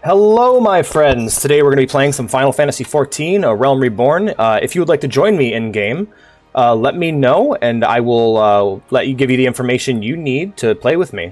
Hello, my friends! Today we're going to be playing some Final Fantasy XIV, A Realm Reborn. If you would like to join me in-game, let me know, and I will give you the information you need to play with me.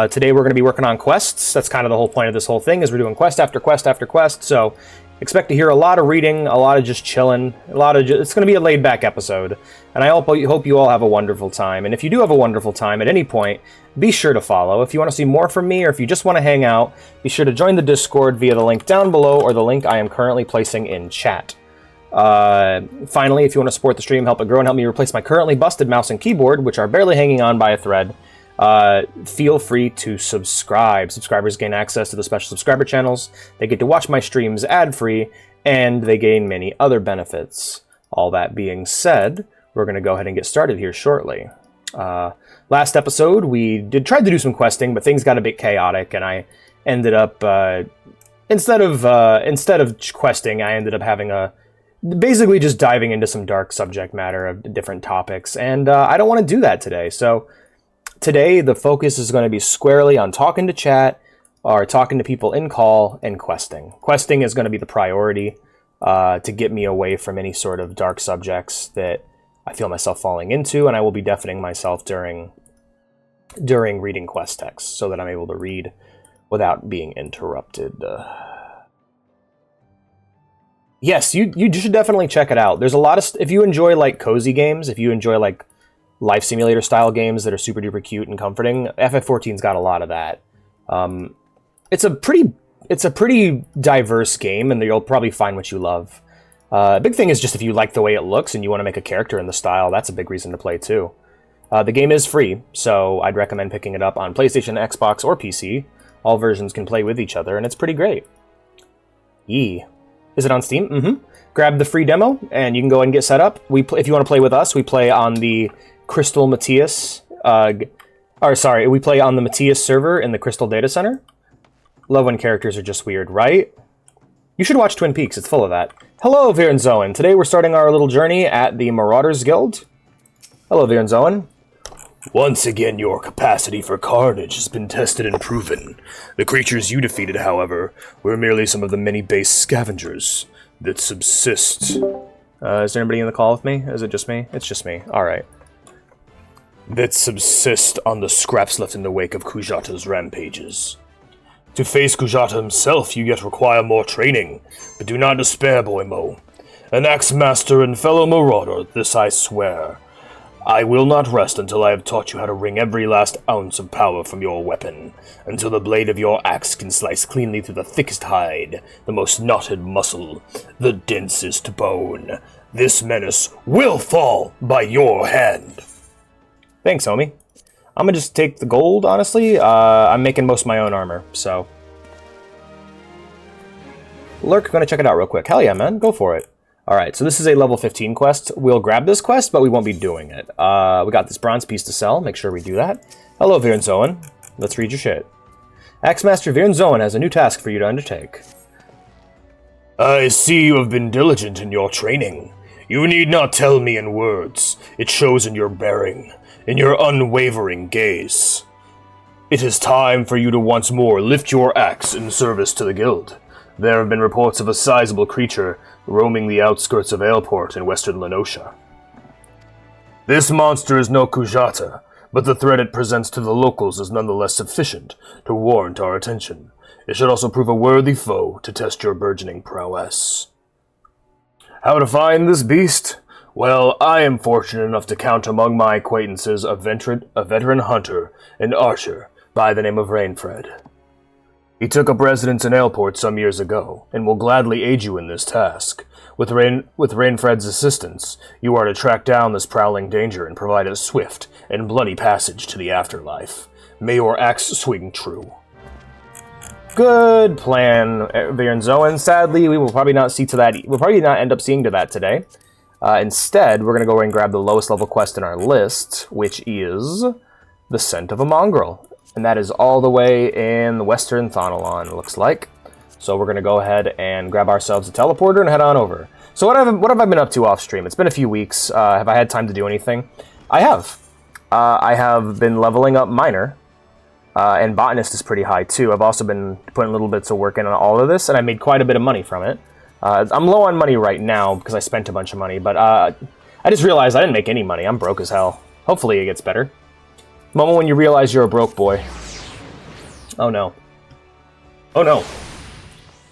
Today we're going to be working on quests. That's kind of the whole point of this whole thing, is we're doing quest after quest after quest, so expect to hear a lot of reading, a lot of just chilling, it's going to be a laid-back episode, and I hope you all have a wonderful time. And if you do have a wonderful time at any point, be sure to follow. If you want to see more from me, or if you just want to hang out, be sure to join the Discord via the link down below, or the link I am currently placing in chat. Finally, if you want to support the stream, help it grow, and help me replace my currently busted mouse and keyboard, which are barely hanging on by a thread, feel free to subscribe. Subscribers gain access to the special subscriber channels, they get to watch my streams ad-free, and they gain many other benefits. All that being said, we're going to go ahead and get started here shortly. Last episode, we tried to do some questing, but things got a bit chaotic, and I ended up, instead of questing, I ended up having basically just diving into some dark subject matter of different topics, and I don't want to do that today. So today, the focus is going to be squarely on talking to chat, or talking to people in call, and questing. Questing is going to be the priority to get me away from any sort of dark subjects that I feel myself falling into, and I will be deafening myself during reading quest text so that I'm able to read without being interrupted. Yes, you should definitely check it out. There's a lot of if you enjoy like cozy games, if you enjoy like life simulator style games that are super duper cute and comforting, FF14's got a lot of that. It's a pretty diverse game, and you'll probably find what you love. Big thing is just if you like the way it looks and you want to make a character in the style, that's a big reason to play too. The game is free, so I'd recommend picking it up on PlayStation, Xbox, or PC. All versions can play with each other, and it's pretty great. Yee. Is it on Steam? Mm-hmm. Grab the free demo, and you can go and get set up. If you want to play with us, we play on the Crystal Matthias... we play on the Matthias server in the Crystal Data Center. Love when characters are just weird, right? You should watch Twin Peaks, it's full of that. Hello, Virenzoan. Today we're starting our little journey at the Marauders Guild. Hello, Virenzoan. Once again, your capacity for carnage has been tested and proven. The creatures you defeated, however, were merely some of the many base scavengers that subsist. Is there anybody in the call with me? Is it just me? It's just me. Alright. That subsist on the scraps left in the wake of Kujata's rampages. To face Kujata himself, you yet require more training, but do not despair, Boymo. An axe master and fellow marauder, this I swear. I will not rest until I have taught you how to wring every last ounce of power from your weapon, until the blade of your axe can slice cleanly through the thickest hide, the most knotted muscle, the densest bone. This menace will fall by your hand. Thanks, homie. I'm gonna just take the gold, honestly. I'm making most of my own armor, so... Lurk, gonna check it out real quick. Hell yeah, man. Go for it. Alright, so this is a level 15 quest. We'll grab this quest, but we won't be doing it. We got this bronze piece to sell. Make sure we do that. Hello, Virenzoan. Let's read your shit. Axemaster Virenzoan has a new task for you to undertake. I see you have been diligent in your training. You need not tell me in words. It shows in your bearing, in your unwavering gaze. It is time for you to once more lift your axe in service to the guild. There have been reports of a sizable creature roaming the outskirts of Aleport in western Lenosha. This monster is no Kujata, but the threat it presents to the locals is nonetheless sufficient to warrant our attention. It should also prove a worthy foe to test your burgeoning prowess. How to find this beast? Well, I am fortunate enough to count among my acquaintances a veteran hunter and archer by the name of Rainfred. He took up residence in Aleport some years ago, and will gladly aid you in this task. With Rainfred's assistance, you are to track down this prowling danger and provide a swift and bloody passage to the afterlife. May your axe swing true. Good plan, Virenzoan. Sadly, we will probably not see to that. We'll probably not end up seeing to that today. Instead, we're going to go and grab the lowest level quest in our list, which is the Scent of a Mongrel. And that is all the way in Western Thonalon, it looks like. So we're going to go ahead and grab ourselves a teleporter and head on over. So what have I been up to off stream? It's been a few weeks. Have I had time to do anything? I have. I have been leveling up Miner. And botanist is pretty high too. I've also been putting little bits of work in on all of this, and I made quite a bit of money from it. I'm low on money right now because I spent a bunch of money, but I just realized I didn't make any money. I'm broke as hell. Hopefully it gets better. Moment when you realize you're a broke boy. Oh no. Oh no.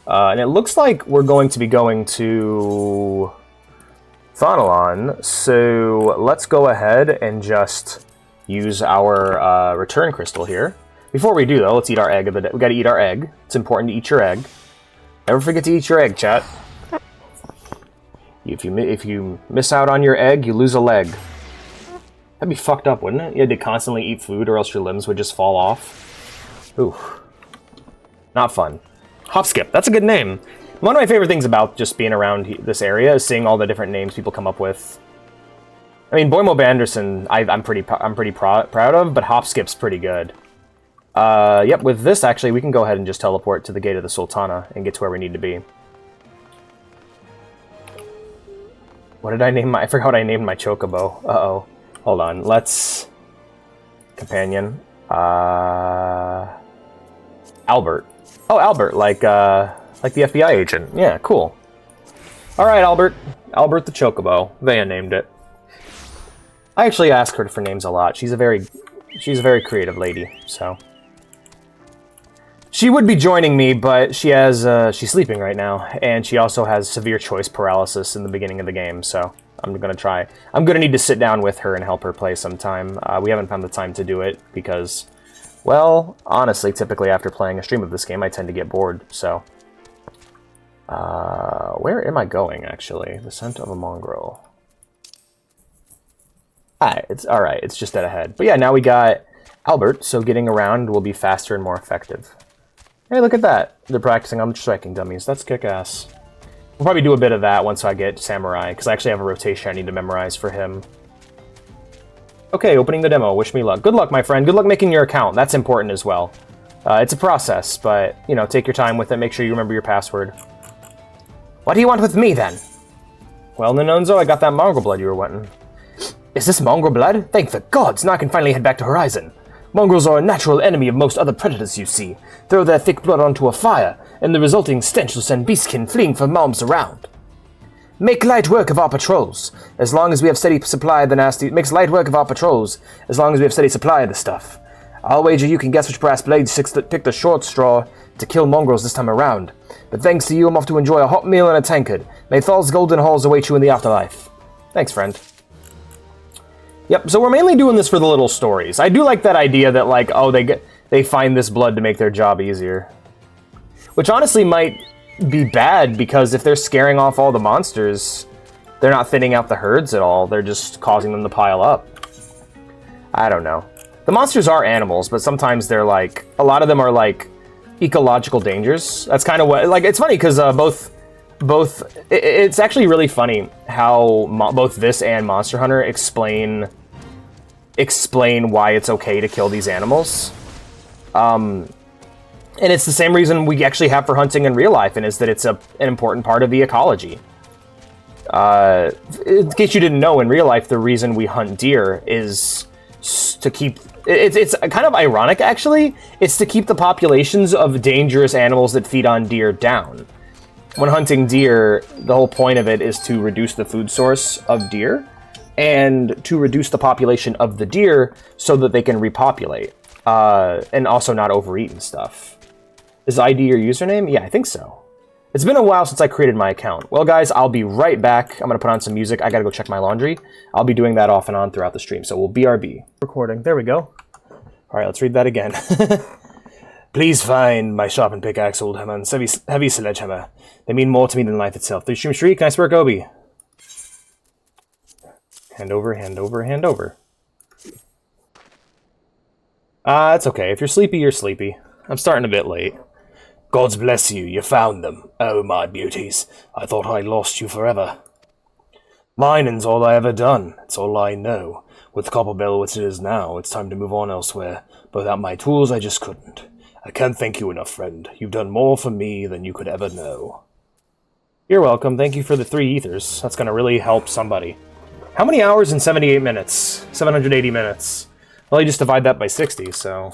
And it looks like we're going to be going to Thonalon, so let's go ahead and just use our return crystal here. Before we do, though, let's eat our egg of the day. We gotta eat our egg. It's important to eat your egg. Never forget to eat your egg, chat. If you miss out on your egg, you lose a leg. That'd be fucked up, wouldn't it? You had to constantly eat food or else your limbs would just fall off. Ooh. Not fun. Hopskip, that's a good name. One of my favorite things about just being around this area is seeing all the different names people come up with. I mean, Boimo Banderson, I'm pretty proud of, but Hopskip's pretty good. Yep, with this, actually, we can go ahead and just teleport to the Gate of the Sultana and get to where we need to be. What did I name my... I forgot what I named my Chocobo. Uh-oh. Hold on, let's... Companion. Albert. Oh, Albert, like the FBI agent. Yeah, cool. Alright, Albert. Albert the Chocobo. They named it. I actually ask her for names a lot. She's a very creative lady, so... She would be joining me, but she has, she's sleeping right now, and she also has severe choice paralysis in the beginning of the game, so I'm gonna need to sit down with her and help her play sometime. We haven't found the time to do it, because, well, honestly, typically after playing a stream of this game, I tend to get bored, so... where am I going, actually? The scent of a mongrel. Alright, it's just dead ahead. But yeah, now we got Albert, so getting around will be faster and more effective. Hey, look at that. They're practicing on striking dummies. That's kick-ass. We'll probably do a bit of that once I get Samurai, because I actually have a rotation I need to memorize for him. Okay, opening the demo. Wish me luck. Good luck, my friend. Good luck making your account. That's important as well. It's a process, but, you know, take your time with it. Make sure you remember your password. What do you want with me, then? Well, Ninonzo, I got that mongrel blood you were wanting. Is this mongrel blood? Thank the gods! Now I can finally head back to Horizon. Mongrels are a natural enemy of most other predators you see. Throw their thick blood onto a fire, and the resulting stench will send beastkin fleeing for mobs around. Make light work of our patrols, as long as we have steady supply of the nasty... Makes light work of our patrols, as long as we have steady supply of the stuff. I'll wager you can guess which brass blades picked the short straw to kill mongrels this time around. But thanks to you, I'm off to enjoy a hot meal and a tankard. May Thal's golden halls await you in the afterlife. Thanks, friend. Yep, so we're mainly doing this for the little stories. I do like that idea that, like, oh, they find this blood to make their job easier. Which honestly might be bad, because if they're scaring off all the monsters, they're not thinning out the herds at all. They're just causing them to pile up. I don't know. The monsters are animals, but sometimes they're, like, a lot of them are, like, ecological dangers. That's kind of what, like, it's funny, because it's actually really funny how both this and Monster Hunter explain why it's okay to kill these animals. And it's the same reason we actually have for hunting in real life, and is that it's an important part of the ecology. In case you didn't know, in real life, the reason we hunt deer is to keep... It's kind of ironic, actually. It's to keep the populations of dangerous animals that feed on deer down. When hunting deer, the whole point of it is to reduce the food source of deer and to reduce the population of the deer so that they can repopulate and also not overeat and stuff. Is ID your username? Yeah, I think so. It's been a while since I created my account. Well, guys, I'll be right back. I'm going to put on some music. I got to go check my laundry. I'll be doing that off and on throughout the stream, so we'll BRB. Recording. There we go. All right, let's read that again. Please find my sharpened pickaxe, old hammer, and heavy sledgehammer. They mean more to me than life itself. Three stream shriek, nice work, Obi. Hand over, hand over, hand over. It's okay. If you're sleepy, you're sleepy. I'm starting a bit late. Gods bless you, you found them. Oh, my beauties. I thought I'd lost you forever. Mining's all I ever done. It's all I know. With Copperbell, which it is now, it's time to move on elsewhere. But without my tools, I just couldn't. I can't thank you enough, friend. You've done more for me than you could ever know. You're welcome. Thank you for the 3 ethers. That's going to really help somebody. How many hours in 78 minutes? 780 minutes. Well, you just divide that by 60, so...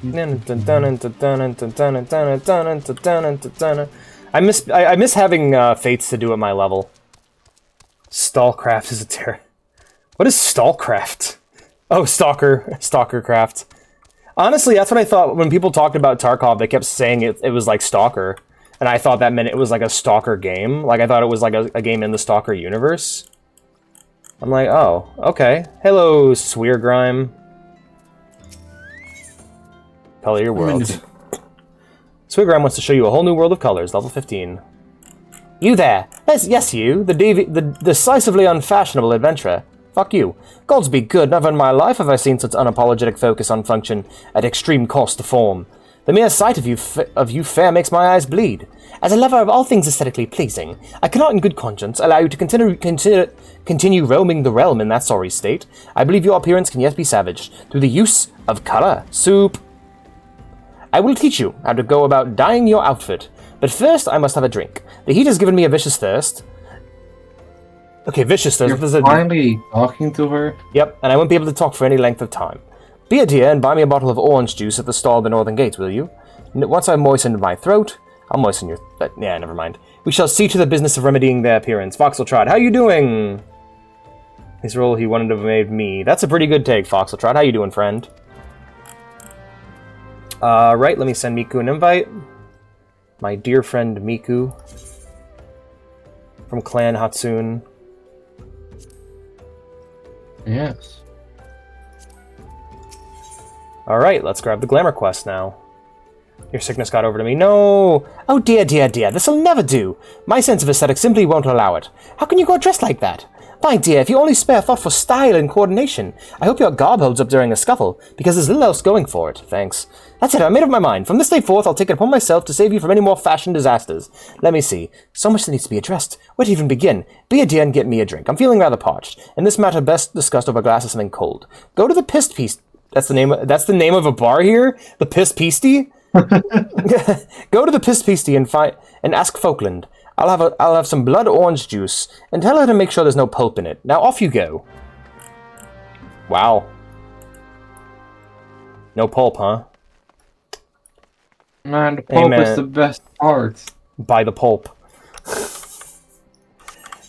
I miss having fates to do at my level. Stallcraft is a terror. What is Stallcraft? Oh, Stalkercraft. Honestly, that's what I thought when people talked about Tarkov. They kept saying it was like Stalker, and I thought that meant it was like a Stalker game. Like I thought it was like a game in the Stalker universe. I'm like, oh, okay. Hello, Sweargrime. Color your world. Sweargrime wants to show you a whole new world of colors, level 15. You there! Yes, you, the decisively unfashionable adventurer. Fuck you. Gods be good, never in my life have I seen such unapologetic focus on function at extreme cost to form. The mere sight of you fair makes my eyes bleed. As a lover of all things aesthetically pleasing, I cannot in good conscience allow you to continue roaming the realm in that sorry state. I believe your appearance can yet be savaged through the use of color. Soup. I will teach you how to go about dyeing your outfit, but first I must have a drink. The heat has given me a vicious thirst. Okay, vicious thirst. You're finally talking to her? Yep, and I won't be able to talk for any length of time. Be a dear and buy me a bottle of orange juice at the stall at the northern gates, will you? Once I've moistened my throat, I'll moisten your... yeah, never mind. We shall see to the business of remedying their appearance. Foxeltrot, how you doing? His role he wanted to have made me. That's a pretty good take, Foxeltrot. How you doing, friend? Right, let me send Miku an invite. My dear friend Miku. From Clan Hatsune. Yes. Alright, let's grab the glamour quest now. Your sickness got over to me. No! Oh dear, dear, dear, this'll never do! My sense of aesthetic simply won't allow it. How can you go dressed like that? My dear, if you only spare thought for style and coordination, I hope your garb holds up during a scuffle, because there's little else going for it. Thanks. That's it, I made up my mind. From this day forth, I'll take it upon myself to save you from any more fashion disasters. Let me see. So much that needs to be addressed. Where to even begin? Be a dear and get me a drink. I'm feeling rather parched, and this matter best discussed over a glass of something cold. Go to the Pissed Piece. That's the name of a bar here? The Pissed Piece? Go to the Pissed Piece and ask Falkland. I'll have some blood orange juice, and tell her to make sure there's no pulp in it. Now off you go. Wow. No pulp, huh? Man, the pulp is the best part. Buy the pulp.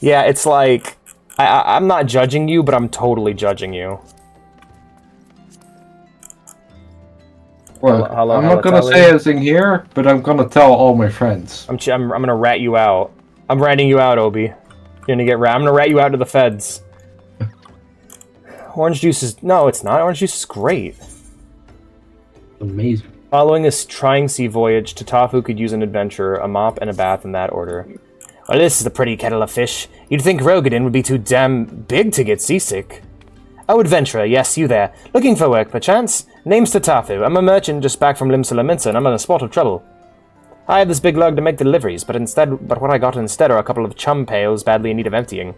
Yeah, it's like... I'm not judging you, but I'm totally judging you. Well, I'm not gonna say anything here, but I'm gonna tell all my friends. I'm gonna rat you out. I'm ratting you out, Obi. You're gonna get rat. I'm gonna rat you out to the feds. Orange juice is... No, it's not. Orange juice is great. Amazing. Following a trying sea voyage, Tatafu could use an adventure, a mop, and a bath in that order. Well, this is a pretty kettle of fish. You'd think Rogadin would be too damn big to get seasick. Oh, adventurer, yes, you there. Looking for work, perchance? Name's Tatafu. I'm a merchant just back from Limsa, Lominsa, and I'm in a spot of trouble. I had this big lug to make deliveries, but what I got instead are a couple of chum pails badly in need of emptying.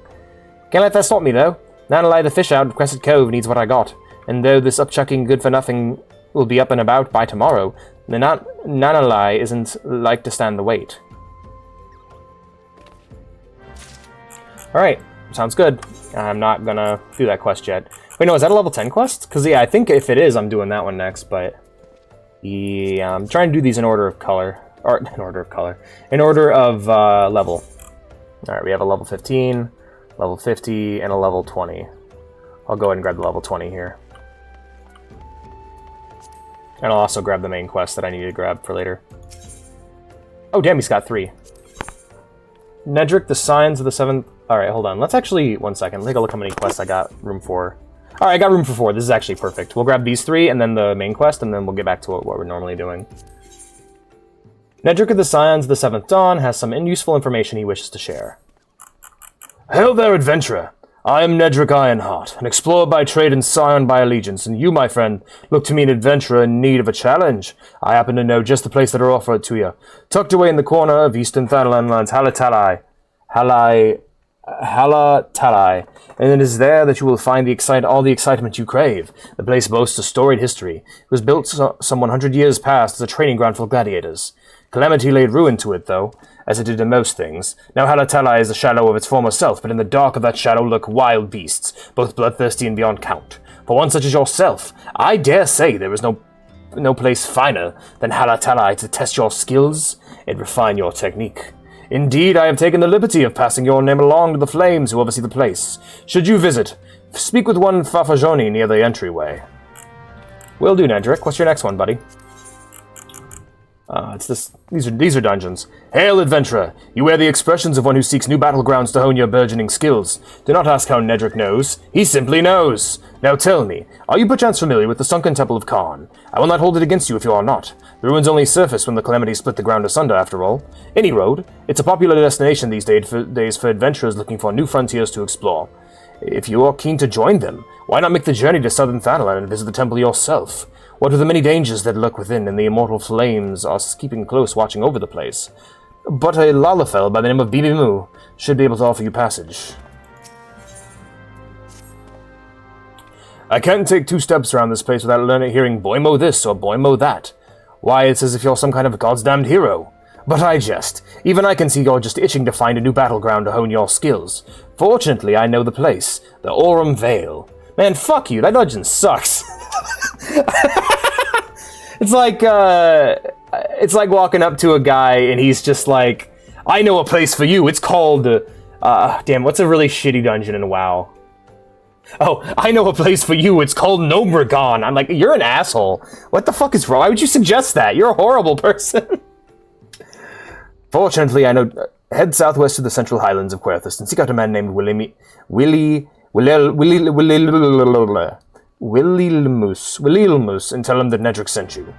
Can't let that stop me, though. Nanalai the fish out of Crescent Cove needs what I got, and though this upchucking good-for-nothing will be up and about by tomorrow, the Nanalai isn't like to stand the wait. Alright, sounds good. I'm not gonna do that quest yet. Wait, no, is that a level 10 quest? Because, yeah, I think if it is, I'm doing that one next, but... Yeah, I'm trying to do these in order of color. Or, in order of color. In order of, level. Alright, we have a level 15, level 50, and a level 20. I'll go ahead and grab the level 20 here. And I'll also grab the main quest that I need to grab for later. Oh, damn, he's got 3. Nedrick, the Signs of the Seventh... Alright, hold on. Let's actually... One second. Take a look how many quests I got room for. Alright, I got room for 4. This is actually perfect. We'll grab these 3, and then the main quest, and then we'll get back to what we're normally doing. Nedrick of the Scions of the Seventh Dawn has some useful information he wishes to share. Hail there, adventurer! I am Nedrick Ironheart, an explorer by trade and scion by allegiance, and you, my friend, look to me an adventurer in need of a challenge. I happen to know just the place that'll offer it to you. Tucked away in the corner of Eastern Thanalan lands Halatalai, and it is there that you will find all the excitement you crave. The place boasts a storied history. It was built some 100 years past as a training ground for gladiators. Calamity laid ruin to it, though, as it did to most things. Now Halatalai is a shadow of its former self, but in the dark of that shadow lurk wild beasts, both bloodthirsty and beyond count. For one such as yourself, I dare say there is no no place finer than Halatalai to test your skills and refine your technique. Indeed, I have taken the liberty of passing your name along to the flames who oversee the place. Should you visit, speak with one Fafajoni near the entryway. Will do, Nedrick. What's your next one, buddy? It's this. These are dungeons. Hail, adventurer! You wear the expressions of one who seeks new battlegrounds to hone your burgeoning skills. Do not ask how Nedrick knows. He simply knows. Now tell me, are you perchance familiar with the sunken temple of Khan? I will not hold it against you if you are not. The ruins only surfaced when the calamity split the ground asunder, after all. Any road. It's a popular destination these days for adventurers looking for new frontiers to explore. If you are keen to join them, why not make the journey to southern Thanalan and visit the temple yourself? What with the many dangers that lurk within, and the immortal flames are keeping close watching over the place. But a Lalafell by the name of Bibimu should be able to offer you passage. I can't take 2 steps around this place without hearing Boymo this or Boymo that. Why, it's as if you're some kind of God's damned hero. But I jest. Even I can see you're just itching to find a new battleground to hone your skills. Fortunately, I know the place. The Aurum Vale. Man, fuck you. That dungeon sucks. It's like walking up to a guy and he's just like, I know a place for you. It's called, damn, what's a really shitty dungeon in WoW? Oh, I know a place for you. It's called Nobragon. I'm like, you're an asshole. What the fuck is wrong? Why would you suggest that? You're a horrible person. Fortunately, I know. Head southwest to the central highlands of Querthus and seek out a man named Willilmus and tell him that Nedrick sent you.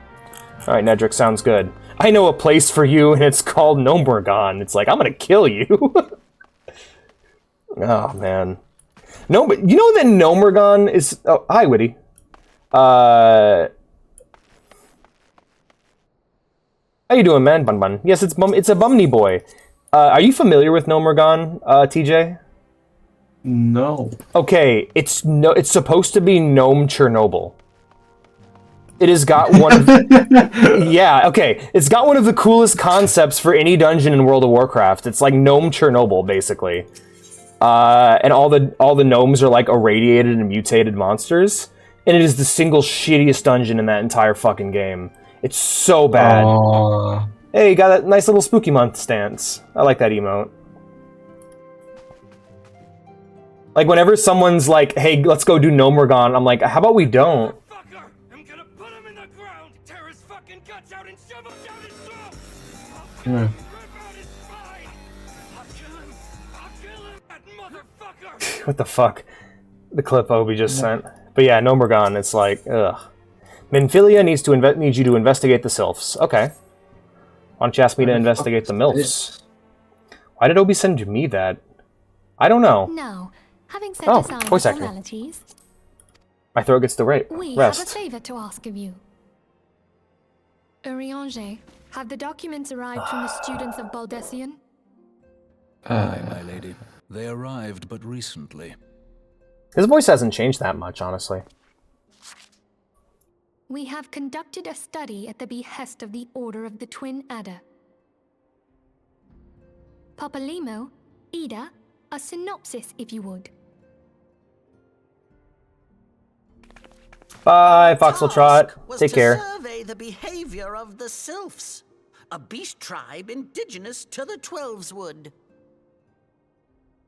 Alright, Nedrick, sounds good. I know a place for you and it's called Nobragon. It's like, I'm gonna kill you. Oh, man. No, but you know that Nobragon is... Oh, hi, Witty. How you doing, man? Bun Bun. Yes, it's a Bumney boy. Are you familiar with Nobragon, TJ? No. Okay, it's supposed to be Gnome Chernobyl. It has got one of... Yeah, okay. It's got one of the coolest concepts for any dungeon in World of Warcraft. It's like Gnome Chernobyl, basically. And all the gnomes are like irradiated and mutated monsters. And it is the single shittiest dungeon in that entire fucking game. It's so bad. Hey, you got that nice little spooky month stance. I like that emote. Like, whenever someone's like, hey, let's go do Nobragon, I'm like, how about we don't? Fucker! I'm gonna put him in the ground, tear his fucking guts out and shove him down his throat! I'll rip out his spine! I'll kill him, that motherfucker! What the fuck? The clip Obi just sent. But yeah, Nobragon, it's like, ugh. Minfilia needs you to investigate the sylphs. Okay. Why don't you ask me to investigate the milfs? Why did Obi send me that? I don't know. No. Having set aside voice acting. formalities, My throat gets to we rest. have a favor to ask of you. Urianger, have the documents arrived from the students of Baldessian? Aye, my lady. They arrived but recently. His voice hasn't changed that much, honestly. We have conducted a study at the behest of the Order of the Twin Adder. Papalimo, Ida, a synopsis, if you would. Bye, Foxeltrot. Take care. Survey the behavior of the sylphs, a beast tribe indigenous to the Twelveswood.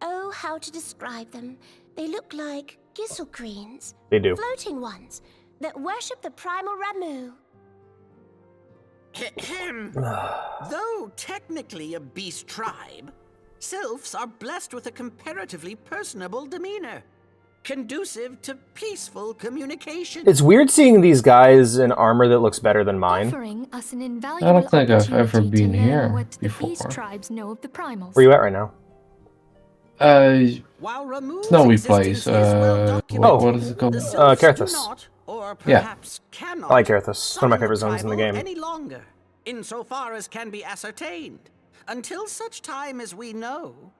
Oh, how to describe them. They look like gisselcreens. They do. Floating ones that worship the primal Ramu. Though technically a beast tribe, sylphs are blessed with a comparatively personable demeanor, conducive to peaceful communication. It's weird seeing these guys in armor that looks better than mine. Offering us an invaluable I don't think I've ever opportunity to been learn here what the before. beast tribes know of the primals. Where you at right now? While Ramu's Snowy existence place. is well documented, What is it called? the sylphs do Carthus. not, or Yeah. perhaps cannot, I like Carthus. It's one of my favorite summon zones in the primal game. any longer, insofar as can be ascertained, until such time as we know.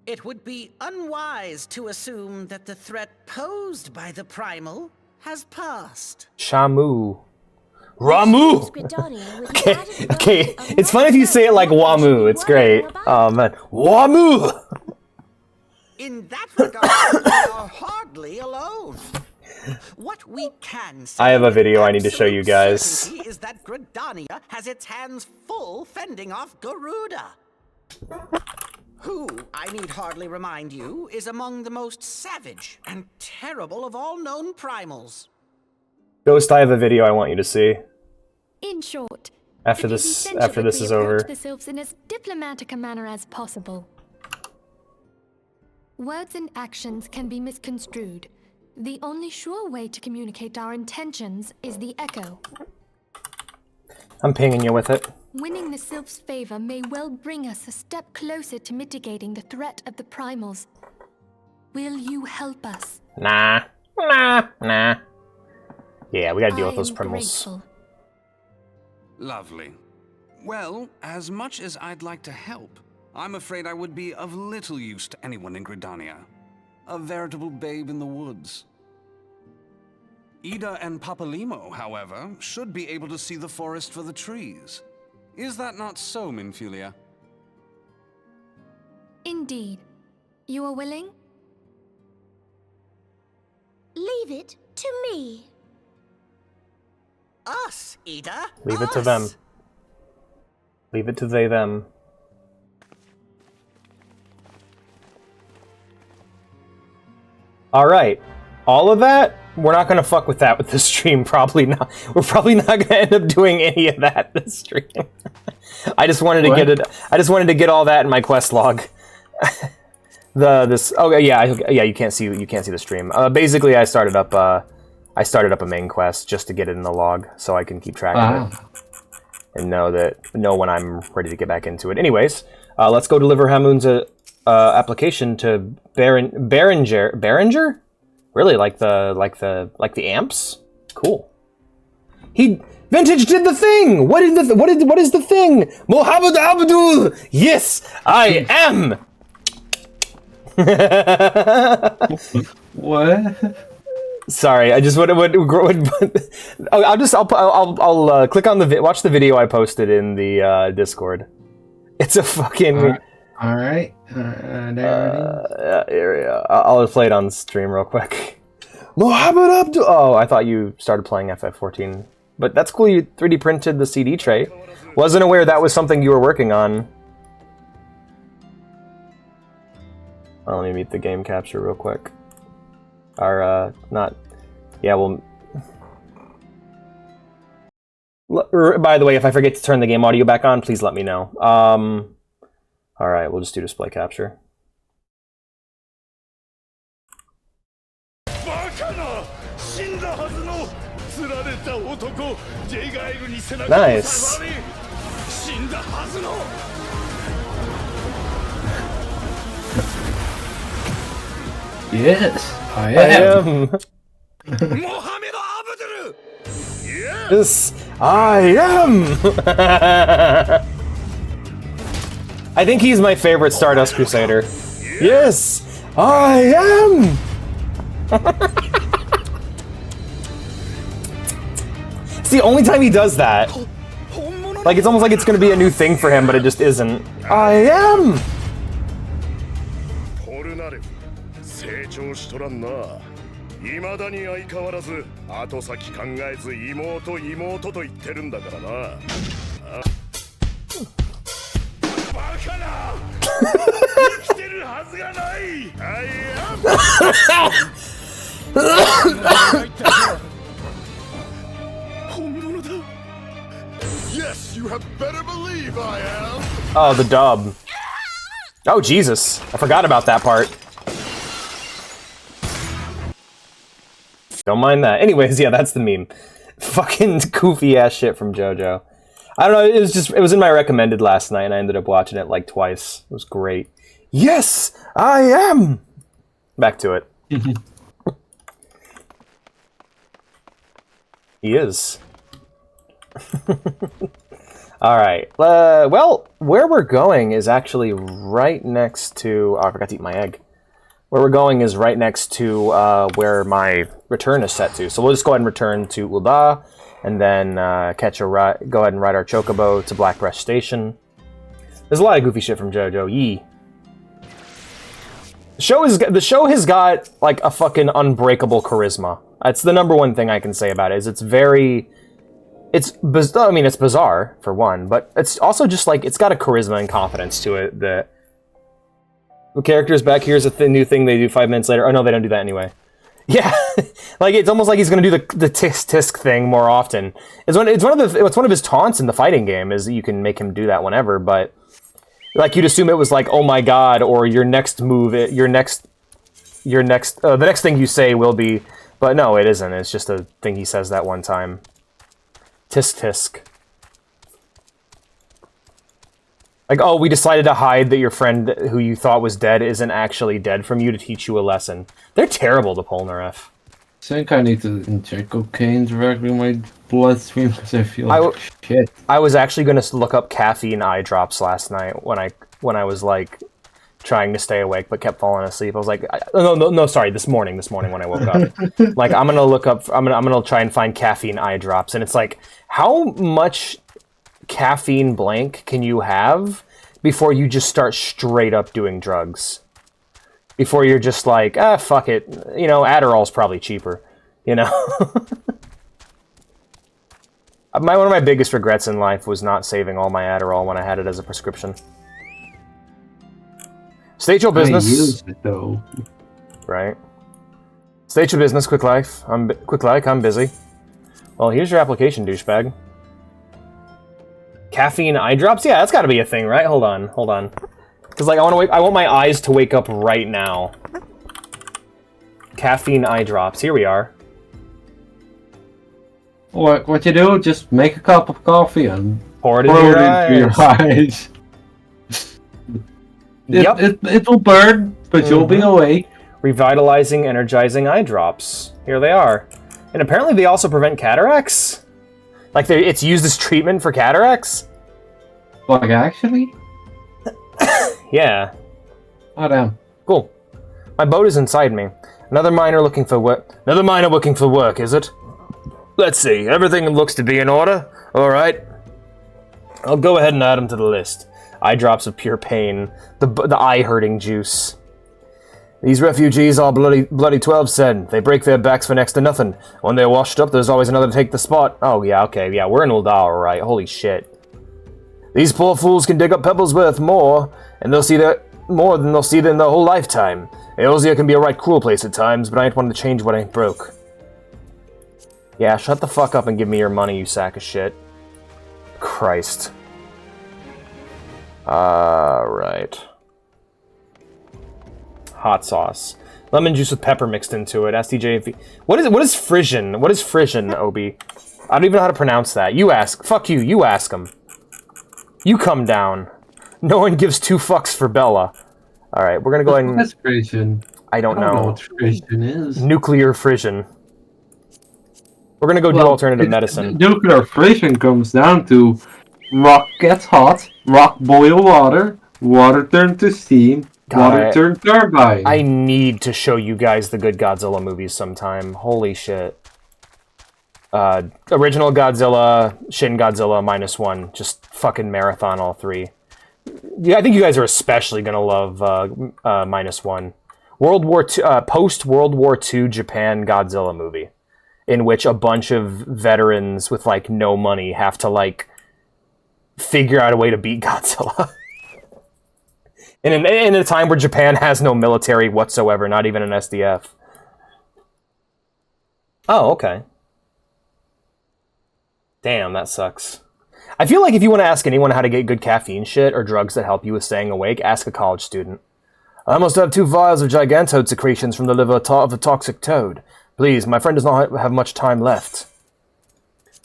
It would be unwise to assume that the threat posed by the primal has passed. Shamu. Ramu! Okay, it's fun if you say it like Wamu. It's great. Oh, man. Wamu! In that regard, we are hardly alone. What we can say I have a video I need to show you guys. certainty is that Gridania has its hands full fending off Garuda. Who, I need hardly remind you, is among the most savage and terrible of all known primals. Ghost, I have a video I want you to see. In short, After it is this essential that is we over. approach the sylphs in as diplomatic a manner as possible. Words and actions can be misconstrued. The only sure way to communicate our intentions is the echo. I'm pinging you with it. Winning the sylphs' favor may well bring us a step closer to mitigating the threat of the primals. Will you help us? Nah. Yeah, we gotta deal with those primals. Grateful. Lovely. Well, as much as I'd like to help, I'm afraid I would be of little use to anyone in Gridania. A veritable babe in the woods. Ida and Papalimo, however, should be able to see the forest for the trees. Is that not so, Minfilia? Indeed. You are willing? Leave it to me. Us, Ida. Leave it to them. Leave it to they, them. Alright. All of that? We're not gonna fuck with that with this stream, probably not. We're probably not gonna end up doing any of that this stream. I just wanted to get it. I just wanted to get all that in my quest log. You can't see the stream. Basically I started up a main quest just to get it in the log so I can keep track of it and know when I'm ready to get back into it. Anyways, let's go deliver Hamun's application to Berenger? Really, like the amps? Cool. Vintage did the thing. What is the thing? Mohammed Abdul. Yes, I am. What? Sorry, I just would I'll click on watch the video I posted in the Discord. It's a fucking all right. There area. I'll play it on stream real quick. Mohammed Abdul. Oh, I thought you started playing FF14, but that's cool. You 3D printed the CD tray. Wasn't aware that was something you were working on. Let me meet the game capture real quick. By the way, if I forget to turn the game audio back on, please let me know. Alright, we'll just do display capture. Nice. Yes, I am. Yes, I am. I think he's my favorite Stardust Crusader. Yes, I am. It's the only time he does that. Like, it's almost like it's gonna be a new thing for him, but it just isn't. I am. Yes, you have better believe I am. Oh, the dub. Oh, Jesus. I forgot about that part. Don't mind that. Anyways, yeah, that's the meme. Fucking goofy ass shit from JoJo. I don't know, it was in my recommended last night and I ended up watching it like twice. It was great. Yes, I am! Back to it. He is. Alright, well, where we're going is actually right next to... Oh, I forgot to eat my egg. Where we're going is right next to where my return is set to. So we'll just go ahead and return to Ul'dah, and then go ahead and ride our Chocobo to Blackbreast Station. There's a lot of goofy shit from JoJo. Yee. The show has got like a fucking unbreakable charisma. That's the number one thing I can say about it, is it's very... It's bizarre, for one, but it's also just, like, it's got a charisma and confidence to it that... The character's back, here's a new thing they do 5 minutes later. Oh, no, they don't do that anyway. Yeah, like, it's almost like he's gonna do the tisk-tisk thing more often. It's one of his taunts in the fighting game, is that you can make him do that whenever, but... Like, you'd assume it was like, oh my god, or your next move, the next thing you say will be... But no, it isn't. It's just a thing he says that one time. Tisk tisk. Like, oh, we decided to hide that your friend who you thought was dead isn't actually dead from you to teach you a lesson. They're terrible, the Polnareff. I think I need to inject cocaine directly in my bloodstream because I feel like shit. I was actually going to look up caffeine eye drops last night when I was like trying to stay awake but kept falling asleep. I was like, sorry, this morning when I woke up. Like, I'm gonna try and find caffeine eye drops, and it's like, how much caffeine blank can you have before you just start straight up doing drugs? Before you're just like, fuck it, you know, Adderall's probably cheaper, you know? One of my biggest regrets in life was not saving all my Adderall when I had it as a prescription. State your business. I use it though. Right. State your business, quick like, I'm busy. Well, here's your application, douchebag. Caffeine eye drops? Yeah, that's gotta be a thing, right? Hold on. Because, like, I want my eyes to wake up right now. Caffeine eye drops. Here we are. What you do? Just make a cup of coffee and pour it into your eyes. Yep. It will burn, but you'll be awake. Revitalizing, energizing eye drops. Here they are. And apparently they also prevent cataracts? Like, it's used as treatment for cataracts? Like, actually? Yeah. Oh, damn. Cool. My boat is inside me. Another miner looking for work. Another miner looking for work, is it? Let's see. Everything looks to be in order. All I'll go ahead and add them to the list. Eye drops of pure pain. The eye-hurting juice. These refugees are bloody 12 said. They break their backs for next to nothing. When they're washed up, there's always another to take the spot. Oh, yeah, okay, yeah, we're in Uldar, right? Holy shit. These poor fools can dig up pebbles worth more, and they'll see more than they'll see in their whole lifetime. Eorzea can be a right cruel place at times, but I ain't wanting to change what ain't broke. Yeah, shut the fuck up and give me your money, you sack of shit. Christ. Right. Hot sauce. Lemon juice with pepper mixed into it. SDJ. What is Frisian? What is Frisian, Obi? I don't even know how to pronounce that. You ask. Fuck you. You ask him. You come down. No one gives two fucks for Bella. Alright, we're gonna go ahead and... What's Frisian? I don't know what Frisian is. Nuclear fission. We're gonna go do alternative medicine. Nuclear fission comes down to rock gets hot, rock boil water, water turn to steam, water turn turbine. I need to show you guys the good Godzilla movies sometime. Holy shit. Original Godzilla, Shin Godzilla -1. Just fucking marathon all three. Yeah, I think you guys are especially gonna love -1. World War II, post-World War II Japan Godzilla movie, in which a bunch of veterans with, like, no money have to, like, figure out a way to beat Godzilla. in a time where Japan has no military whatsoever, not even an SDF. Oh, okay. Damn, that sucks. I feel like if you want to ask anyone how to get good caffeine shit or drugs that help you with staying awake, ask a college student. I must have 2 vials of gigantode secretions from the liver of a toxic toad. Please, my friend does not have much time left.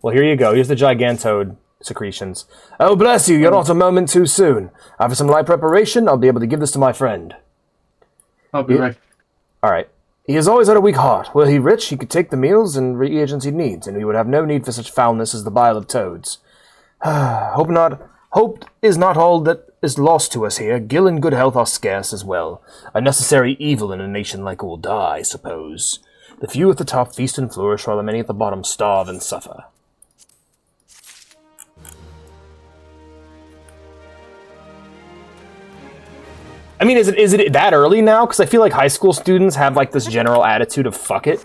Well, here you go. Here's the gigantode secretions. Oh, bless you. You're not a moment too soon. After some light preparation, I'll be able to give this to my friend. I'll be right. All right. He has always had a weak heart. Were he rich, he could take the meals and reagents he needs, and he would have no need for such foulness as the bile of toads. Hope is not all that is lost to us here. Gil and good health are scarce as well. A necessary evil in a nation like Uldar, I suppose. The few at the top feast and flourish, while the many at the bottom starve and suffer. I mean, is it that early now? Because I feel like high school students have, like, this general attitude of fuck it.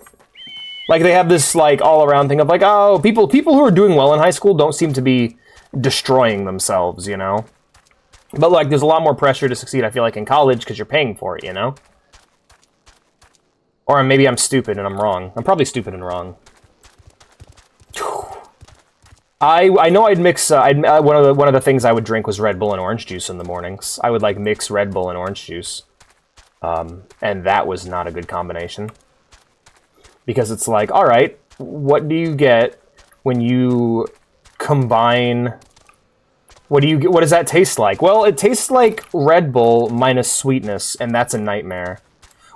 Like, they have this, like, all-around thing of, like, oh, people who are doing well in high school don't seem to be destroying themselves, you know? But, like, there's a lot more pressure to succeed, I feel like, in college, because you're paying for it, you know? Or maybe I'm stupid and I'm wrong. I'm probably stupid and wrong. I know I'd mix, one of the things I would drink was Red Bull and orange juice in the mornings. I would, like, mix Red Bull and orange juice. And that was not a good combination. Because it's like, alright, what do you get when you combine... What does that taste like? Well, it tastes like Red Bull minus sweetness, and that's a nightmare.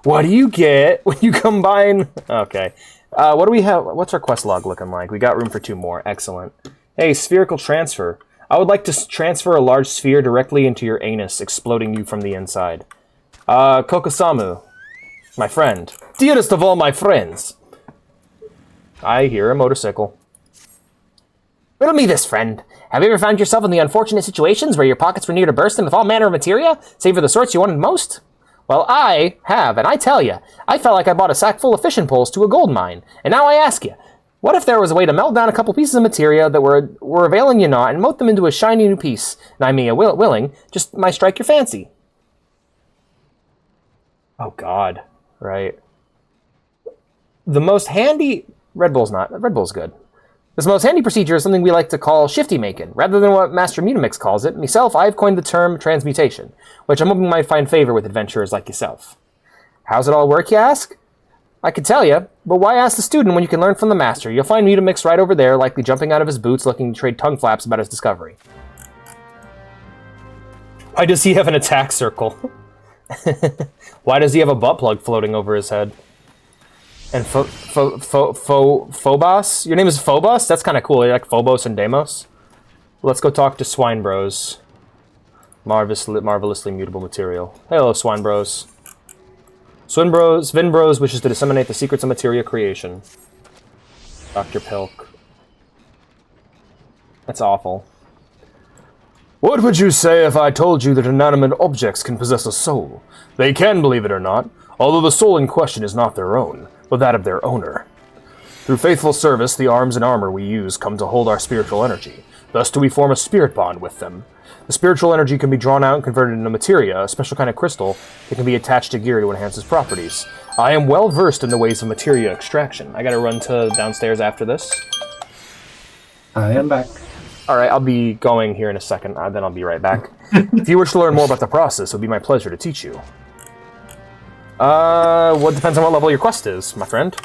What do you get when you combine... Okay. What do we have? What's our quest log looking like? We got room for 2 more. Excellent. Hey, spherical transfer. I would like to transfer a large sphere directly into your anus, exploding you from the inside. Kokosamu. My friend. Dearest of all my friends. I hear a motorcycle. Riddle me this, friend. Have you ever found yourself in the unfortunate situations where your pockets were near to bursting with all manner of materia, save for the sorts you wanted most? Well, I have, and I tell you, I felt like I bought a sack full of fishing poles to a gold mine. And now I ask you, what if there was a way to melt down a couple pieces of materia that were availing you not and melt them into a shiny new piece? And I mean, willing, just might strike your fancy. Oh, God. Right. The most handy... Red Bull's good. This most handy procedure is something we like to call shifty making. Rather than what Master Mutamix calls it, myself, I've coined the term transmutation, which I'm hoping might find favor with adventurers like yourself. How's it all work, you ask? I could tell you, but why ask the student when you can learn from the master? You'll find Mutamix right over there, likely jumping out of his boots, looking to trade tongue flaps about his discovery. Why does he have an attack circle? Why does he have a butt plug floating over his head? And Phobos? Your name is Phobos? That's kind of cool. You're like Phobos and Deimos. Let's go talk to Swine Bros. Marvelously mutable material. Hello, Swine Bros. Svin Bros wishes to disseminate the secrets of materia creation. Dr. Pilk. That's awful. What would you say if I told you that inanimate objects can possess a soul? They can, believe it or not, although the soul in question is not their own, but that of their owner. Through faithful service, the arms and armor we use come to hold our spiritual energy. Thus do we form a spirit bond with them. The spiritual energy can be drawn out and converted into materia, a special kind of crystal that can be attached to gear to enhance its properties. I am well versed in the ways of materia extraction. I gotta run to downstairs after this. I am back. Alright, I'll be going here in a second, then I'll be right back. If you wish to learn more about the process, it would be my pleasure to teach you. Well, it depends on what level your quest is, my friend.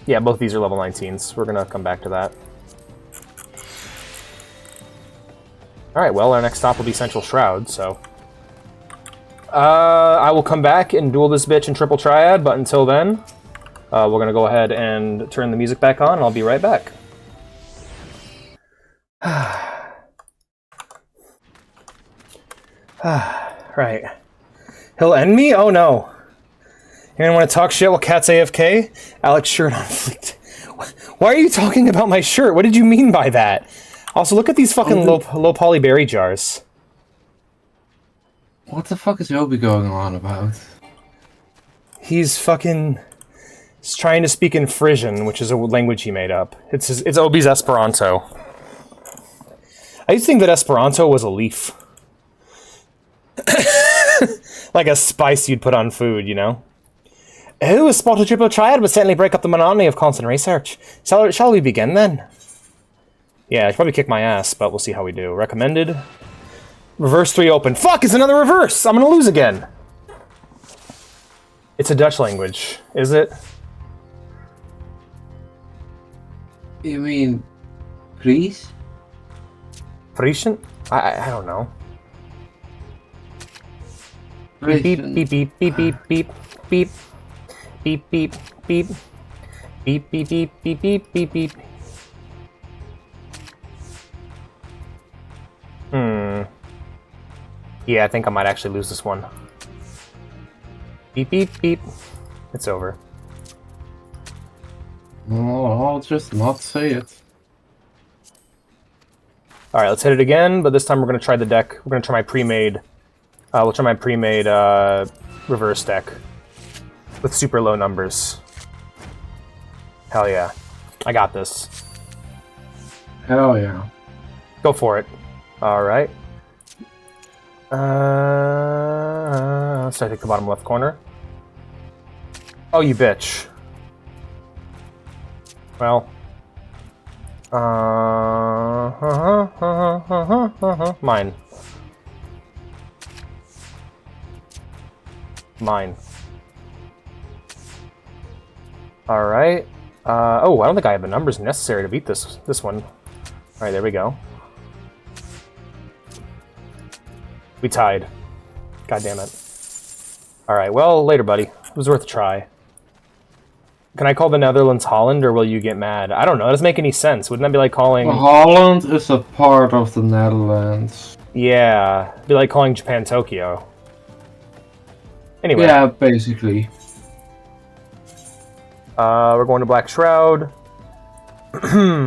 Yeah, both these are level 19s. We're gonna come back to that. Alright, well, our next stop will be Central Shroud, so... I will come back and duel this bitch in Triple Triad, but until then, we're gonna go ahead and turn the music back on, and I'll be right back. Right. He'll end me? Oh no. You're gonna want to talk shit while Cat's AFK? Alex shirt on fleek. Why are you talking about my shirt? What did you mean by that? Also, look at these fucking low poly berry jars. What the fuck is Obi going on about? He's fucking... He's trying to speak in Frisian, which is a language he made up. It's Obi's Esperanto. I used to think that Esperanto was a leaf. Like a spice you'd put on food, you know? Oh, a spot of Triple Triad would certainly break up the monotony of constant research. Shall we begin, then? Yeah, I'd probably kick my ass, but we'll see how we do. Recommended. Reverse 3 open. Fuck, it's another reverse! I'm gonna lose again! It's a Dutch language, is it? You mean... Please? Frisian? I don't know. Please. Beep, beep, beep, beep, beep, beep, beep. Beep, beep, beep. Beep, beep, beep, beep, beep, beep, beep. Yeah, I think I might actually lose this one. Beep, beep, beep. It's over. Oh, I'll just not say it. Alright, let's hit it again, but this time we're going to try the deck. We're going to try my pre-made... we'll try my pre-made reverse deck with super low numbers. Hell yeah. I got this. Hell yeah. Go for it. Alright. So I take the bottom left corner. Oh, you bitch. Well. Mine. Mine. Alright. Oh, I don't think I have the numbers necessary to beat this one. Alright, there we go. We tied. God damn it. Alright, well, later, buddy. It was worth a try. Can I call the Netherlands Holland, or will you get mad? I don't know. That doesn't make any sense. Wouldn't that be like calling... Well, Holland is a part of the Netherlands. Yeah. It'd be like calling Japan Tokyo. Anyway. Yeah, basically. We're going to Black Shroud.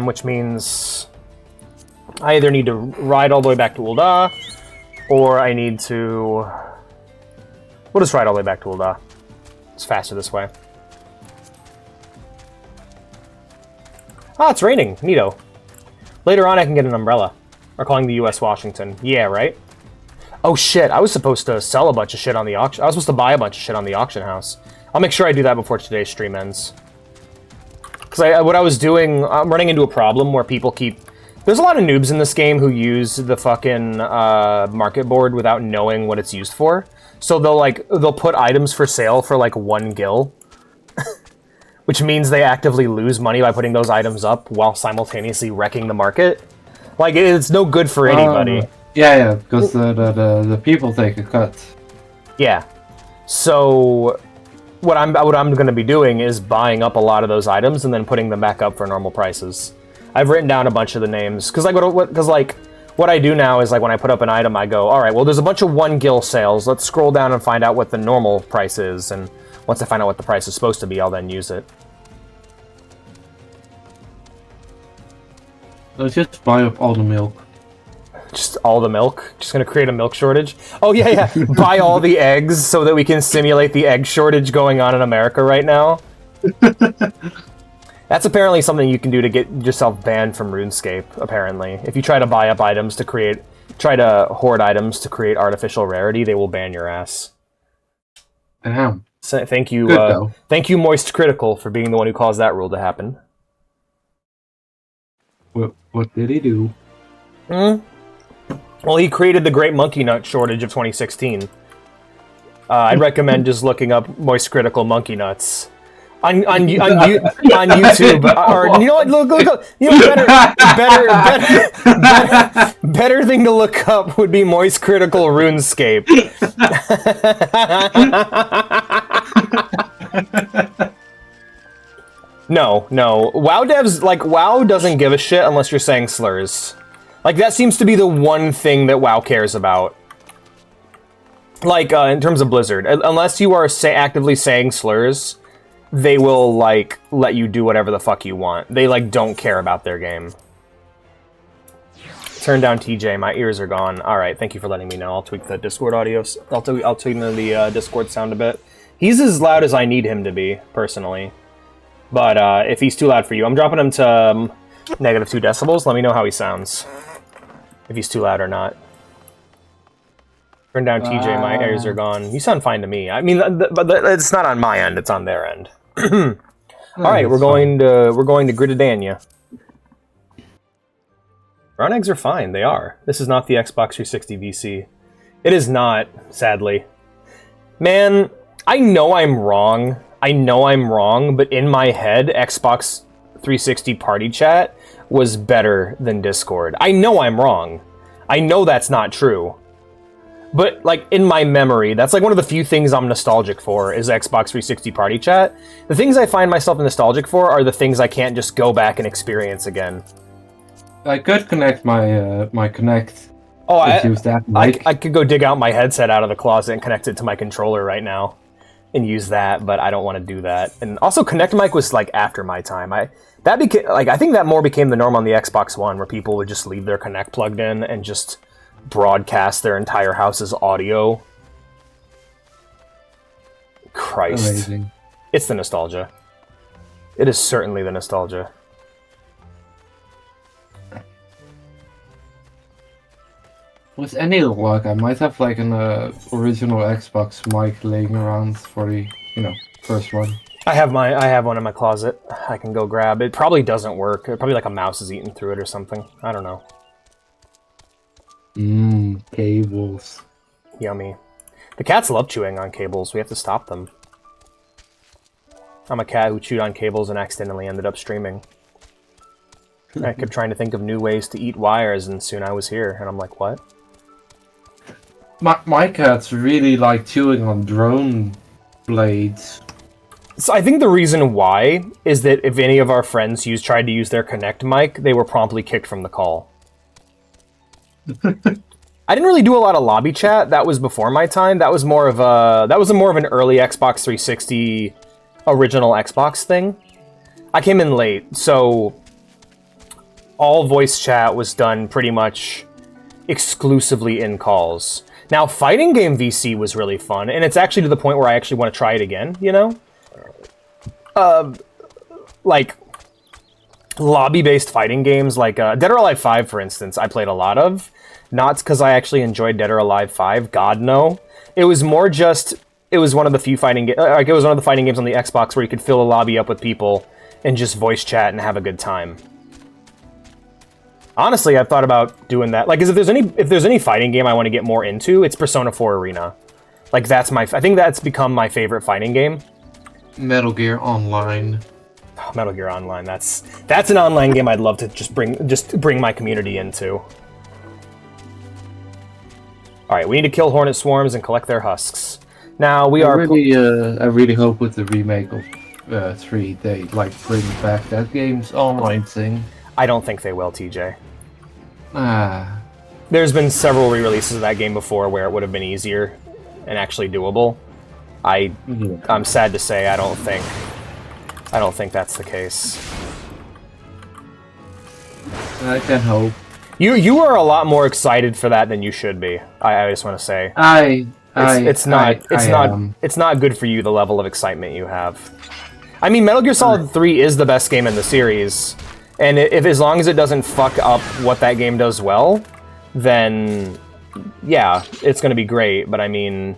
Which means... I either need to ride all the way back to Ul'dah, or I need to... We'll just ride all the way back to Ul'dah. It's faster this way. Ah, it's raining. Neato. Later on, I can get an umbrella. Or calling the U.S. Washington. Yeah, right? Oh, shit. I was supposed to sell a bunch of shit on the auction. I was supposed to buy a bunch of shit on the auction house. I'll make sure I do that before today's stream ends. Because what I was doing, I'm running into a problem where people keep... There's a lot of noobs in this game who use the fucking market board without knowing what it's used for. So they'll put items for sale for like 1 gil. Which means they actively lose money by putting those items up while simultaneously wrecking the market. Like, it's no good for anybody. Yeah, because the people take a cut. Yeah. So what I'm going to be doing is buying up a lot of those items and then putting them back up for normal prices. I've written down a bunch of the names because what I do now is like when I put up an item, I go, all right, well, there's a bunch of 1 gil sales. Let's scroll down and find out what the normal price is, and once I find out what the price is supposed to be, I'll then use it. Let's just buy up all the milk. Just all the milk? Just gonna create a milk shortage? Oh, yeah. Buy all the eggs so that we can simulate the egg shortage going on in America right now. That's apparently something you can do to get yourself banned from RuneScape, apparently. If you try to buy up items to try to hoard items to create artificial rarity, they will ban your ass. Damn. So, thank you, thank you, Moist Critical, for being the one who caused that rule to happen. What did he do? Well, he created the Great Monkey Nut shortage of 2016. I'd recommend just looking up Moist Critical Monkey Nuts. On YouTube, or you know what? Look, you know, better thing to look up would be Moist Critical RuneScape. No. WoW devs, like, WoW doesn't give a shit unless you're saying slurs. Like, that seems to be the one thing that WoW cares about. Like, in terms of Blizzard, unless you are actively saying slurs, they will, like, let you do whatever the fuck you want. They, like, don't care about their game. Turn down TJ, my ears are gone. Alright, thank you for letting me know. I'll tweak the Discord audio. I'll tweak the Discord sound a bit. He's as loud as I need him to be, personally. But, if he's too loud for you, I'm dropping him to -2 decibels. Let me know how he sounds. If he's too loud or not. Turn down TJ, my ears are gone. You sound fine to me. I mean, but it's not on my end, it's on their end. Alright, we're going to Gridadania. Brown eggs are fine, they are. This is not the Xbox 360 VC. It is not, sadly. Man, I know I'm wrong, but in my head, Xbox 360 Party Chat was better than Discord. I know I'm wrong. I know that's not true. But, like, in my memory, that's, like, one of the few things I'm nostalgic for, is Xbox 360 Party Chat. The things I find myself nostalgic for are the things I can't just go back and experience again. I could connect my Kinect. Oh, I could go dig out my headset out of the closet and connect it to my controller right now and use that, but I don't want to do that. And also, Kinect mic was, like, after my time. I think that more became the norm on the Xbox One, where people would just leave their Kinect plugged in and just broadcast their entire house's audio. Christ. Amazing. It's the nostalgia. It is certainly the nostalgia. With any luck, I might have like an original Xbox mic laying around for the, first one. I have one in my closet. I can go grab. It probably doesn't work. Probably like a mouse is eating through it or something. I don't know. Cables. Yummy. The cats love chewing on cables. We have to stop them. I'm a cat who chewed on cables and accidentally ended up streaming. I kept trying to think of new ways to eat wires, and soon I was here, and I'm like, what? My cats really like chewing on drone blades. So I think the reason why is that if any of our friends tried to use their Connect mic, they were promptly kicked from the call. I didn't really do a lot of lobby chat. That was before my time. That was more of an early Xbox 360 original Xbox thing. I came in late, so all voice chat was done pretty much exclusively in calls. Now, fighting game VC was really fun, and it's actually to the point where I actually want to try it again, like, lobby-based fighting games, like Dead or Alive 5, for instance, I played a lot of. Not because I actually enjoyed Dead or Alive 5, God no. It was more just, it was one of the few fighting games on the Xbox where you could fill a lobby up with people and just voice chat and have a good time. Honestly, I've thought about doing that. Like, if there's any fighting game I want to get more into, it's Persona 4 Arena. Like, I think that's become my favorite fighting game. Metal Gear Online. Oh, Metal Gear Online. That's an online game I'd love to just bring my community into. All right, we need to kill hornet swarms and collect their husks. Now I really hope with the remake of 3 they bring back that game's online thing. I don't think they will, TJ. There's been several re-releases of that game before where it would have been easier and actually doable. I'm sad to say I don't think that's the case. I can hope. You are a lot more excited for that than you should be. I just want to say. It's not good for you, the level of excitement you have. I mean, Metal Gear Solid 3 is the best game in the series, and as long as it doesn't fuck up what that game does well, then yeah, it's going to be great. But I mean,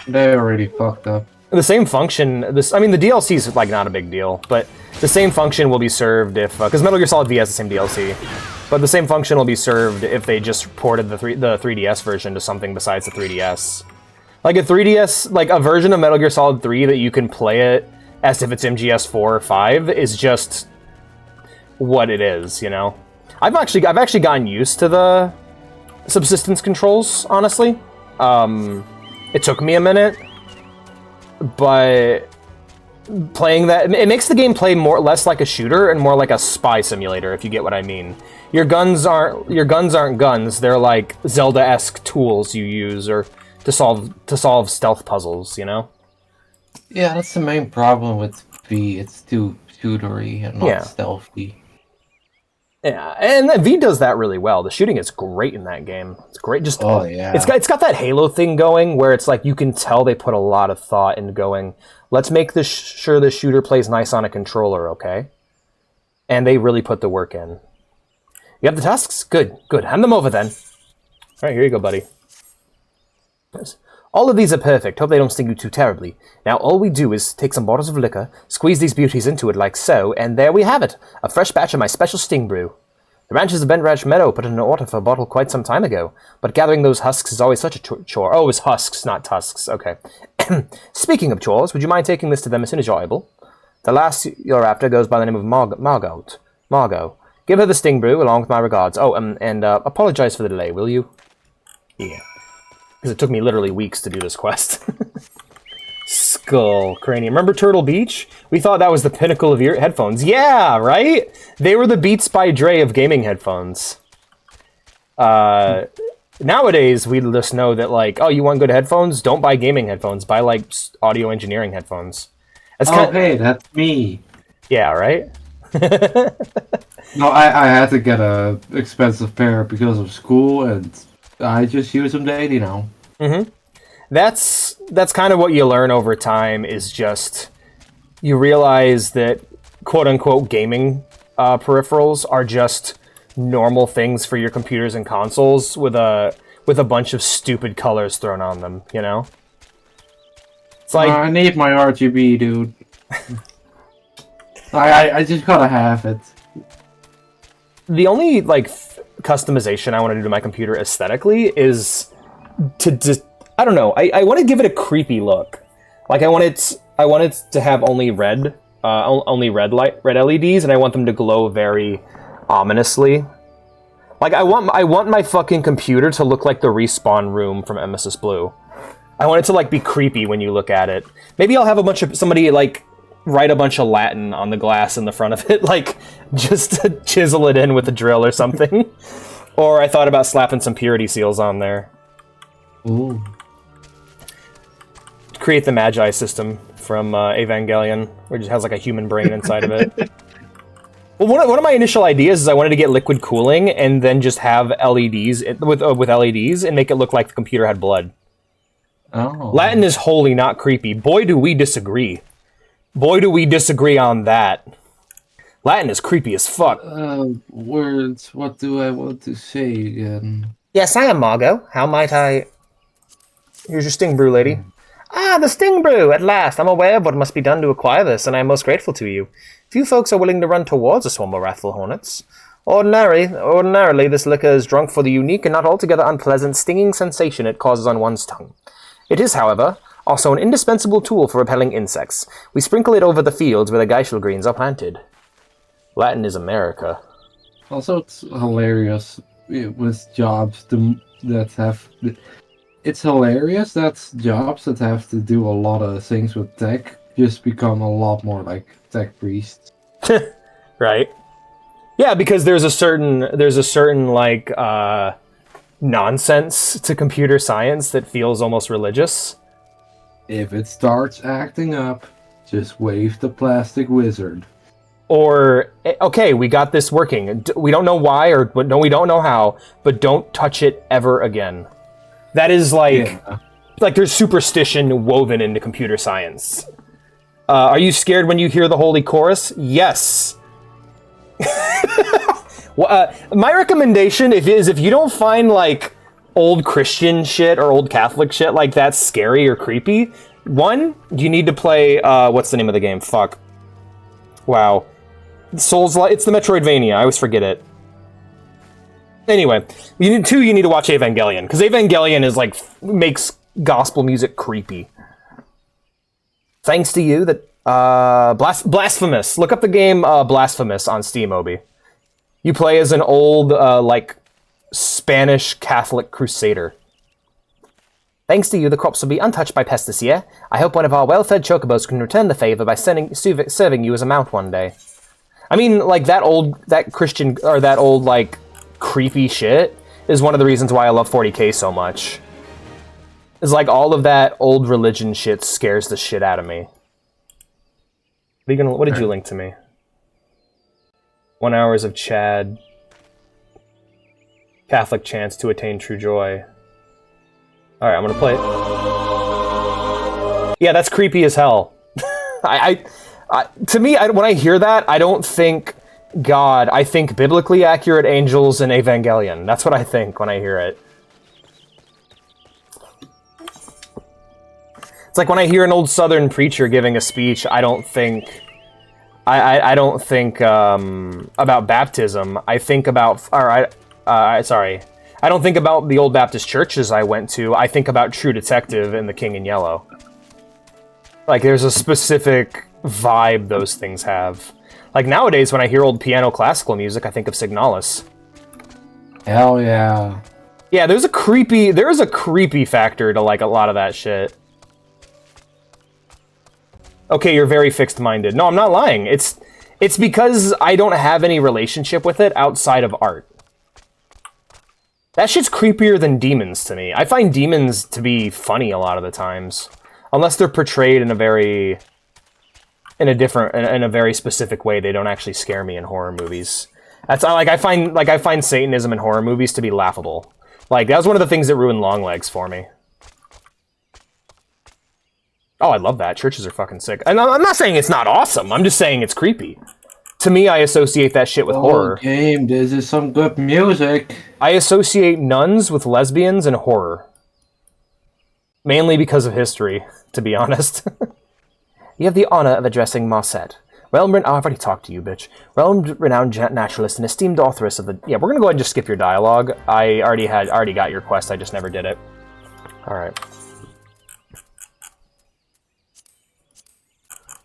they already fucked up. The same function. The DLC is like not a big deal, but the same function will be served if because Metal Gear Solid V has the same DLC. But the same function will be served if they just ported the 3DS version to something besides the 3DS. Like a 3DS, like a version of Metal Gear Solid 3 that you can play it as if it's MGS4 or 5 is just what it is, I've actually gotten used to the subsistence controls, honestly. It took me a minute, but playing that, it makes the game play less like a shooter and more like a spy simulator, if you get what I mean. Your guns aren't guns. They're like Zelda-esque tools you use or to solve stealth puzzles, Yeah, that's the main problem with V. It's too shootery and not stealthy. Yeah, and V does that really well. The shooting is great in that game. It's great. Just it's got that Halo thing going where it's like you can tell they put a lot of thought into going, let's make sure the shooter plays nice on a controller, okay? And they really put the work in. You have the tusks? Good. Hand them over then. All right, here you go, buddy. Yes. All of these are perfect. Hope they don't sting you too terribly. Now, all we do is take some bottles of liquor, squeeze these beauties into it like so, and there we have it. A fresh batch of my special sting brew. The ranchers of Bent Ranch Meadow put in an order for a bottle quite some time ago, but gathering those husks is always such a chore. Oh, it's husks, not tusks. Okay. Speaking of chores, would you mind taking this to them as soon as you're able? The last you're after goes by the name of Margot. Give her the sting brew, along with my regards. Oh, and apologize for the delay, will you? Yeah. Because it took me literally weeks to do this quest. Skull Cranium. Remember Turtle Beach? We thought that was the pinnacle of ear headphones. Yeah, right? They were the Beats by Dre of gaming headphones. Nowadays, we just know that, like, oh, you want good headphones? Don't buy gaming headphones. Buy, like, audio engineering headphones. Hey, that's me. Yeah, right? No, I had to get a expensive pair because of school, and I just use them daily now. Mm-hmm. That's kind of what you learn over time, is just you realize that quote-unquote gaming peripherals are just normal things for your computers and consoles with a bunch of stupid colors thrown on them, you know? It's like I need my RGB, dude. I just gotta have it. the only like customization I want to do to my computer aesthetically is to I don't know. I want to give it a creepy look. Like I want it to have only red LEDs, and I want them to glow very ominously. Like I want my fucking computer to look like the respawn room from MSS Blue. I want it to like be creepy when you look at it. Maybe I'll have somebody like write a bunch of Latin on the glass in the front of it, like just to chisel it in with a drill or something. Or I thought about slapping some purity seals on there. Ooh. Create the Magi system from Evangelion, which has like a human brain inside of it. Well, one of my initial ideas is I wanted to get liquid cooling and then just have LEDs with LEDs and make it look like the computer had blood. Oh. Latin is wholly not creepy. Boy, do we disagree. Boy, do we disagree on that. Latin is creepy as fuck. Words, what do I want to say again? Yes, I am Margot. How might I... Here's your sting brew, lady. Ah, the sting brew! At last! I'm aware of what must be done to acquire this, and I am most grateful to you. Few folks are willing to run towards a swarm of wrathful hornets. Ordinarily, this liquor is drunk for the unique and not altogether unpleasant stinging sensation it causes on one's tongue. It is, however, also an indispensable tool for repelling insects. We sprinkle it over the fields where the Geishel greens are planted. Latin is America. Also, it's hilarious with jobs that have... It's hilarious that jobs that have to do a lot of things with tech just become a lot more like tech priests. Right? Yeah, because there's a certain like nonsense to computer science that feels almost religious. If it starts acting up, just wave the plastic wizard. Or, okay, we got this working. We don't know why, or no, we don't know how, but don't touch it ever again. That is like there's superstition woven into computer science. Are you scared when you hear the holy chorus? Yes. My recommendation is if you don't find like old Christian shit or old Catholic shit like that scary or creepy, one, you need to play what's the name of the game? Fuck. Wow. Souls-like. It's the Metroidvania. I always forget it. Anyway, you need to watch Evangelion, because Evangelion is like makes gospel music creepy. Thanks to you, that Blasphemous. Look up the game Blasphemous on Steam, Obi. You play as an old like Spanish Catholic crusader. Thanks to you, the crops will be untouched by pests this year. I hope one of our well-fed chocobos can return the favor by serving you as a mount one day. I mean, like that Christian or that old like creepy shit is one of the reasons why I love 40K so much. It's like all of that old religion shit scares the shit out of me. What did you link to me? 1 hour of Chad. Catholic chants to attain true joy. Alright, I'm gonna play it. Yeah, that's creepy as hell. To me, when I hear that, I don't think God. I think biblically accurate angels and Evangelion. That's what I think when I hear it. It's like when I hear an old Southern preacher giving a speech, I don't think... I don't think about baptism. I think about... sorry. I don't think about the old Baptist churches I went to. I think about True Detective and The King in Yellow. Like, there's a specific vibe those things have. Like, nowadays, when I hear old piano classical music, I think of Signalis. Hell yeah. Yeah, there is a creepy factor to, like, a lot of that shit. Okay, you're very fixed-minded. No, I'm not lying. It's because I don't have any relationship with it outside of art. That shit's creepier than demons to me. I find demons to be funny a lot of the times. Unless they're portrayed in a very specific way, they don't actually scare me in horror movies. That's I find Satanism in horror movies to be laughable. Like, that was one of the things that ruined Longlegs for me. Oh, I love that. Churches are fucking sick. And I'm not saying it's not awesome. I'm just saying it's creepy. To me, I associate that shit with horror. Game, this is some good music. I associate nuns with lesbians and horror. Mainly because of history, to be honest. You have the honor of addressing Marset. I've already talked to you, bitch. Renowned naturalist and esteemed authoress of the... Yeah, we're gonna go ahead and just skip your dialogue. I already got your quest, I just never did it. Alright.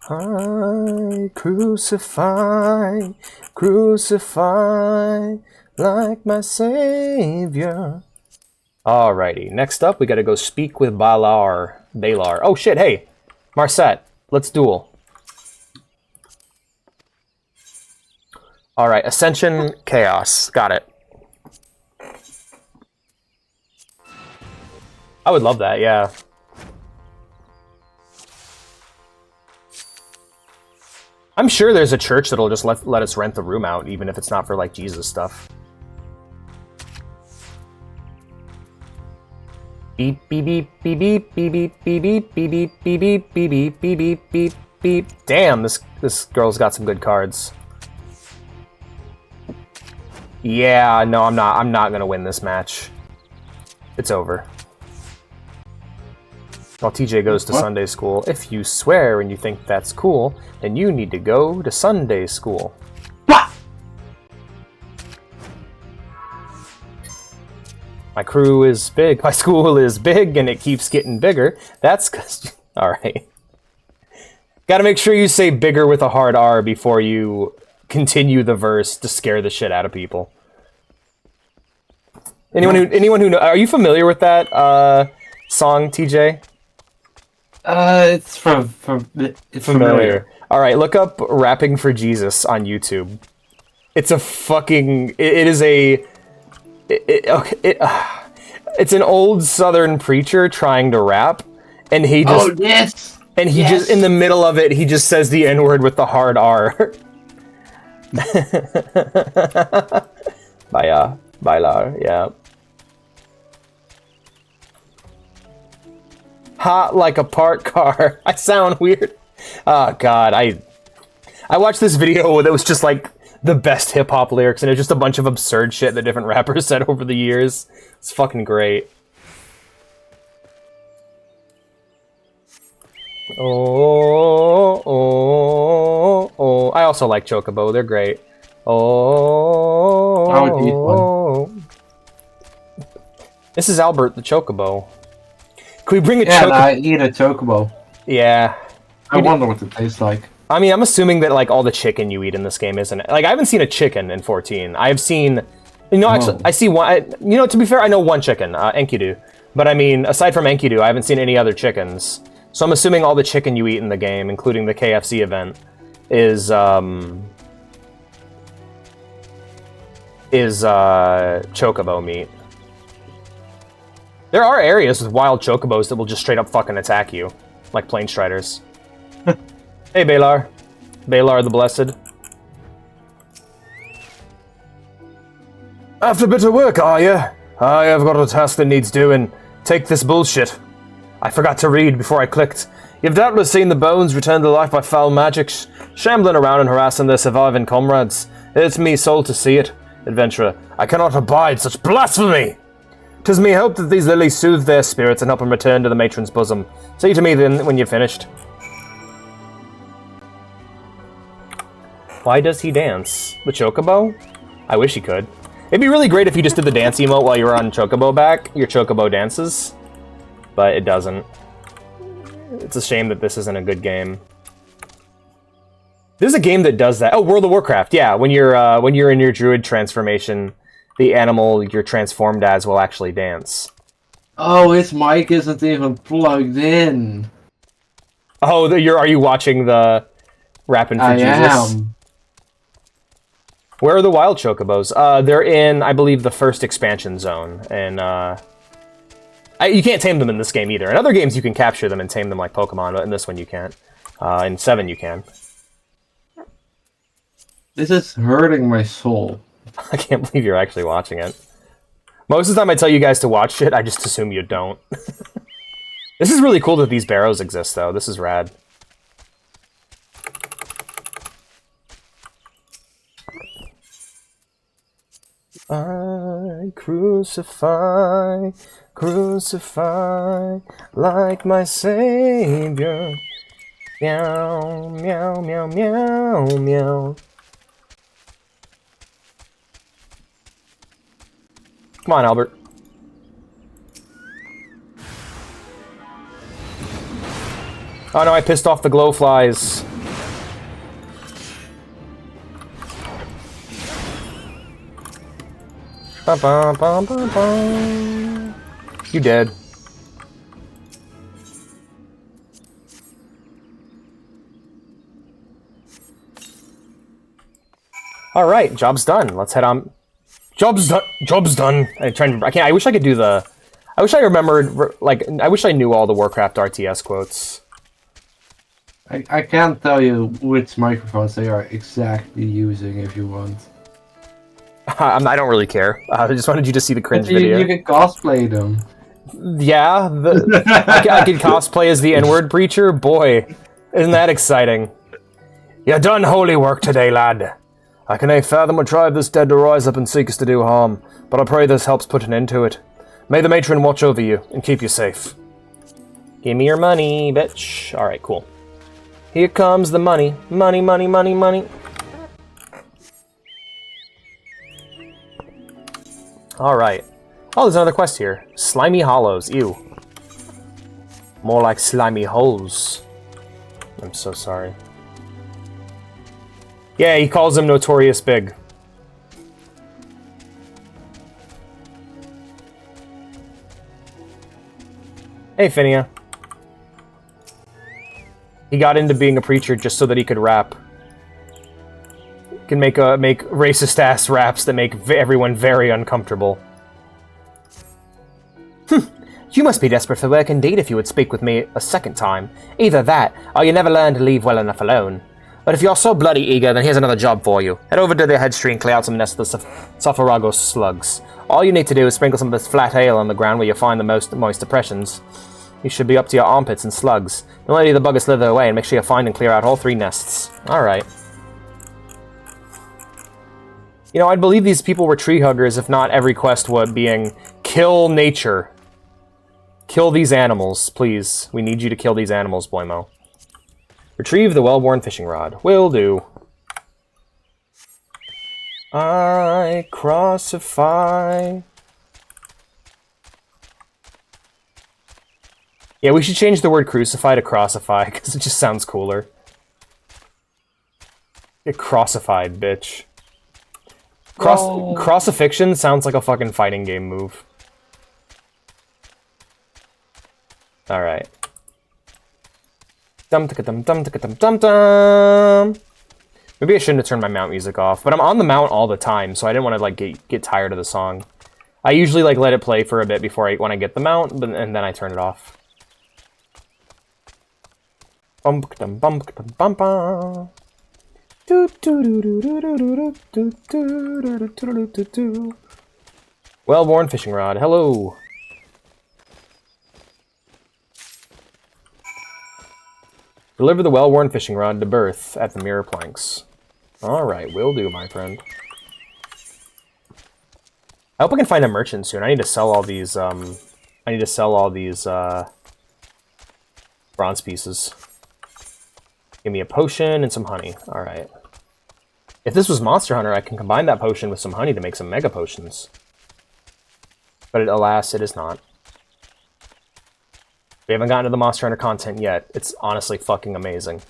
I crucify like my savior. Alrighty, next up we gotta go speak with Balar. Oh shit, hey! Marset, let's duel. Alright, Ascension, Chaos. Got it. I would love that, yeah. I'm sure there's a church that'll just let us rent the room out, even if it's not for, like, Jesus stuff. Beep, beep, beep, beep, beep, beep, beep, beep, beep, beep, beep, beep, beep, beep, beep, beep, beep, beep. Damn, this girl's got some good cards. Yeah, no, I'm not gonna win this match. It's over. While TJ goes to Sunday school, if you swear and you think that's cool, then you need to go to Sunday school. What? My crew is big, my school is big, and it keeps getting bigger. That's 'cause... Alright. Gotta make sure you say bigger with a hard R before you continue the verse to scare the shit out of people. Anyone who know, are you familiar with that song, TJ? It's it's familiar. All right, look up "Rapping for Jesus" on YouTube. It's a fucking. It's an old Southern preacher trying to rap, and he just. Oh yes. And he just in the middle of it, he just says the N-word with the hard R. Bailar, yeah. Hot like a parked car. I sound weird. Oh god, I watched this video that was just like the best hip hop lyrics, and it's just a bunch of absurd shit that different rappers said over the years. It's fucking great. Oh. I also like Chocobo. They're great. Oh. I would eat one. This is Albert the Chocobo. Can we bring a Chocobo? Yeah, I eat a Chocobo. Yeah. I wonder what it tastes like. I mean, I'm assuming that like all the chicken you eat in this game isn't. Like, I haven't seen a chicken in 14. I've seen, actually, I see one. To be fair, I know one chicken, Enkidu. But I mean, aside from Enkidu, I haven't seen any other chickens. So I'm assuming all the chicken you eat in the game, including the KFC event, is Chocobo meat. There are areas with wild Chocobos that will just straight up fucking attack you, like Plane Striders. Hey, Balar. Balar the Blessed. After bitter work, are you? I have got a task that needs doing. Take this bullshit. I forgot to read before I clicked. You've doubtless seen the bones returned to life by foul magic, shambling around and harassing their surviving comrades. It's me soul to see it, adventurer. I cannot abide such blasphemy! 'Tis me hope that these lilies soothe their spirits and help them return to the matron's bosom. Say to me then when you've finished. Why does he dance? The Chocobo? I wish he could. It'd be really great if you just did the dance emote while you were on Chocobo back, your Chocobo dances. But it doesn't. It's a shame that this isn't a good game. There's a game that does that. Oh, World of Warcraft. Yeah, when you're in your druid transformation, the animal you're transformed as will actually dance. Oh, his mic isn't even plugged in. Oh, are you watching the Rapping for Jesus? I am. Where are the wild Chocobos? They're in, I believe, the first expansion zone, and you can't tame them in this game either. In other games, you can capture them and tame them like Pokemon, but in this one, you can't. In 7, you can. This is hurting my soul. I can't believe you're actually watching it. Most of the time I tell you guys to watch shit, I just assume you don't. This is really cool that these barrows exist, though. This is rad. crucify, crucify, like my savior. Meow, meow, meow, meow, meow. Come on, Albert. Oh no, I pissed off the glowflies. Bum, bum, bum, bum, bum. You dead. All right, job's done. Let's head on. Job's done. Job's done. I can't. I wish I could do the. I wish I remembered. Like, I wish I knew all the Warcraft RTS quotes. I can't tell you which microphones they are exactly using if you want. I don't really care. I just wanted you to see the cringe video. You can cosplay them. Yeah, I could cosplay as the N-word preacher. Boy, isn't that exciting? You done holy work today, lad. I can fathom what drive this dead to rise up and seek us to do harm, but I pray this helps put an end to it. May the matron watch over you and keep you safe. Give me your money, bitch. All right, cool. Here comes the money. Money, money, money, money. All right. Oh, there's another quest here. Slimy hollows. Ew. More like slimy holes. I'm so sorry. Yeah, he calls him Notorious Big. Hey, Phinia. He got into being a preacher just so that he could rap. He can make racist-ass raps that make everyone very uncomfortable. You must be desperate for work indeed if you would speak with me a second time. Either that, or you never learn to leave well enough alone. But if you're so bloody eager, then here's another job for you. Head over to the headstream and clear out some nests of the Sopharagos slugs. All you need to do is sprinkle some of this flat ale on the ground where you find the most moist depressions. You should be up to your armpits in slugs. Don't let either bugger slither away, and make sure you find and clear out all 3 nests. Alright. You know, I'd believe these people were tree huggers if not every quest would being kill nature. Kill these animals, please. We need you to kill these animals, Boymo. Retrieve the well-worn fishing rod. Will do. I crucify. Yeah, we should change the word crucify to crossify, because it just sounds cooler. Get crossified, bitch. Crossifixion sounds like a fucking fighting game move. Alright. Dum-ticka-dum-dum-ticka-dum-dum-dum. Maybe I shouldn't have turned my mount music off, but I'm on the mount all the time, so I didn't want to like get tired of the song. I usually like let it play for a bit before when I get the mount, and then I turn it off. Well-worn fishing rod. Hello. Deliver the well-worn fishing rod to Berth at the mirror planks. Alright, will do, my friend. I hope I can find a merchant soon. I need to sell all these, bronze pieces. Give me a potion and some honey. Alright. If this was Monster Hunter, I can combine that potion with some honey to make some mega potions. But alas, it is not. We haven't gotten to the Monster Hunter content yet. It's honestly fucking amazing.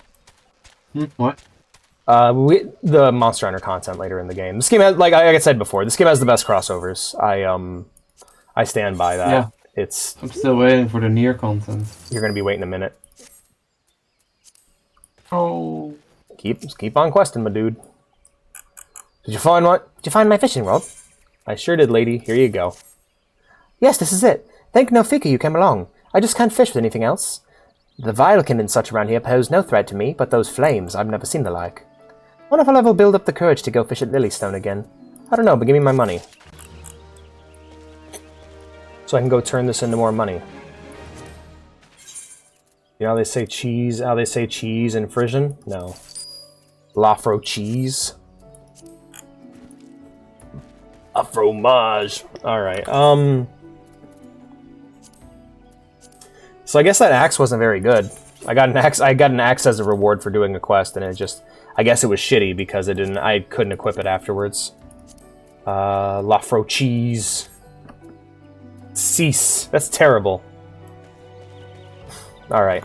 What? The Monster Hunter content later in the game. This game has, like I said before, this game has the best crossovers. I stand by that. Yeah. I'm still waiting for the Nier content. You're gonna be waiting a minute. Oh. Keep on questing, my dude. Did you find what? Did you find my fishing rod? I sure did, lady. Here you go. Yes, this is it. Thank no fika you came along. I just can't fish with anything else. The Vilekin and such around here pose no threat to me, but those flames, I've never seen the like. Wonder if I'll ever build up the courage to go fish at Lilystone again. I don't know, but give me my money. So I can go turn this into more money. You know how they say cheese in Frisian? No. Lafro cheese. A fromage. Alright, so I guess that axe wasn't very good. I got an axe as a reward for doing a quest, and it just... I guess it was shitty because I couldn't equip it afterwards. Lafro cheese. Cease. That's terrible. Alright.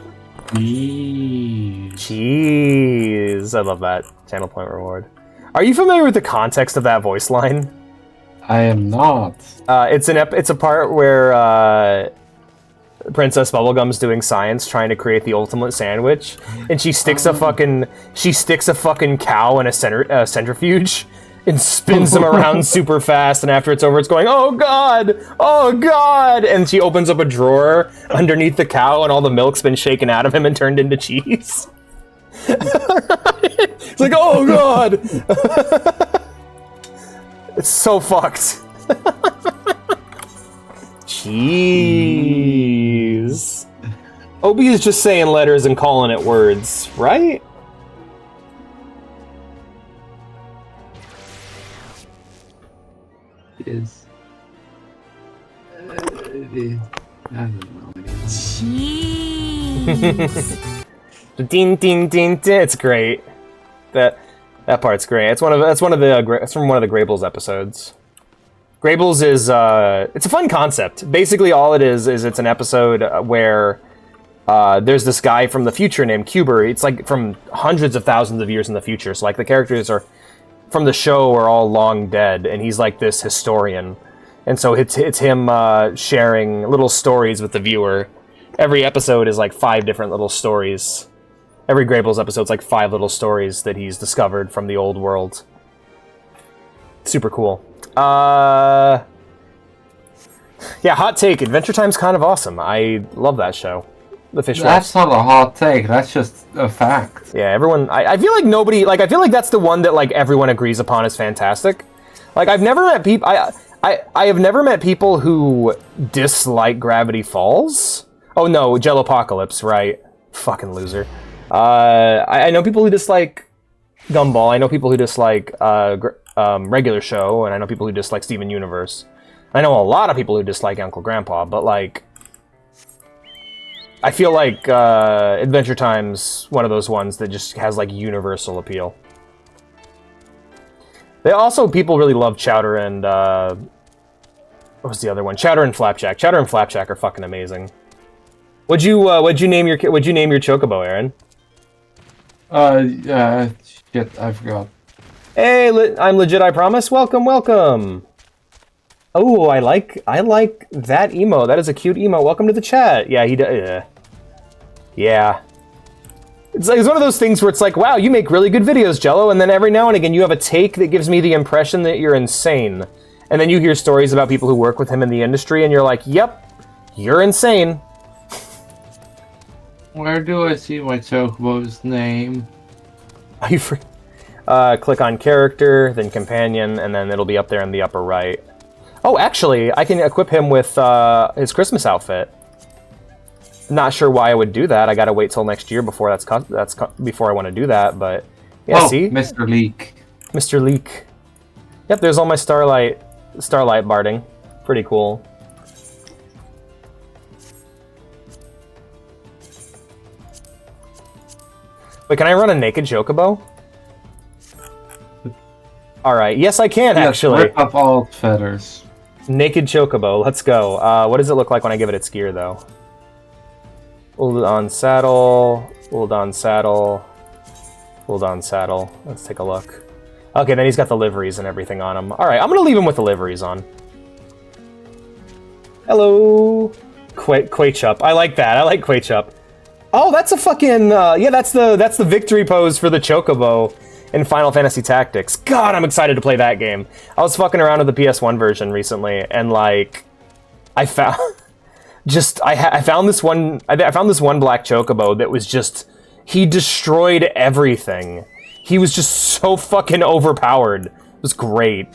Cheese. I love that. Channel point reward. Are you familiar with the context of that voice line? I am not. It's a part where Princess Bubblegum's doing science, trying to create the ultimate sandwich, and she sticks a fucking cow in a centrifuge and spins them around super fast. And after it's over, it's going, "Oh God, oh God!" And she opens up a drawer underneath the cow, and all the milk's been shaken out of him and turned into cheese. It's like, "Oh God." It's so fucked. Cheese. Obi is just saying letters and calling it words, right? It is. I don't know. Cheese. Ding ding ding ding. It's great. That part's great. It's from one of the Grable's episodes. Grable's is it's a fun concept. Basically, all it is it's an episode where there's this guy from the future named Cuber. It's like from hundreds of thousands of years in the future. So like the characters are from the show are all long dead, and he's like this historian. And so it's him sharing little stories with the viewer. Every episode is like 5 different little stories. Every Grable's episode's like 5 little stories that he's discovered from the old world. Super cool. Yeah, hot take. Adventure Time's kind of awesome. I love that show. The Fish That's not a hot take. That's just a fact. Yeah, everyone. I feel like nobody. Like, I feel like that's the one that like everyone agrees upon is fantastic. Like, I've never met people. I have never met people who dislike Gravity Falls. Oh no, Jellopocalypse, right? Fucking loser. I know people who dislike Gumball. I know people who dislike Regular Show, and I know people who dislike Steven Universe. I know a lot of people who dislike Uncle Grandpa, but like, I feel like Adventure Time's one of those ones that just has like universal appeal. They also, people really love Chowder and what was the other one? Chowder and Flapjack. Chowder and Flapjack are fucking amazing. What'd you name your Chocobo, Aaron? Shit, I forgot. Hey, I'm legit, I promise. Welcome, welcome. Oh, I like that emo. That is a cute emo. Welcome to the chat. Yeah, he does. Yeah. It's one of those things where it's like, wow, you make really good videos, Jello, and then every now and again you have a take that gives me the impression that you're insane. And then you hear stories about people who work with him in the industry, and you're like, yep, you're insane. Where do I see my Chocobo's name? Are you free? Click on character, then companion, and then it'll be up there in the upper right. Oh, actually, I can equip him with his Christmas outfit. Not sure why I would do that. I gotta wait till next year before before I want to do that. But yeah, see, Mr. Leek. Mr. Leek. Yep, there's all my Starlight barding. Pretty cool. Wait, can I run a naked Chocobo? Alright, yes I can, actually. Rip up all feathers. Naked Chocobo, let's go. What does it look like when I give it its gear, though? Hold on saddle, hold on saddle, hold on saddle. Let's take a look. Okay, then he's got the liveries and everything on him. Alright, I'm gonna leave him with the liveries on. Hello! Quachup. I like that, I like Quachup. Oh, that's a fucking, yeah, that's the victory pose for the Chocobo in Final Fantasy Tactics. God, I'm excited to play that game. I was fucking around with the PS1 version recently, and like, I found I found this one black Chocobo that was just, he destroyed everything. He was just so fucking overpowered. It was great.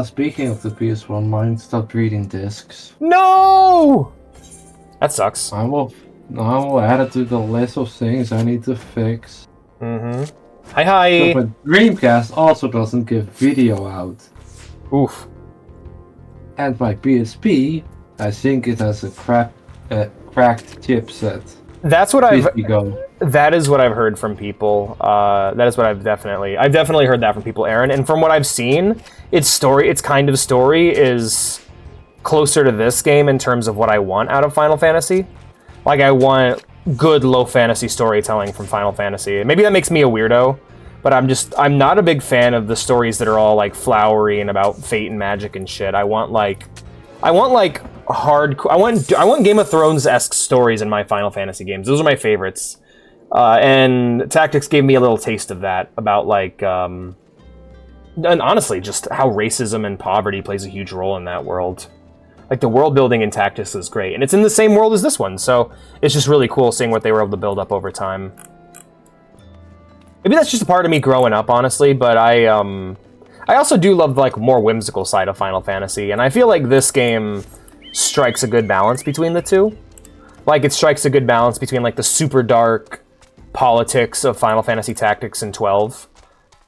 Speaking of the PS1, mine stopped reading discs. No! That sucks. I will add it to the list of things I need to fix. Mm-hmm. Hi. So, but Dreamcast also doesn't give video out. Oof. And by PSP, I think it has a cracked chipset. That's what I've. Go. That is what I've heard from people. That is what I've definitely heard that from people, Aaron. And from what I've seen, its kind of story is closer to this game in terms of what I want out of Final Fantasy. Like, I want good low fantasy storytelling from Final Fantasy. Maybe that makes me a weirdo, but I'm not a big fan of the stories that are all like flowery and about fate and magic and shit. I want hardcore. I want Game of Thrones-esque stories in my Final Fantasy games. Those are my favorites. And Tactics gave me a little taste of that, about like, and honestly, just how racism and poverty plays a huge role in that world. Like, the world building in Tactics is great, and it's in the same world as this one, so it's just really cool seeing what they were able to build up over time. Maybe that's just a part of me growing up, honestly, but I also do love the, like, more whimsical side of Final Fantasy, and I feel like this game strikes a good balance between the two. Like, it strikes a good balance between, like, the super dark politics of Final Fantasy Tactics and 12,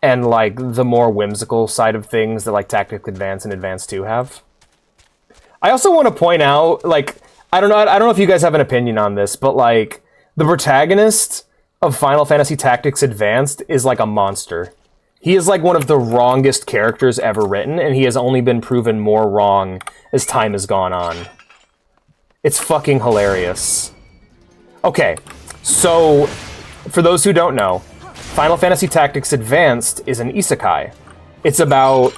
and, like, the more whimsical side of things that, like, Tactics Advance and Advance 2 have. I also want to point out, like, I don't know if you guys have an opinion on this, but, like, the protagonist of Final Fantasy Tactics Advanced is, like, a monster. He is, like, one of the wrongest characters ever written, and he has only been proven more wrong as time has gone on. It's fucking hilarious. Okay, so, for those who don't know, Final Fantasy Tactics Advanced is an isekai. It's about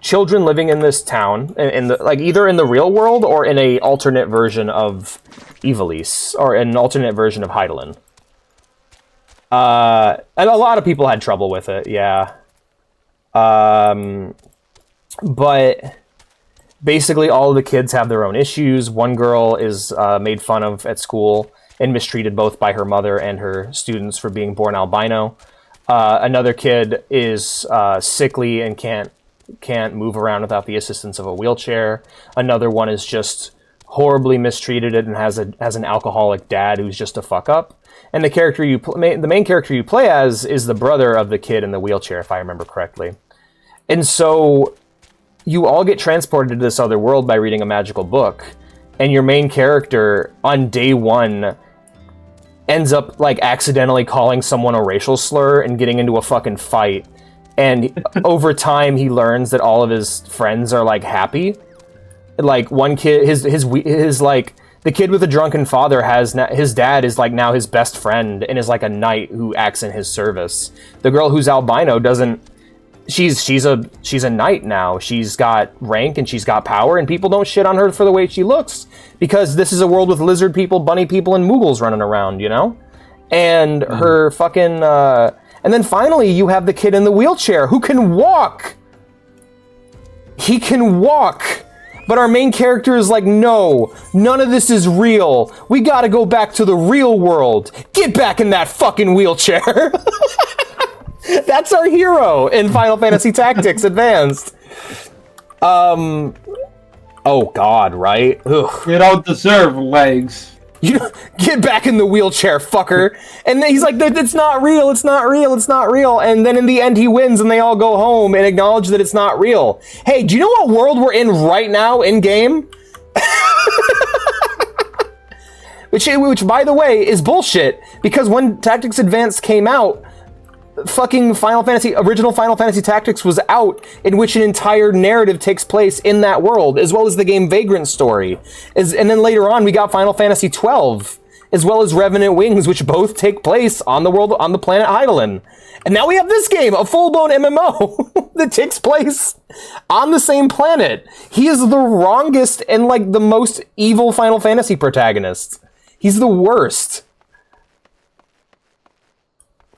children living in this town, either in the real world or in a alternate version of Ivalice, or an alternate version of Hydaelyn. And a lot of people had trouble with it, yeah. But basically all of the kids have their own issues. One girl is made fun of at school and mistreated both by her mother and her students for being born albino. Another kid is sickly and can't move around without the assistance of a wheelchair. Another one is just horribly mistreated and has an alcoholic dad who's just a fuck up. And the main character you play as is the brother of the kid in the wheelchair, if I remember correctly. And so you all get transported to this other world by reading a magical book, and your main character on day one ends up like accidentally calling someone a racial slur and getting into a fucking fight. And over time, he learns that all of his friends are like happy. Like one kid, his like the kid with the drunken father his dad is like now his best friend and is like a knight who acts in his service. The girl who's albino doesn't. She's a knight now. She's got rank and she's got power, and people don't shit on her for the way she looks because this is a world with lizard people, bunny people, and Moogles running around, you know. And her fucking. And then finally, you have the kid in the wheelchair who can walk. He can walk. But our main character is like, no, none of this is real. We gotta go back to the real world. Get back in that fucking wheelchair. That's our hero in Final Fantasy Tactics Advanced. Oh God, right? Ugh. You don't deserve legs. You get back in the wheelchair, fucker. And then he's like, it's not real, it's not real, it's not real. And then in the end he wins and they all go home and acknowledge that it's not real. Hey, do you know what world we're in right now in game? Which by the way is bullshit, because when Tactics Advanced came out, fucking original Final Fantasy Tactics was out, in which an entire narrative takes place in that world, as well as the game Vagrant Story. And then later on, we got Final Fantasy XII, as well as Revenant Wings, which both take place on the planet Hydaelyn. And now we have this game, a full-blown MMO, that takes place on the same planet. He is the wrongest and, like, the most evil Final Fantasy protagonist. He's the worst.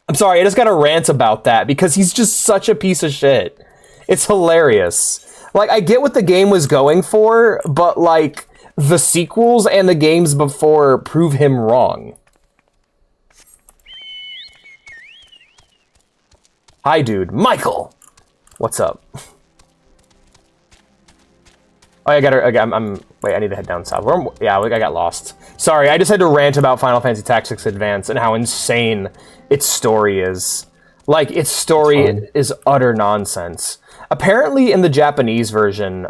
I'm sorry, I just gotta rant about that because he's just such a piece of shit. It's hilarious. Like, I get what the game was going for, but, like, the sequels and the games before prove him wrong. Hi, dude. Michael! What's up? Oh, wait, I need to head down south. I got lost. Sorry, I just had to rant about Final Fantasy Tactics Advance and how insane its story is. Like, its story is utter nonsense. apparently in the Japanese version,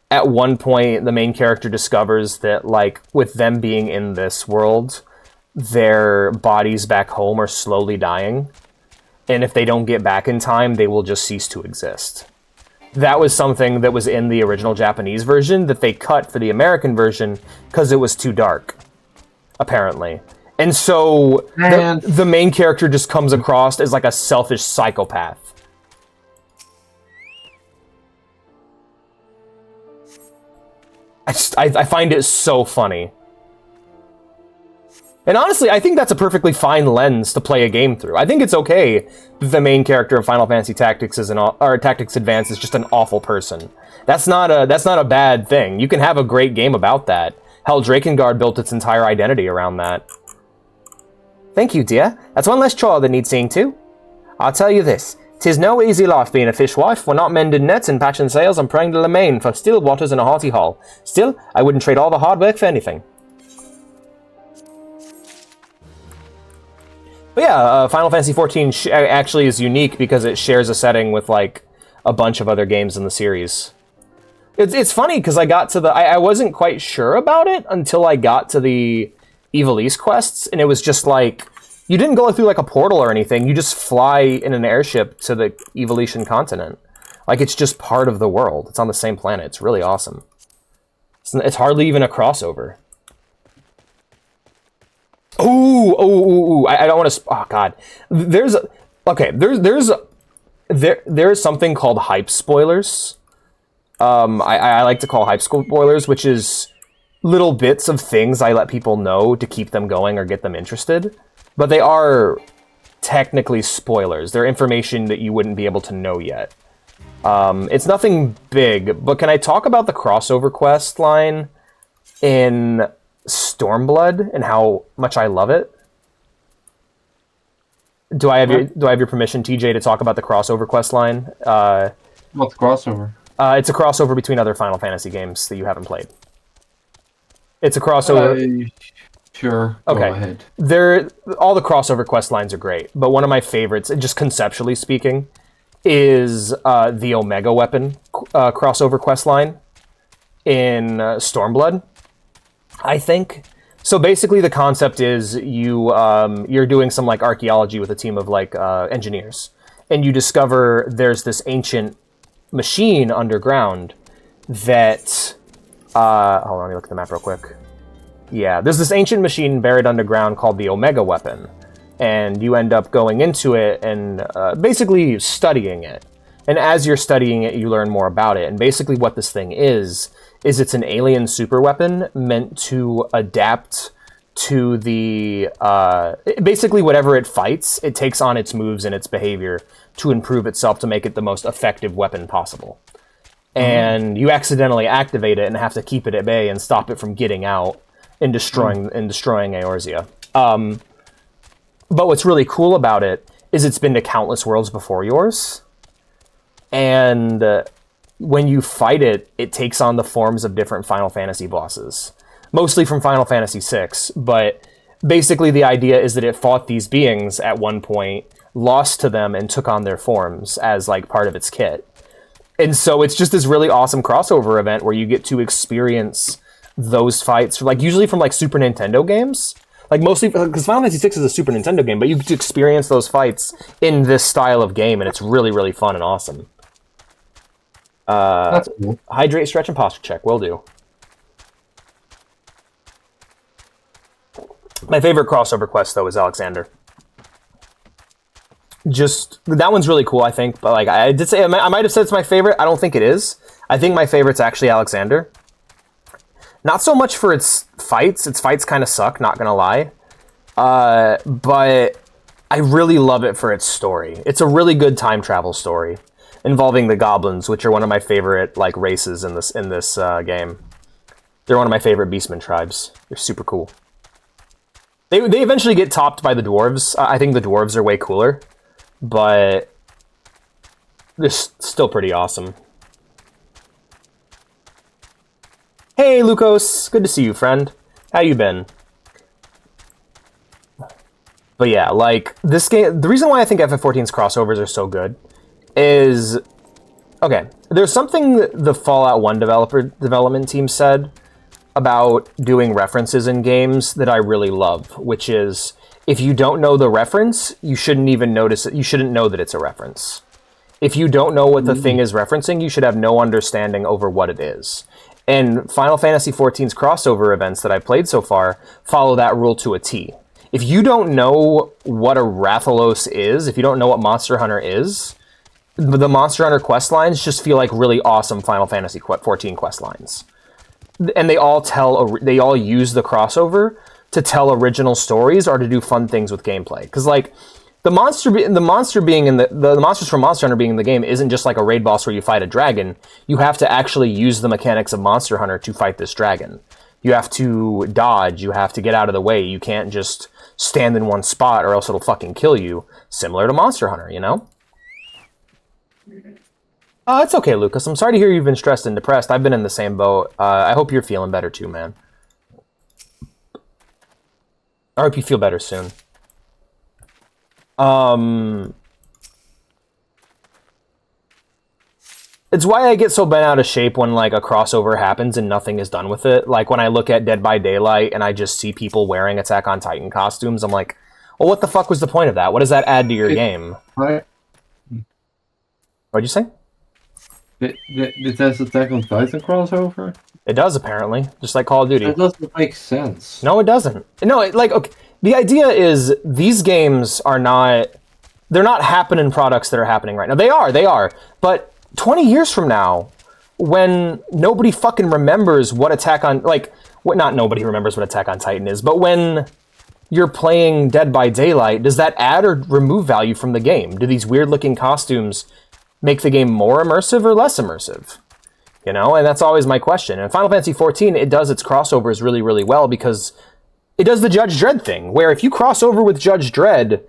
at one point the main character discovers that, like, with them being in this world, their bodies back home are slowly dying, and if they don't get back in time, they will just cease to exist. That was something that was in the original Japanese version that they cut for the American version because it was too dark, apparently. And so the main character just comes across as like a selfish psychopath. I find it so funny. And honestly, I think that's a perfectly fine lens to play a game through. I think it's okay that the main character of Final Fantasy Tactics or Tactics Advance is just an awful person. That's not a bad thing. You can have a great game about that. Hell, Drakengard built its entire identity around that. Thank you, dear. That's one less chore that needs seeing to. I'll tell you this. 'Tis no easy life being a fishwife. We're not mending nets and patching sails and praying to the main for still waters and a hearty haul. Still, I wouldn't trade all the hard work for anything. But yeah, Final Fantasy XIV actually is unique because it shares a setting with, like, a bunch of other games in the series. It's funny because I got to I wasn't quite sure about it until I got to the Ivalice quests, and it was just like, you didn't go through like a portal or anything, you just fly in an airship to the Evolution continent. Like, it's just part of the world. It's on the same planet. It's really awesome. It's hardly even a crossover. I don't want to. Oh God, there's something called hype spoilers. I like to call hype spoilers, which is little bits of things I let people know to keep them going or get them interested. But they are technically spoilers. They're information that you wouldn't be able to know yet. It's nothing big, but can I talk about the crossover quest line in Stormblood and how much I love it? Do I have your permission, TJ, to talk about the crossover quest line? What's crossover? It's a crossover between other Final Fantasy games that you haven't played. It's a crossover. Sure. Okay. Go ahead. All the crossover quest lines are great, but one of my favorites, just conceptually speaking, is the Omega Weapon crossover quest line in Stormblood, I think. So basically the concept is you're doing some like archaeology with a team of like engineers, and you discover there's this ancient machine underground that hold on, let me look at the map real quick. Yeah, there's this ancient machine buried underground called the Omega Weapon, and you end up going into it and basically studying it. And as you're studying it, you learn more about it. And basically what this thing is it's an alien super weapon meant to adapt to the... basically whatever it fights, it takes on its moves and its behavior to improve itself to make it the most effective weapon possible. And you accidentally activate it and have to keep it at bay and stop it from getting out and destroying Eorzea. But what's really cool about it is it's been to countless worlds before yours. And when you fight it, it takes on the forms of different Final Fantasy bosses. Mostly from Final Fantasy VI, but basically the idea is that it fought these beings at one point, lost to them, and took on their forms as like part of its kit. And so it's just this really awesome crossover event where you get to experience those fights, like usually from like Super Nintendo games, like mostly because Final Fantasy VI is a Super Nintendo game, but you get to experience those fights in this style of game, and it's really, really fun and awesome. That's cool. Hydrate, stretch, and posture check will do. My favorite crossover quest though is Alexander. Just that one's really cool, I think. But like I did say, I might have said it's my favorite. I don't think it is. I think my favorite's actually Alexander. Not so much for its fights. Its fights kind of suck, not gonna lie. But I really love it for its story. It's a really good time travel story involving the goblins, which are one of my favorite like races in this game. They're one of my favorite Beastman tribes. They're super cool. They eventually get topped by the dwarves. I think the dwarves are way cooler, but they're still pretty awesome. Hey, Lucas. Good to see you, friend. How you been? But yeah, like, this game... The reason why I think FF14's crossovers are so good is... Okay, there's something the Fallout 1 development team said about doing references in games that I really love, which is, if you don't know the reference, you shouldn't even notice it. You shouldn't know that it's a reference. If you don't know what the thing is referencing, you should have no understanding over what it is. And Final Fantasy XIV's crossover events that I've played so far follow that rule to a T. If you don't know what a Rathalos is, if you don't know what Monster Hunter is, the Monster Hunter quest lines just feel like really awesome Final Fantasy XIV quest lines. And they all use the crossover to tell original stories or to do fun things with gameplay. Because like the monsters from Monster Hunter being in the game isn't just like a raid boss where you fight a dragon. You have to actually use the mechanics of Monster Hunter to fight this dragon. You have to dodge. You have to get out of the way. You can't just stand in one spot or else it'll fucking kill you. Similar to Monster Hunter, you know? It's okay, Lucas. I'm sorry to hear you've been stressed and depressed. I've been in the same boat. I hope you're feeling better too, man. I hope you feel better soon. It's why I get so bent out of shape when like a crossover happens and nothing is done with it. Like when I look at Dead by Daylight and I just see people wearing Attack on Titan costumes, I'm like, well, what the fuck was the point of that? What does that add to your game? Right. What'd you say? It has Attack on Titan crossover? It does, apparently. Just like Call of Duty. It doesn't make sense. No, it doesn't. No, okay, the idea is these games are not... They're not happening products that are happening right now. They are. But 20 years from now, when nobody fucking remembers what Attack on... not nobody remembers what Attack on Titan is, but when you're playing Dead by Daylight, does that add or remove value from the game? Do these weird-looking costumes make the game more immersive or less immersive? You know, and that's always my question. And Final Fantasy XIV, it does its crossovers really, really well because it does the Judge Dredd thing, where if you cross over with Judge Dredd,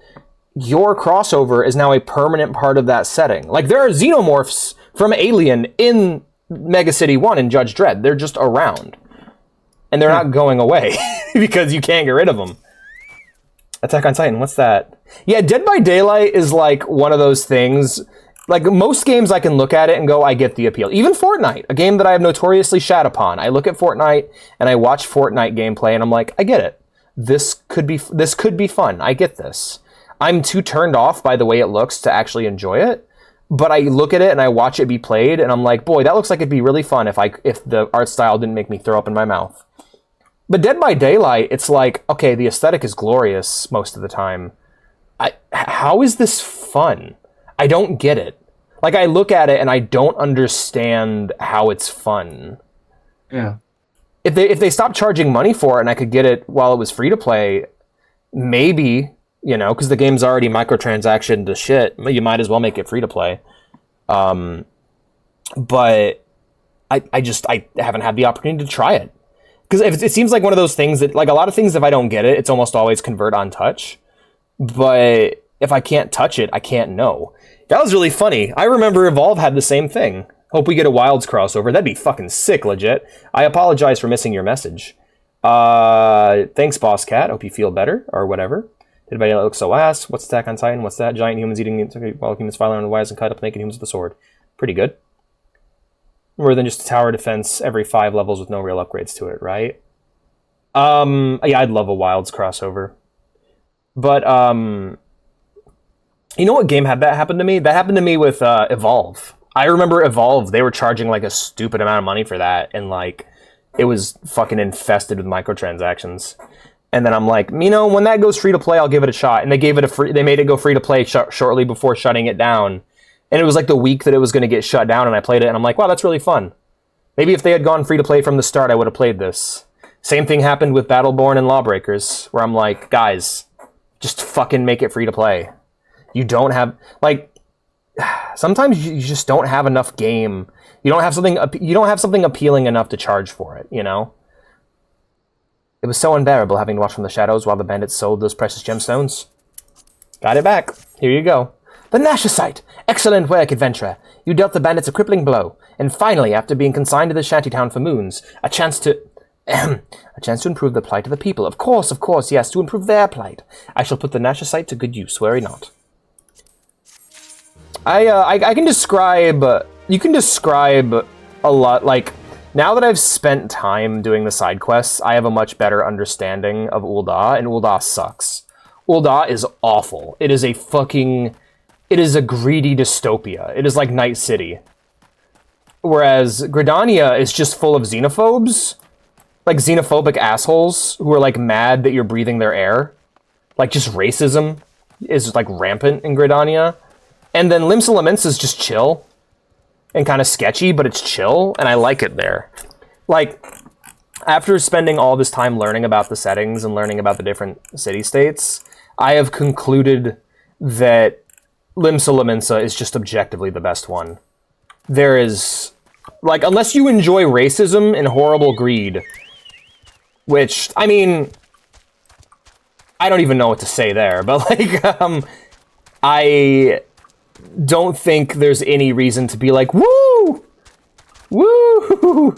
your crossover is now a permanent part of that setting. Like, there are xenomorphs from Alien in Mega City 1 and Judge Dredd. They're just around. And they're not going away because you can't get rid of them. Attack on Titan, what's that? Yeah, Dead by Daylight is like one of those things... Like, most games I can look at it and go, I get the appeal. Even Fortnite, a game that I have notoriously shat upon. I look at Fortnite and I watch Fortnite gameplay and I'm like, I get it. This could be fun. I get this. I'm too turned off by the way it looks to actually enjoy it. But I look at it and I watch it be played and I'm like, boy, that looks like it'd be really fun if the art style didn't make me throw up in my mouth. But Dead by Daylight, it's like, okay, the aesthetic is glorious most of the time. How is this fun? I don't get it. Like, I look at it and I don't understand how it's fun. Yeah. If they stopped charging money for it and I could get it while it was free to play, maybe, you know, because the game's already microtransaction to shit, you might as well make it free to play. But I haven't had the opportunity to try it. Because it seems like one of those things that, like, a lot of things, if I don't get it, it's almost always convert on touch. But if I can't touch it, I can't know. That was really funny. I remember Evolve had the same thing. Hope we get a Wilds crossover. That'd be fucking sick, legit. I apologize for missing your message. Thanks, Boss Cat. Hope you feel better, or whatever. Did anybody look so ass? What's Attack on Titan? What's that? Giant humans eating while humans file on the wires and cut up naked humans with a sword. Pretty good. More than just a tower defense every 5 levels with no real upgrades to it, right? Yeah, I'd love a Wilds crossover. But, you know what game had that happen to me? That happened to me with Evolve. I remember Evolve, they were charging like a stupid amount of money for that, and like it was fucking infested with microtransactions. And then I'm like, you know, when that goes free to play, I'll give it a shot. And they made it go free to play shortly before shutting it down. And it was like the week that it was going to get shut down, and I played it, and I'm like, wow, that's really fun. Maybe if they had gone free to play from the start, I would have played this. Same thing happened with Battleborn and Lawbreakers, where I'm like, guys, just fucking make it free to play. You don't have, like, sometimes you just don't have enough game. You don't have something appealing enough to charge for it, you know? It was so unbearable having to watch from the shadows while the bandits sold those precious gemstones. Got it back. Here you go. The Nashicite! Excellent work, adventurer. You dealt the bandits a crippling blow. And finally, after being consigned to the shantytown for moons, a chance to improve the plight of the people. Of course, yes, to improve their plight. I shall put the Nashicite to good use, worry not. I can describe. You can describe a lot. Like, now that I've spent time doing the side quests, I have a much better understanding of Ul'dah, and Ul'dah sucks. Ul'dah is awful. It is a greedy dystopia. It is like Night City. Whereas Gridania is just full of xenophobes. Like, xenophobic assholes who are, like, mad that you're breathing their air. Like, just racism is, like, rampant in Gridania. And then Limsa is just chill. And kind of sketchy, but it's chill, and I like it there. Like, after spending all this time learning about the settings and learning about the different city-states, I have concluded that Lominsa is just objectively the best one. There is... Like, unless you enjoy racism and horrible greed, which, I mean... I don't even know what to say there, but, like, I don't think there's any reason to be like, woo! Woo!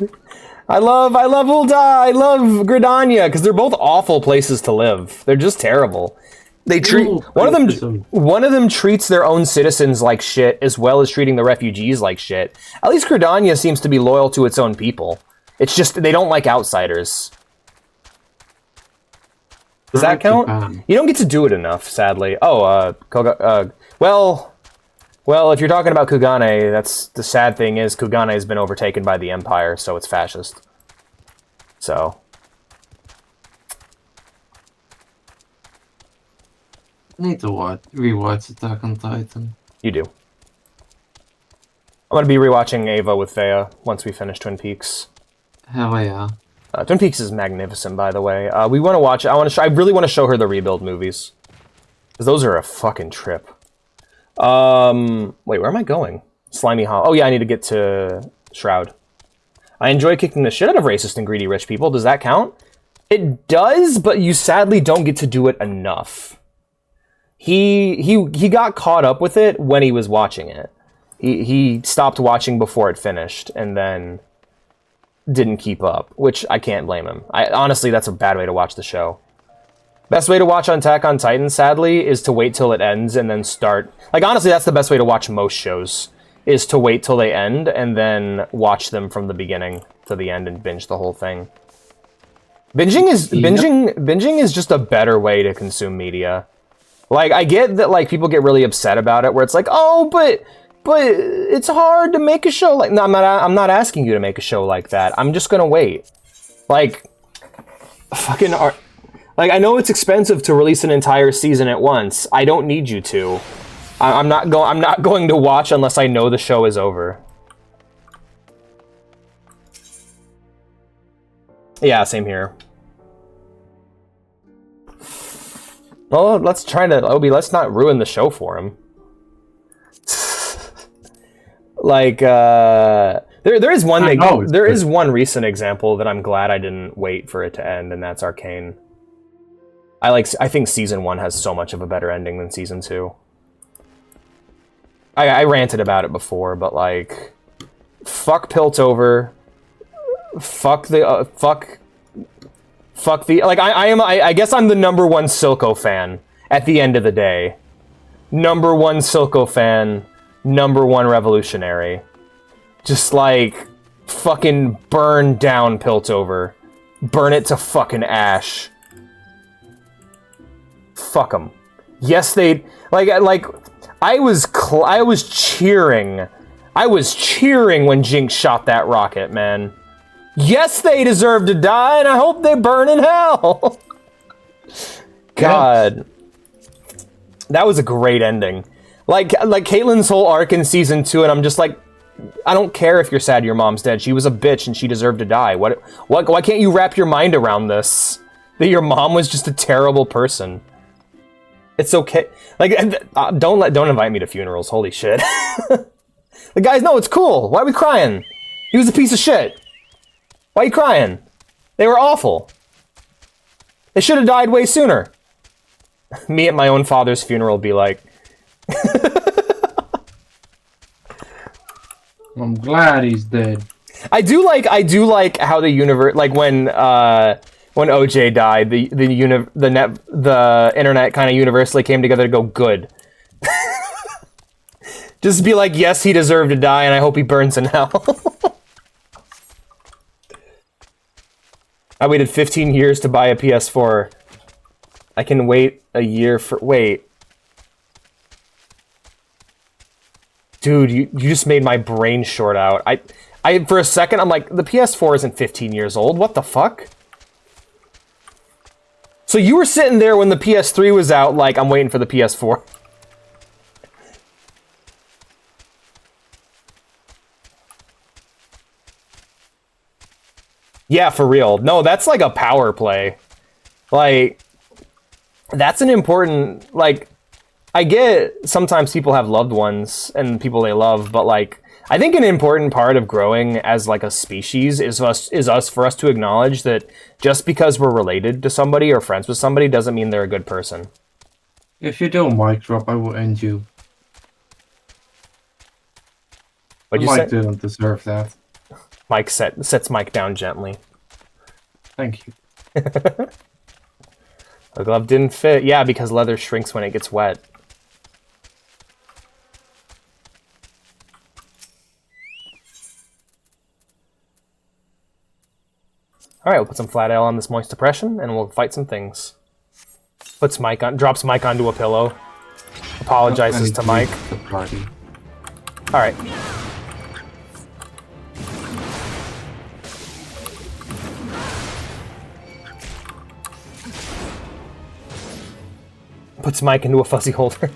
I love Ul'dah, I love Gridania, because they're both awful places to live. They're just terrible. They treat one of them treats their own citizens like shit, as well as treating the refugees like shit. At least Gridania seems to be loyal to its own people. It's just they don't like outsiders. Does that count? You don't get to do it enough, sadly. Oh, well, if you're talking about Kugane, that's the sad thing is Kugane has been overtaken by the Empire, so it's fascist. So. I need to rewatch Attack on Titan. You do. I'm gonna be rewatching Ava with Thea once we finish Twin Peaks. Hell yeah. Twin Peaks is magnificent, by the way. We want to watch. I really want to show her the Rebuild movies, because those are a fucking trip. Wait, where am I going? Slimy Hollow. Oh yeah, I need to get to Shroud. I enjoy kicking the shit out of racist and greedy rich people. Does that count? It does, but you sadly don't get to do it enough. He got caught up with it when he was watching it. He stopped watching before it finished, and then didn't keep up, which I can't blame him. Honestly, that's a bad way to watch the show. Best way to watch Attack on Titan, sadly, is to wait till it ends and then start. Like, honestly, that's the best way to watch most shows, is to wait till they end and then watch them from the beginning to the end and binge the whole thing. Binging is just a better way to consume media. Like, I get that, like, people get really upset about it, where it's like, oh, but it's hard to make a show like... No, I'm not asking you to make a show like that. I'm just gonna wait. Like, fucking... Like, I know it's expensive to release an entire season at once. I don't need you to. I'm not going to watch unless I know the show is over. Yeah, same here. Well, let's not ruin the show for him. Like, there is one recent example that I'm glad I didn't wait for it to end, and that's Arcane. I think Season 1 has so much of a better ending than Season 2. I ranted about it before, but, like, fuck Piltover. Fuck the, like, I guess I'm the number one Silco fan at the end of the day. Number one Silco fan, number one revolutionary. Just, like, fucking burn down Piltover. Burn it to fucking ash. Fuck them. Yes, they like. I was cheering. I was cheering when Jinx shot that rocket, man. Yes, they deserve to die, and I hope they burn in hell. God, that was a great ending. Like Caitlyn's whole arc in Season 2, and I'm just like, I don't care if you're sad your mom's dead. She was a bitch, and she deserved to die. Why can't you wrap your mind around this? That your mom was just a terrible person. It's okay. Like, don't invite me to funerals. Holy shit. The guys know it's cool. Why are we crying? He was a piece of shit. Why are you crying? They were awful. They should have died way sooner. Me at my own father's funeral be like... I'm glad he's dead. I do like how the universe, like when OJ died, the internet kind of universally came together to go good. Just be like, yes, he deserved to die, and I hope he burns in hell. I waited 15 years to buy a PS4. I can wait a year for... Wait. Dude, you just made my brain short out. I for a second, I'm like, the PS4 isn't 15 years old. What the fuck? So you were sitting there when the PS3 was out, like, I'm waiting for the PS4. Yeah, for real. No, that's like a power play. Like, that's an important, like, I get sometimes people have loved ones and people they love, but like, I think an important part of growing as like a species is for us to acknowledge that just because we're related to somebody or friends with somebody doesn't mean they're a good person. If you do a mic drop, I will end you. What'd you Mike say? didn't deserve that. Mike sets Mike down gently. Thank you. The glove didn't fit. Yeah, because leather shrinks when it gets wet. Alright, we'll put some flat ale on this moist depression, and we'll fight some things. Drops Mike onto a pillow. Apologizes to Mike. The party. Alright. Puts Mike into a fuzzy holder.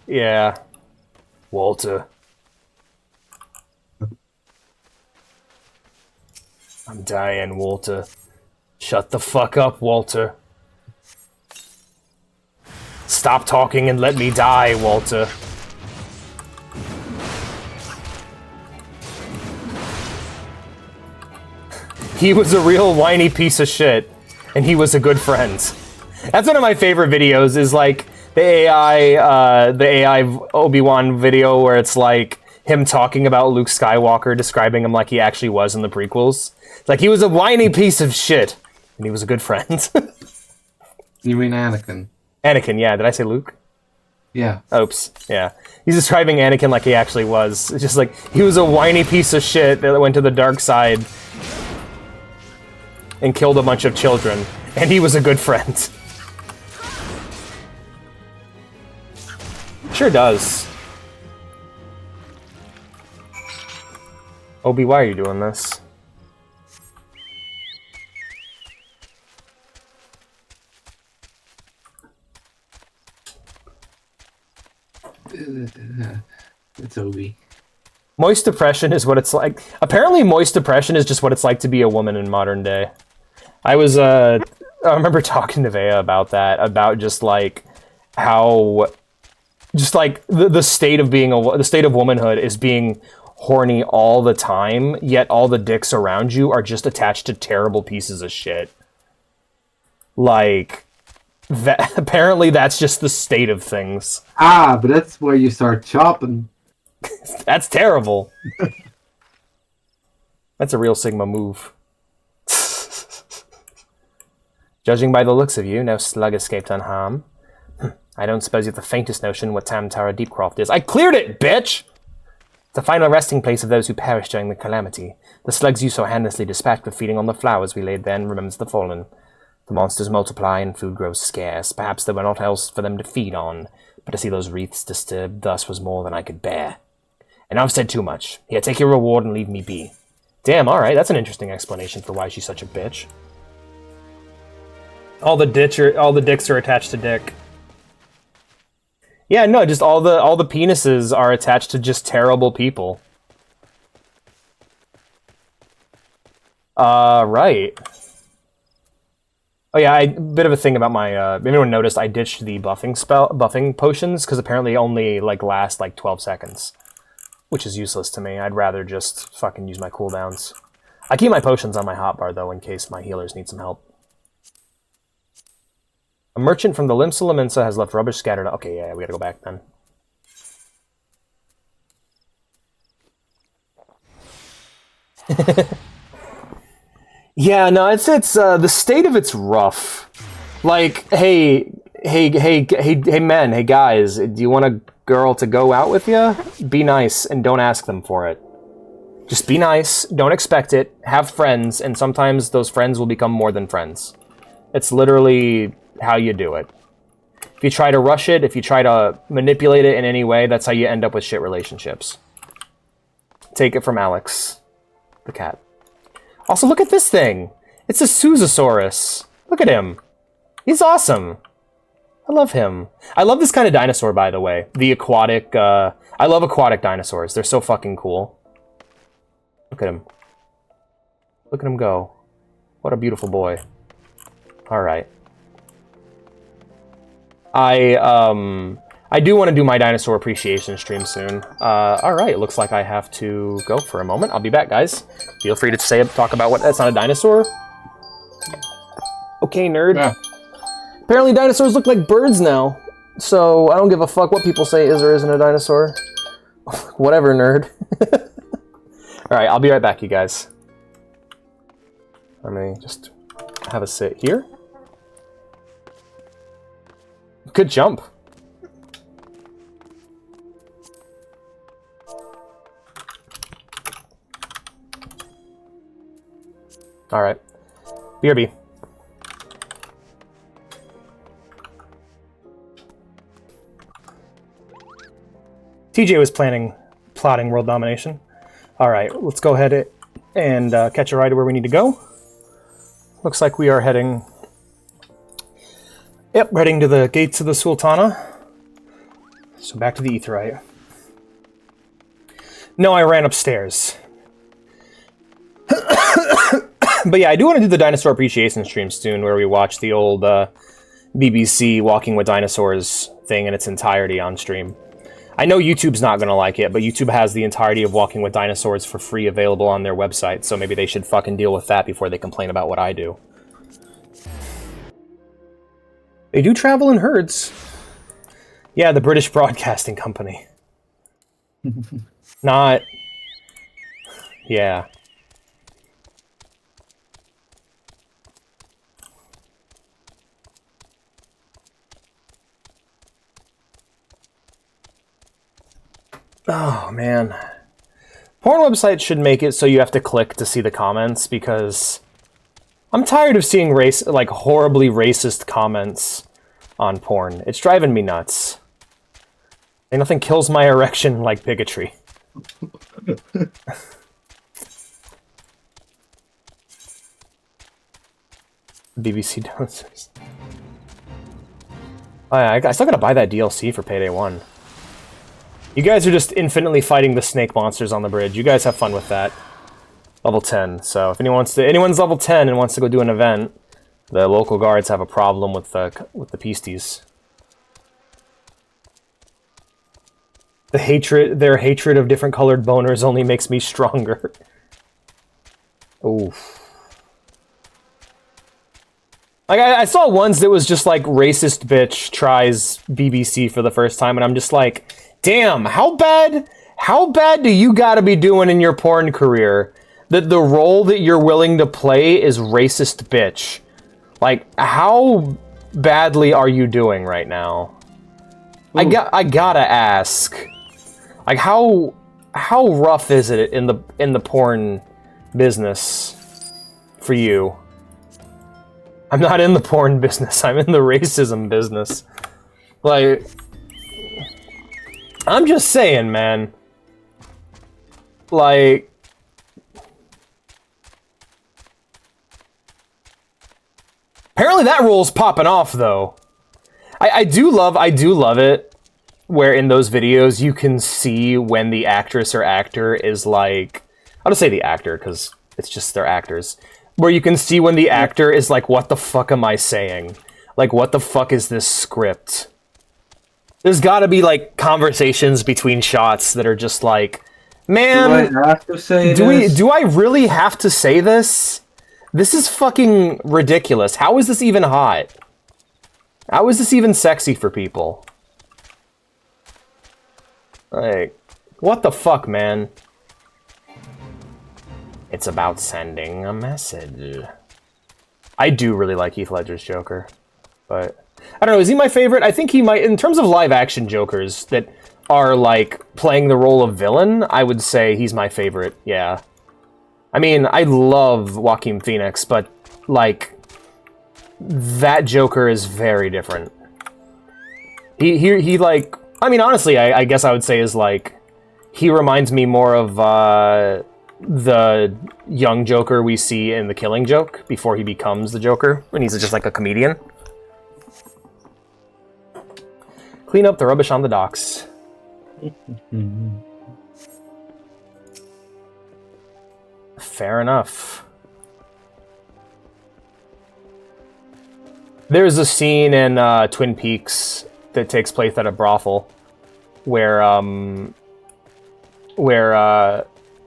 Yeah. Walter. I'm dying, Walter. Shut the fuck up, Walter. Stop talking and let me die, Walter. He was a real whiny piece of shit, and he was a good friend. That's one of my favorite videos, is like the AI Obi-Wan video where it's like him talking about Luke Skywalker, describing him like he actually was in the prequels. It's like, he was a whiny piece of shit, and he was a good friend. You mean Anakin? Anakin, yeah. Did I say Luke? Yeah. Oops, yeah. He's describing Anakin like he actually was. It's just like, he was a whiny piece of shit that went to the dark side and killed a bunch of children, and he was a good friend. Sure does. Obi, why are you doing this? It's Obi. Moist depression is what it's like. Apparently, moist depression is just what it's like to be a woman in modern day. I remember talking to Vea about that, about just like how, just like the state of being the state of womanhood is being horny all the time, yet all the dicks around you are just attached to terrible pieces of shit. Like, that, apparently that's just the state of things. Ah, but that's where you start chopping. That's terrible. That's a real Sigma move. Judging by the looks of you, no slug escaped unharmed. I don't suppose you have the faintest notion what Tam Tara Deepcroft is. I cleared it, bitch! It's the final resting place of those who perished during the calamity. The slugs you so handlessly dispatched were feeding on the flowers we laid there in remembrance of the fallen. The monsters multiply and food grows scarce. Perhaps there were not else for them to feed on, but to see those wreaths disturbed thus was more than I could bear. And I've said too much. Here, take your reward and leave me be. Damn, alright, that's an interesting explanation for why she's such a bitch. All the dicks are attached to Dick. Yeah, no, just all the penises are attached to just terrible people. Right. Oh yeah, bit of a thing about my, if anyone noticed, I ditched the buffing potions, because apparently only, like, last, like, 12 seconds. Which is useless to me. I'd rather just fucking use my cooldowns. I keep my potions on my hotbar, though, in case my healers need some help. A merchant from the Limsa Lominsa has left rubbish scattered. Okay, yeah, we gotta go back then. Yeah, no, it's the state of it's rough. Like, hey, hey, men, hey, guys, do you want a girl to go out with you? Be nice and don't ask them for it. Just be nice, don't expect it, have friends, and sometimes those friends will become more than friends. It's literally how you do it. If you try to rush it, if you try to manipulate it in any way, that's how you end up with shit relationships. Take it from Alex, the cat. Also, look at this thing! It's a Susasaurus. Look at him. He's awesome. I love him. I love this kind of dinosaur, by the way. The aquatic, I love aquatic dinosaurs. They're so fucking cool. Look at him. Look at him go. What a beautiful boy. Alright. I do want to do my dinosaur appreciation stream soon. Alright, it looks like I have to go for a moment. I'll be back, guys. Feel free to talk about what... That's not a dinosaur? Okay, nerd. Yeah. Apparently dinosaurs look like birds now. So, I don't give a fuck what people say is or isn't a dinosaur. Whatever, nerd. Alright, I'll be right back, you guys. Let me just have a sit here. Good jump. Alright. BRB. TJ was plotting world domination. Alright, let's go ahead and catch a ride to where we need to go. Looks like we are heading... Yep, heading to the gates of the Sultana. So back to the Aetheryte. No, I ran upstairs. But yeah, I do want to do the dinosaur appreciation stream soon, where we watch the old BBC Walking with Dinosaurs thing in its entirety on stream. I know YouTube's not going to like it, but YouTube has the entirety of Walking with Dinosaurs for free available on their website, so maybe they should fucking deal with that before they complain about what I do. They do travel in herds. Yeah, the British Broadcasting Company. Not... Yeah. Oh, man. Porn websites should make it so you have to click to see the comments, because I'm tired of seeing horribly racist comments on porn. It's driving me nuts. And nothing kills my erection like bigotry. BBC dinosaurs. Oh yeah, I still gotta buy that DLC for Payday 1. You guys are just infinitely fighting the snake monsters on the bridge. You guys have fun with that. Level 10. So if anyone's level 10 and wants to go do an event, the local guards have a problem with the Peasties. Their hatred of different colored boners only makes me stronger. Oof. Like, I saw ones that was just like, racist bitch tries BBC for the first time, and I'm just like, damn, how bad do you gotta be doing in your porn career that the role that you're willing to play is racist bitch? Like, how badly are you doing right now? I gotta ask. Like, how rough is it in the porn business for you? I'm not in the porn business. I'm in the racism business. Like, I'm just saying, man. Like, apparently that role's popping off, though. I do love it where in those videos you can see when the actress or actor is like, I'll just say the actor because it's just they're actors. Where you can see when the actor is like, what the fuck am I saying? Like, what the fuck is this script? There's gotta be, like, conversations between shots that are just like, man, do I have to say this? Do I really have to say this? This is fucking ridiculous. How is this even hot? How is this even sexy for people? Like, what the fuck, man? It's about sending a message. I do really like Heath Ledger's Joker, but I don't know, is he my favorite? I think he might, in terms of live-action Jokers that are, like, playing the role of villain, I would say he's my favorite, yeah. I mean, I love Joaquin Phoenix, but, like, that Joker is very different. He like, I mean, honestly, I guess I would say is, like, he reminds me more of, the young Joker we see in The Killing Joke before he becomes the Joker, when he's just, like, a comedian. Clean up the rubbish on the docks. Fair enough. There's a scene in Twin Peaks that takes place at a brothel where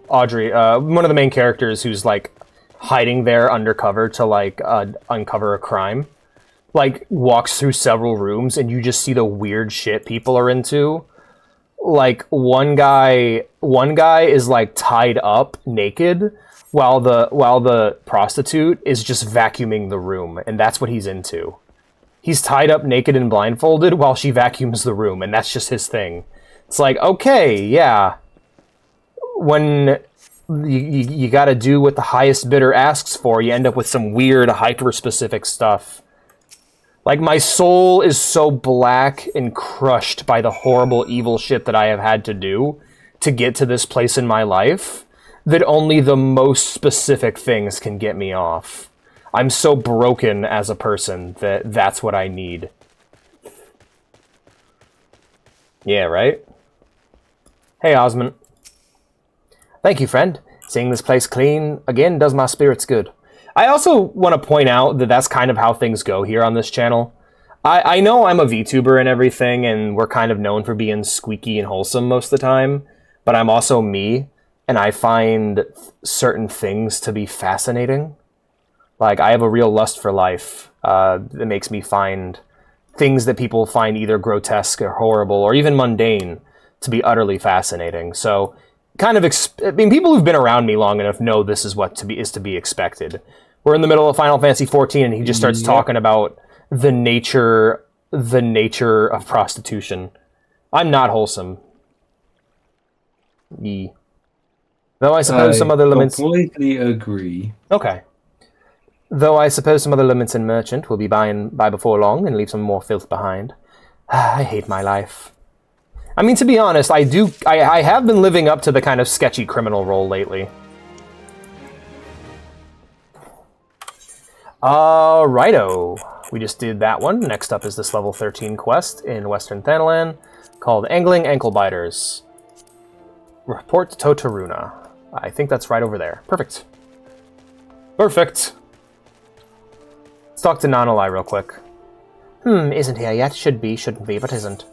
Audrey, one of the main characters who's like hiding there undercover to like uncover a crime, like walks through several rooms and you just see the weird shit people are into. Like one guy is like tied up naked while the prostitute is just vacuuming the room, and that's what he's into. He's tied up naked and blindfolded while she vacuums the room, and that's just his thing. It's like, okay, yeah. When you gotta do what the highest bidder asks for, you end up with some weird, hyper-specific stuff. Like, my soul is so black and crushed by the horrible, evil shit that I have had to do to get to this place in my life that only the most specific things can get me off. I'm so broken as a person that that's what I need. Yeah, right? Hey, Osmond. Thank you, friend. Seeing this place clean again does my spirits good. I also want to point out that that's kind of how things go here on this channel. I know I'm a VTuber and everything, and we're kind of known for being squeaky and wholesome most of the time, but I'm also me, and I find certain things to be fascinating. Like, I have a real lust for life that makes me find things that people find either grotesque or horrible or even mundane to be utterly fascinating. So, kind of, I mean, people who've been around me long enough know this is what is to be expected. We're in the middle of Final Fantasy XIV, and he just starts talking about the nature of prostitution. I'm not wholesome. Though I suppose some other limits... I completely agree. Okay. Though I suppose some other Lominsan merchant will be by before long and leave some more filth behind. I hate my life. I mean, to be honest, I have been living up to the kind of sketchy criminal role lately. Alrighto. We just did that one. Next up is this level 13 quest in Western Thanalan called Angling Ankle Biters. Report to Totaruna. I think that's right over there. Perfect. Perfect. Let's talk to Nanolai real quick. Isn't here yet. Should be, shouldn't be, but isn't.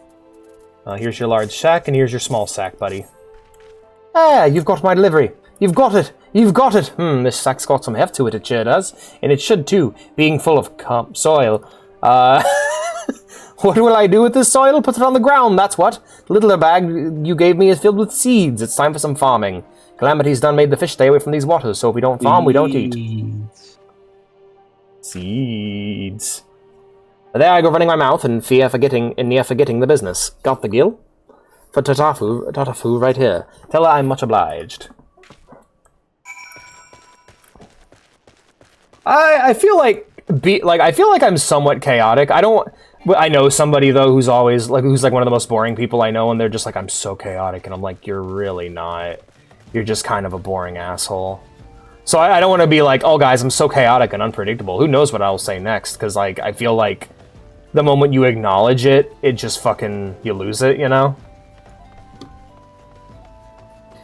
Here's your large sack, and here's your small sack, buddy. Ah, you've got my delivery. You've got it. You've got it. This sack's got some heft to it, it sure does. And it should, too, being full of soil. What will I do with this soil? Put it on the ground, that's what. The little bag you gave me is filled with seeds. It's time for some farming. Calamity's done made the fish stay away from these waters, so if we don't farm, we don't eat. Seeds. There I go running my mouth in near forgetting the business. Got the gill? For Tatafu right here. Tell her I'm much obliged. I feel like I'm somewhat chaotic. I know somebody though who's always who's one of the most boring people I know, and they're just like, I'm so chaotic, and I'm like, you're really not. You're just kind of a boring asshole. So I don't want to be like, oh guys, I'm so chaotic and unpredictable. Who knows what I'll say next? Because I feel like the moment you acknowledge it, it just fucking you lose it, you know.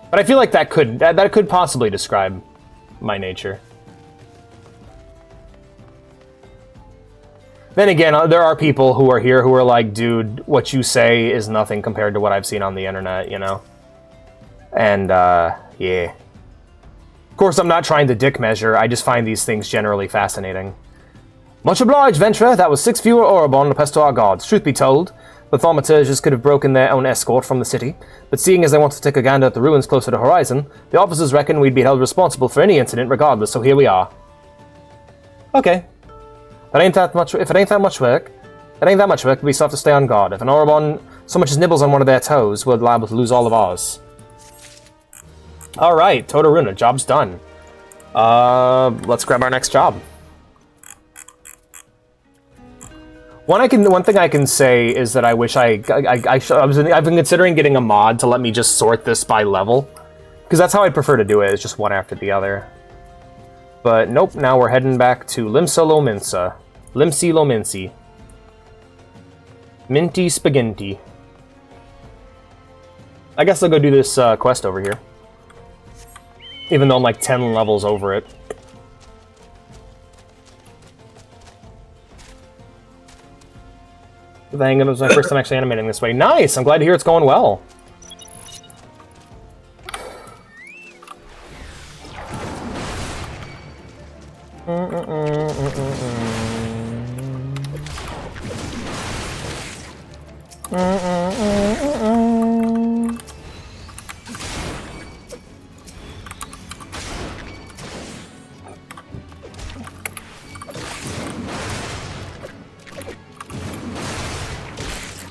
But I feel like that could possibly describe my nature. Then again, there are people who are here who are like, dude, what you say is nothing compared to what I've seen on the internet, you know? And, yeah. Of course, I'm not trying to dick measure, I just find these things generally fascinating. Much obliged, Venturer. That was 6 fewer Orobon to pest to our gods. Truth be told, the thaumaturges could have broken their own escort from the city, but seeing as they want to take a gander at the ruins closer to Horizon, the officers reckon we'd be held responsible for any incident regardless, so here we are. Okay. If it ain't that much work, It ain't that much of it. We still have to stay on guard. If an Orobon so much as nibbles on one of their toes, we're liable to lose all of ours. Alright, Todoruna, job's done. Let's grab our next job. One thing I can say is that I wish I've been considering getting a mod to let me just sort this by level. Because that's how I'd prefer to do it, it's just one after the other. But nope, now we're heading back to Limsa Lominsa. Limsi Lominsi. Minty Spaghetti. I guess I'll go do this quest over here. Even though I'm like 10 levels over it. Dang, it was my first time actually animating this way. Nice! I'm glad to hear it's going well.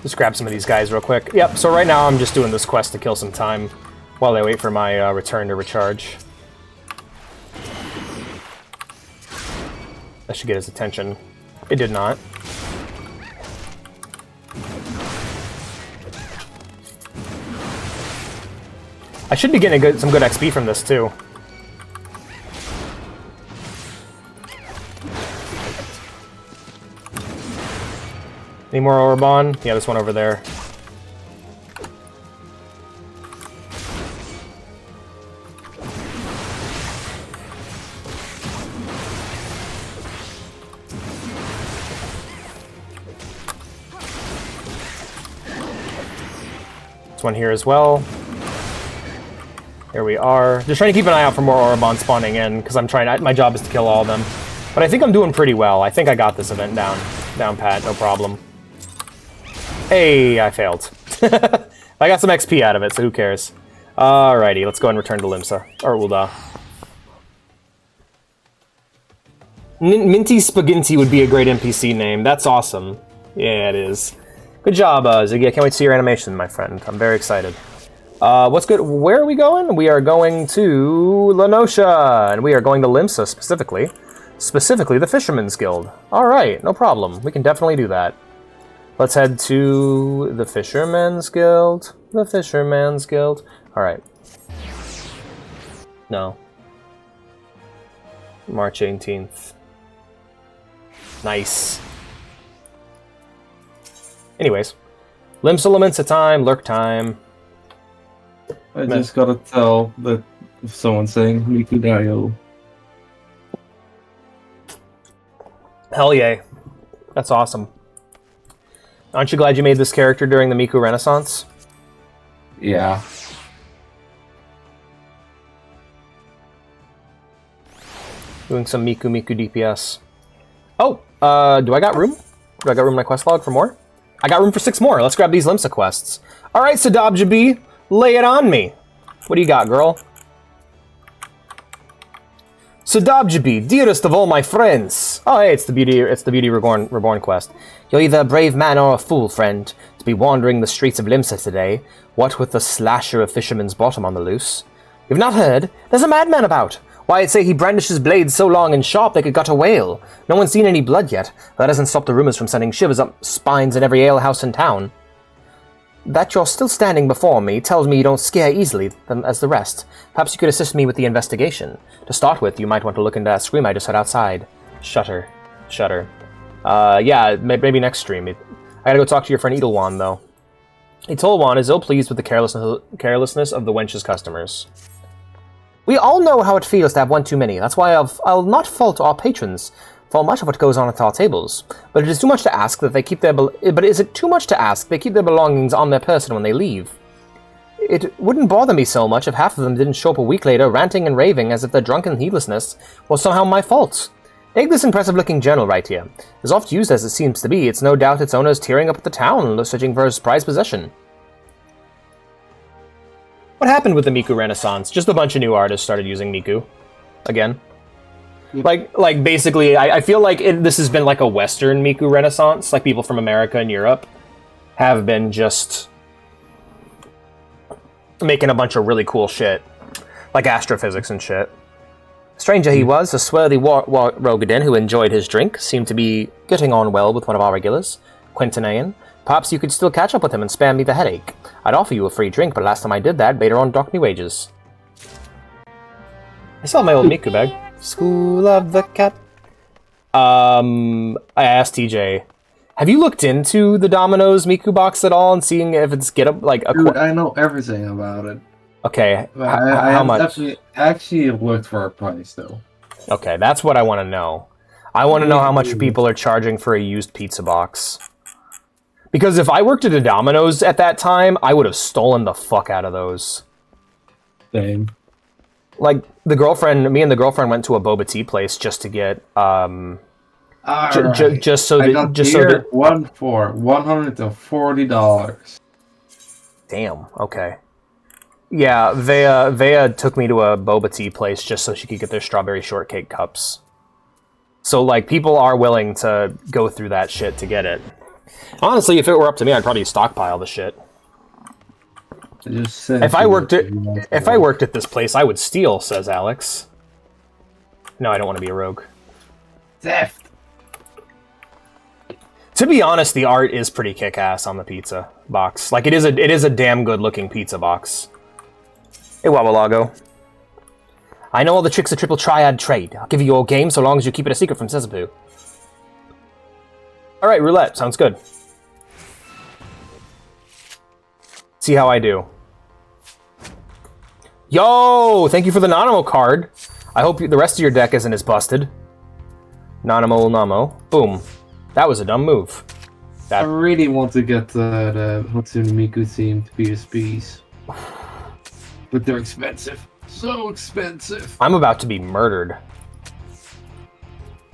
Just grab some of these guys real quick. Yep, so right now I'm just doing this quest to kill some time while I wait for my return to recharge. That should get his attention. It did not. I should be getting some good XP from this too. Any more Orobon? Yeah, this one over there. This one here as well. Here we are. Just trying to keep an eye out for more Orobon spawning in, because I'm trying. My job is to kill all of them. But I think I'm doing pretty well. I think I got this event down pat, no problem. Hey, I failed. I got some XP out of it, so who cares? Alrighty, let's go and return to Limsa. Or Ulda. Minty Spaghetti would be a great NPC name. That's awesome. Yeah, it is. Good job, Ziggy. I can't wait to see your animation, my friend. I'm very excited. What's good? Where are we going? We are going to Lenosha, and we are going to Limsa specifically. Specifically, the Fisherman's Guild. Alright, no problem. We can definitely do that. Let's head to the Fisherman's Guild. The Fisherman's Guild. Alright. No. March 18th. Nice. Anyways. Limsa Lominsa time, lurk time. I just gotta tell that if someone's saying Mikudayo. Hell yeah. That's awesome. Aren't you glad you made this character during the Miku Renaissance? Yeah. Doing some Miku DPS. Oh, do I got room? Do I got room in my quest log for more? I got room for 6 more. Let's grab these Limsa quests. Alright, Sadabjabi, lay it on me. What do you got, girl? Sadabjabi, dearest of all my friends. Oh, hey, it's the Beauty Reborn quest. You're either a brave man or a fool, friend, to be wandering the streets of Limsa today, what with the slasher of Fisherman's Bottom on the loose. You've not heard? There's a madman about. Why, I'd say he brandishes blades so long and sharp they could gut a whale. No one's seen any blood yet. That hasn't stopped the rumors from sending shivers up spines in every alehouse in town. That you're still standing before me tells me you don't scare easily as the rest. Perhaps you could assist me with the investigation. To start with, you might want to look into that scream I just heard outside. Shutter. Yeah, maybe next stream. I gotta go talk to your friend Edelwan, though. Edelwan is ill-pleased with the carelessness of the wench's customers. We all know how it feels to have one too many. That's why I'll not fault our patrons for much of what goes on at our tables. But it is too much to ask that they keep their is it too much to ask they keep their belongings on their person when they leave? It wouldn't bother me so much if half of them didn't show up a week later ranting and raving as if their drunken heedlessness was somehow my fault. Take this impressive-looking journal right here. As oft used as it seems to be, it's no doubt its owner's tearing up at the town, searching for his prized possession. What happened with the Miku Renaissance? Just a bunch of new artists started using Miku. Again. Like basically, I feel like this has been like a Western Miku renaissance. Like people from America and Europe have been just making a bunch of really cool shit, like astrophysics and shit. Stranger he was, a swarthy Rogadin who enjoyed his drink, seemed to be getting on well with one of our regulars, Quintanaean. Perhaps you could still catch up with him and spare me the headache. I'd offer you a free drink, but last time I did that, Baderon docked me wages. I saw my old Miku bag. School of the Cat. I asked TJ, have you looked into the Domino's Miku box at all and seeing if it's Dude, I know everything about it. Okay, I how much? Actually looked for a price though. Okay, that's what I want to know. I want to know how much people are charging for a used pizza box. Because if I worked at a Domino's at that time, I would have stolen the fuck out of those. Same. Like me and the girlfriend went to a boba tea place just to get just so that one for $140. Damn. Okay. Yeah, Vea took me to a boba tea place just so she could get their strawberry shortcake cups. So like people are willing to go through that shit to get it. Honestly, if it were up to me, I'd probably stockpile the shit. If I worked at this place, I would steal, says Alex. No, I don't want to be a rogue. Theft. To be honest, the art is pretty kick-ass on the pizza box. Like it is a damn good looking pizza box. Hey Wawalago. I know all the tricks of triple triad trade. I'll give you your game so long as you keep it a secret from Sezapu. Alright, roulette. Sounds good. See how I do. Yo! Thank you for the Nanamo card. I hope the rest of your deck isn't as busted. Nanamo Namo. Boom. That was a dumb move. I really want to get the Hatsune Miku themed PSPs. But they're expensive. So expensive. I'm about to be murdered.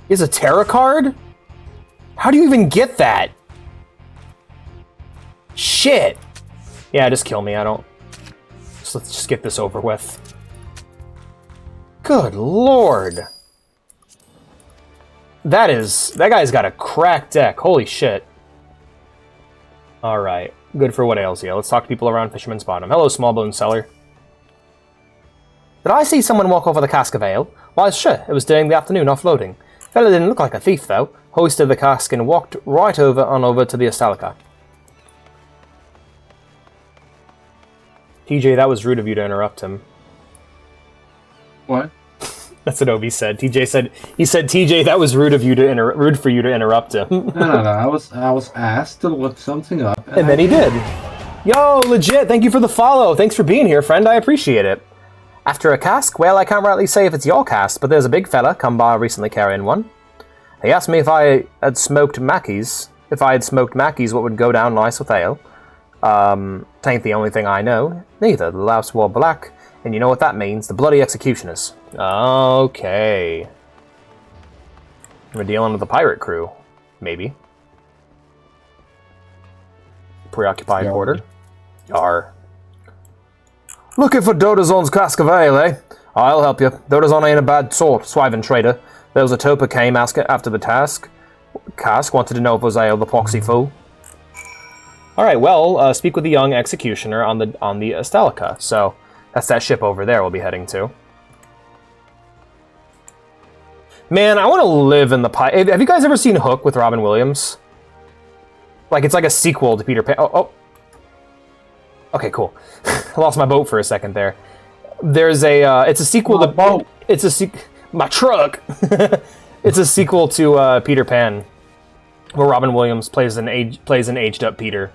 Is a Terra card? How do you even get that? Shit! Yeah, just kill me. Let's just get this over with. Good lord. That guy's got a cracked deck. Holy shit. Alright. Good for what ails you. Let's talk to people around Fisherman's Bottom. Hello, Smallbone Seller. Did I see someone walk over the cask of ale? Why, sure. It was during the afternoon offloading. Fella didn't look like a thief, though. Hoisted the cask and walked right over to the Astalica. TJ, that was rude of you to interrupt him. What? That's what Obi said. TJ said, TJ, that was rude for you to interrupt him. No. I was asked to look something up. And then he did. Yo, legit, thank you for the follow. Thanks for being here, friend. I appreciate it. After a cask? Well, I can't rightly say if it's your cask, but there's a big fella come by recently carrying one. He asked me if I had smoked Mackies. If I had smoked Mackies, what would go down nice with ale? Tain't the only thing I know. Neither. The louse wore black, and you know what that means. The bloody executioners. Okay. We're dealing with the pirate crew. Maybe. Preoccupied quarter. Yar. Looking for Dodazon's cask of ale, eh? I'll help you. Dodazon ain't a bad sort, swiving trader. There was a toper came after the cask, wanted to know if it was ale, the poxy fool. Alright, well, speak with the young executioner on the Astalica. So, that's that ship over there we'll be heading to. Man, I want to live in the Have you guys ever seen Hook with Robin Williams? Like, it's like a sequel to Peter Pan. Oh. Okay, cool. I lost my boat for a second there. There's it's a sequel to... boat. My truck! It's a sequel to Peter Pan, where Robin Williams plays an aged up Peter.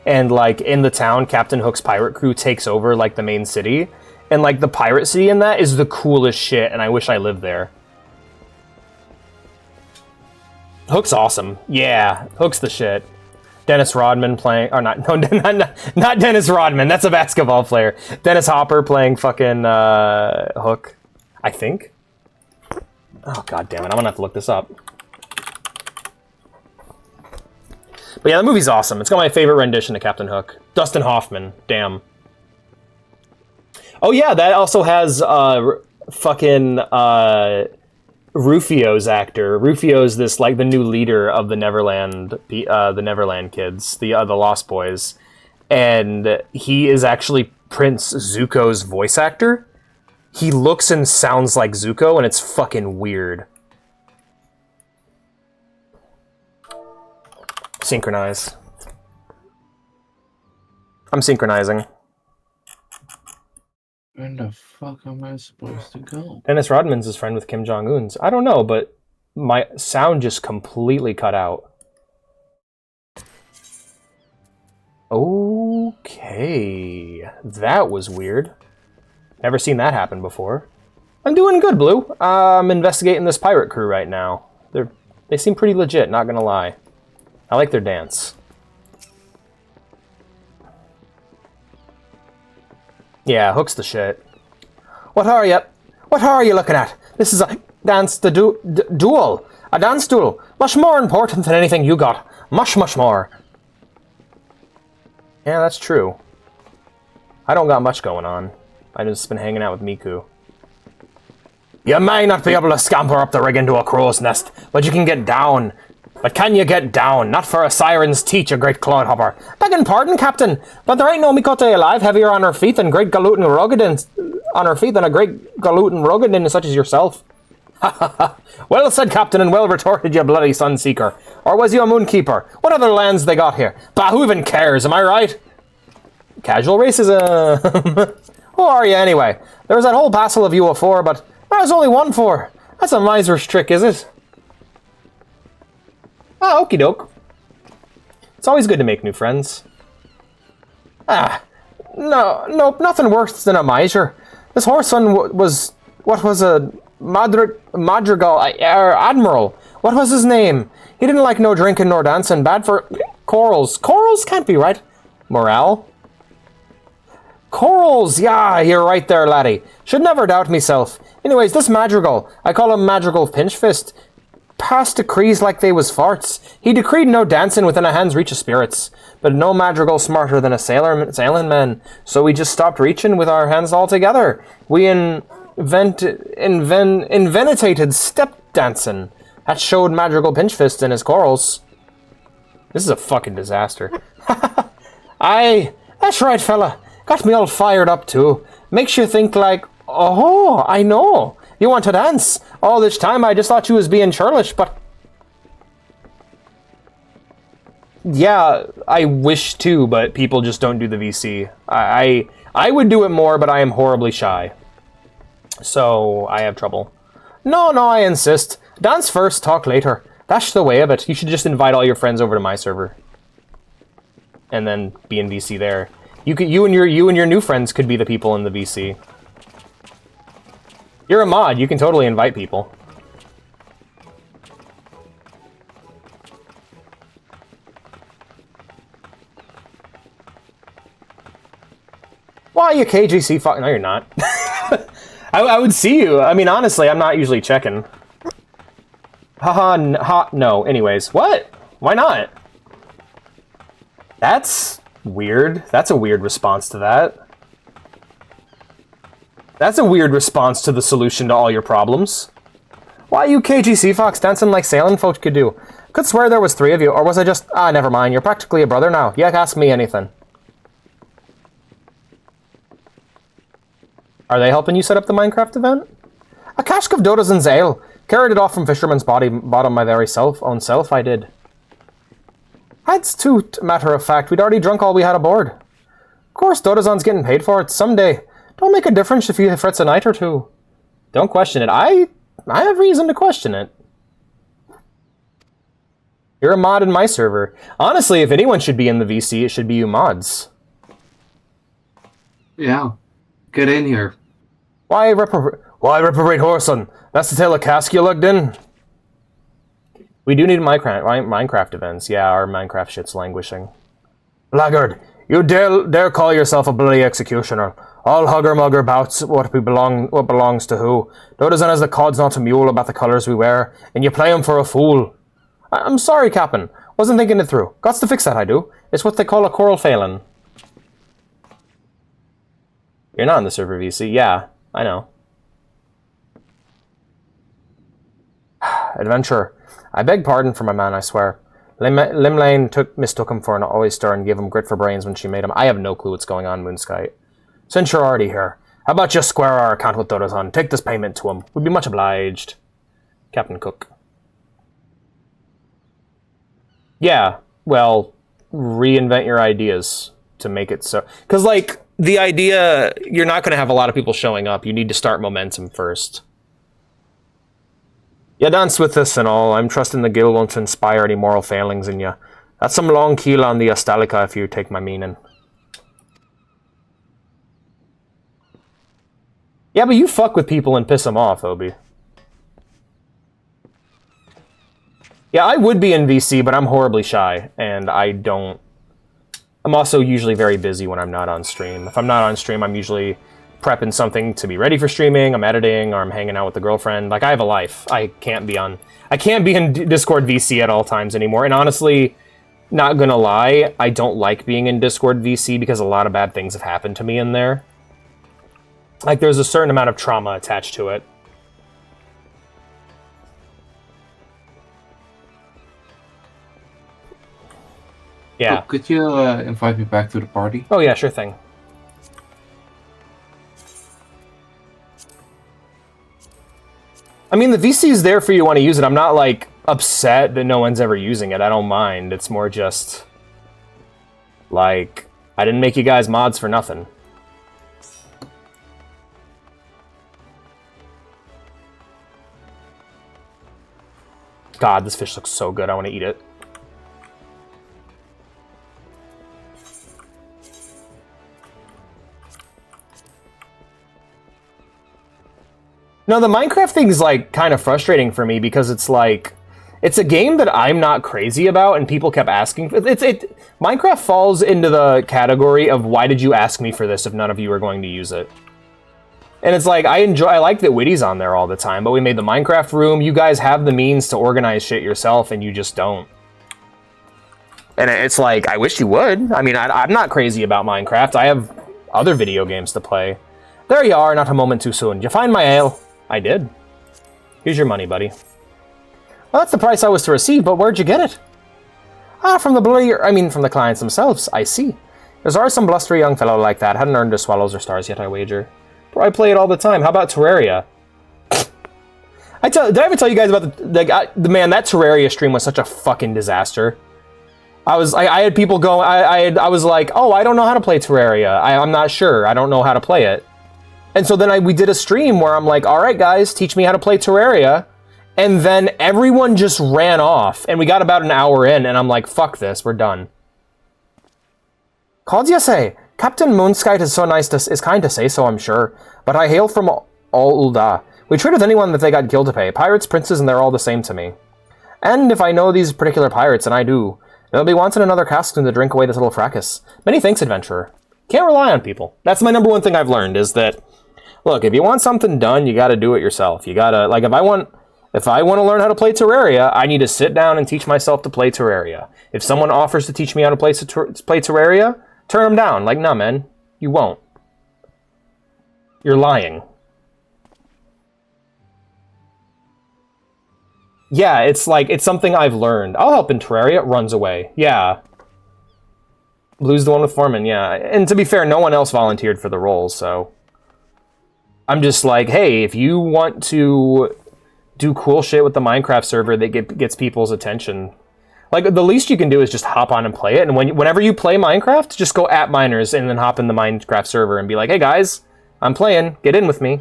And, like, in the town, Captain Hook's pirate crew takes over, like, the main city. And, like, the pirate city in that is the coolest shit, and I wish I lived there. Hook's awesome. Yeah, Hook's the shit. Dennis Rodman playing... Or not Dennis Rodman, that's a basketball player. Dennis Hopper playing fucking Hook, I think. Oh, god damn it, I'm gonna have to look this up. But yeah, the movie's awesome. It's got my favorite rendition of Captain Hook. Dustin Hoffman. Damn. Oh yeah, that also has Rufio's actor. Rufio's this like the new leader of the Neverland kids, the Lost Boys, and he is actually Prince Zuko's voice actor. He looks and sounds like Zuko, and it's fucking weird. Synchronize. I'm synchronizing. Where the fuck am I supposed to go? Dennis Rodman's his friend with Kim Jong-un's. I don't know, but my sound just completely cut out. Okay. That was weird. Never seen that happen before. I'm doing good, Blue. I'm investigating this pirate crew right now. They seem pretty legit, not gonna lie. I like their dance. Yeah, Hook's the shit. What are you looking at? This is a dance duel. A dance duel. Much more important than anything you got. Much more. Yeah, that's true. I don't got much going on. I've just been hanging out with Miku. You may not be able to scamper up the rig into a crow's nest, but you can get down. But can you get down? Not for a siren's teach, a great clodhopper. Begging pardon, Captain, but there ain't no Mikote alive heavier on her feet than great Galutin Ruggedin such as yourself. Ha ha ha. Well said, Captain, and well retorted, you bloody Sunseeker. Or was you a Moonkeeper? What other lands they got here? Bah, who even cares, am I right? Casual racism. Who are you, anyway? There was that whole passel of you afore, but there's only one for. That's a miser's trick, is it? Ah, okie doke. It's always good to make new friends. Ah, no, nothing worse than a miser. This horse one was a madrigal admiral. What was his name? He didn't like no drinking nor dancing. Bad for corals. Corals can't be right. Morale. Corals, yeah, you're right there, laddie. Should never doubt myself. Anyways, this madrigal, I call him Madrigal Pinchfist, passed decrees like they was farts. He decreed no dancing within a hand's reach of spirits, but no madrigal smarter than a sailing man, so we just stopped reaching with our hands altogether. We invented step dancing. That showed Madrigal Pinchfist in his corals. This is a fucking disaster. Aye, that's right, fella. Got me all fired up too. Makes you think like, oh, I know. You want to dance? All this time I just thought you was being churlish, but... Yeah, I wish to, but people just don't do the VC. I would do it more, but I am horribly shy. So, I have trouble. No, I insist. Dance first, talk later. That's the way of it. You should just invite all your friends over to my server. And then be in VC there. You and your new friends could be the people in the VC. You're a mod, you can totally invite people. Why, you KGC fuck? No, you're not. I would see you. I mean, honestly, I'm not usually checking. Haha, no. Anyways, what? Why not? That's weird. That's a weird response to that. That's a weird response to the solution to all your problems. Why you KGC Fox dancing like sailing folk could do? Could swear there was 3 of you, or was I just... Ah, never mind, you're practically a brother now. Yeah, ask me anything. Are they helping you set up the Minecraft event? A cask of Dodozan's ale. Carried it off from Fisherman's bottom my very own self, I did. That's too matter of fact, we'd already drunk all we had aboard. Of course, Dodozan's getting paid for it, someday. Don't make a difference if he frets a night or two. Don't question it. I have reason to question it. You're a mod in my server. Honestly, if anyone should be in the VC, it should be you mods. Yeah. Get in here. Why reprobate Horson? That's the tale of cask you lugged in? We do need Minecraft events. Yeah, our Minecraft shit's languishing. Blackguard, you dare call yourself a bloody executioner. All hugger-mugger bouts what belongs to who. Dodozan has the cods not to mule about the colours we wear, and you play him for a fool. I'm sorry, Captain. Wasn't thinking it through. Gots to fix that, I do. It's what they call a coral failing. You're not in the server VC. Yeah, I know. adventurer. I beg pardon for my man, I swear. Limlane mistook him for an oyster and gave him grit for brains when she made him. I have no clue what's going on, Moonskite. Since you're already here, how about you square our account with Dorothon? Take this payment to him. We'd be much obliged. Captain Cook. Yeah, well, reinvent your ideas to make it so... Because, like, the idea... You're not going to have a lot of people showing up. You need to start momentum first. You dance with this and all. I'm trusting the guild won't inspire any moral failings in you. That's some long keel on the Astalica, if you take my meaning. Yeah, but you fuck with people and piss them off, Obi. Yeah, I would be in VC, but I'm horribly shy, and I don't... I'm also usually very busy when I'm not on stream. If I'm not on stream, I'm usually prepping something to be ready for streaming, I'm editing, or I'm hanging out with a girlfriend. Like, I have a life. I can't be in Discord VC at all times anymore, and honestly, not gonna lie, I don't like being in Discord VC because a lot of bad things have happened to me in there. Like, there's a certain amount of trauma attached to it. Yeah. Oh, could you invite me back to the party? Oh, yeah, sure thing. I mean, the VC is there for you to want to use it. I'm not, like, upset that no one's ever using it. I don't mind. It's more just... Like, I didn't make you guys mods for nothing. God, this fish looks so good. I want to eat it. No, the Minecraft thing is, like, kind of frustrating for me because it's, like... It's a game that I'm not crazy about, and people kept asking... Minecraft falls into the category of, why did you ask me for this if none of you are going to use it? And it's like, I like that Witty's on there all the time, but we made the Minecraft room. You guys have the means to organize shit yourself, and you just don't. And it's like, I wish you would. I mean, I'm not crazy about Minecraft. I have other video games to play. There you are, not a moment too soon. Did you find my ale? I did. Here's your money, buddy. Well, that's the price I was to receive, but where'd you get it? Ah, from the clients themselves, I see. There's always some blustery young fellow like that. Hadn't earned his swallows or stars yet, I wager. Bro, I play it all the time. How about Terraria? Did I ever tell you guys about the man, that Terraria stream was such a fucking disaster. I had people go, I was like, oh, I don't know how to play Terraria. I'm not sure. I don't know how to play it. And so then we did a stream where I'm like, all right, guys, teach me how to play Terraria. And then everyone just ran off, and we got about an hour in, and I'm like, fuck this, we're done. Say, Captain Moonskite is kind to say so, I'm sure, but I hail from Ulda. We trade with anyone that they got guild to pay. Pirates, princes, and they're all the same to me. And if I know these particular pirates, and I do, they'll be wanting another cask to drink away this little fracas. Many thanks, adventurer. Can't rely on people. That's my number one thing I've learned, is that, look, if you want something done, you gotta do it yourself. You gotta, like, if I want to learn how to play Terraria, I need to sit down and teach myself to play Terraria. If someone offers to teach me how to play Terraria, turn them down. Like, nah, man, you won't. You're lying. Yeah, it's like, it's something I've learned. I'll help in Terraria. It runs away. Yeah. Blue's the one with Foreman, yeah. And to be fair, no one else volunteered for the role, so... I'm just like, hey, if you want to do cool shit with the Minecraft server that gets people's attention, like, the least you can do is just hop on and play it, and whenever you play Minecraft, just go at miners and then hop in the Minecraft server and be like, hey guys, I'm playing, get in with me.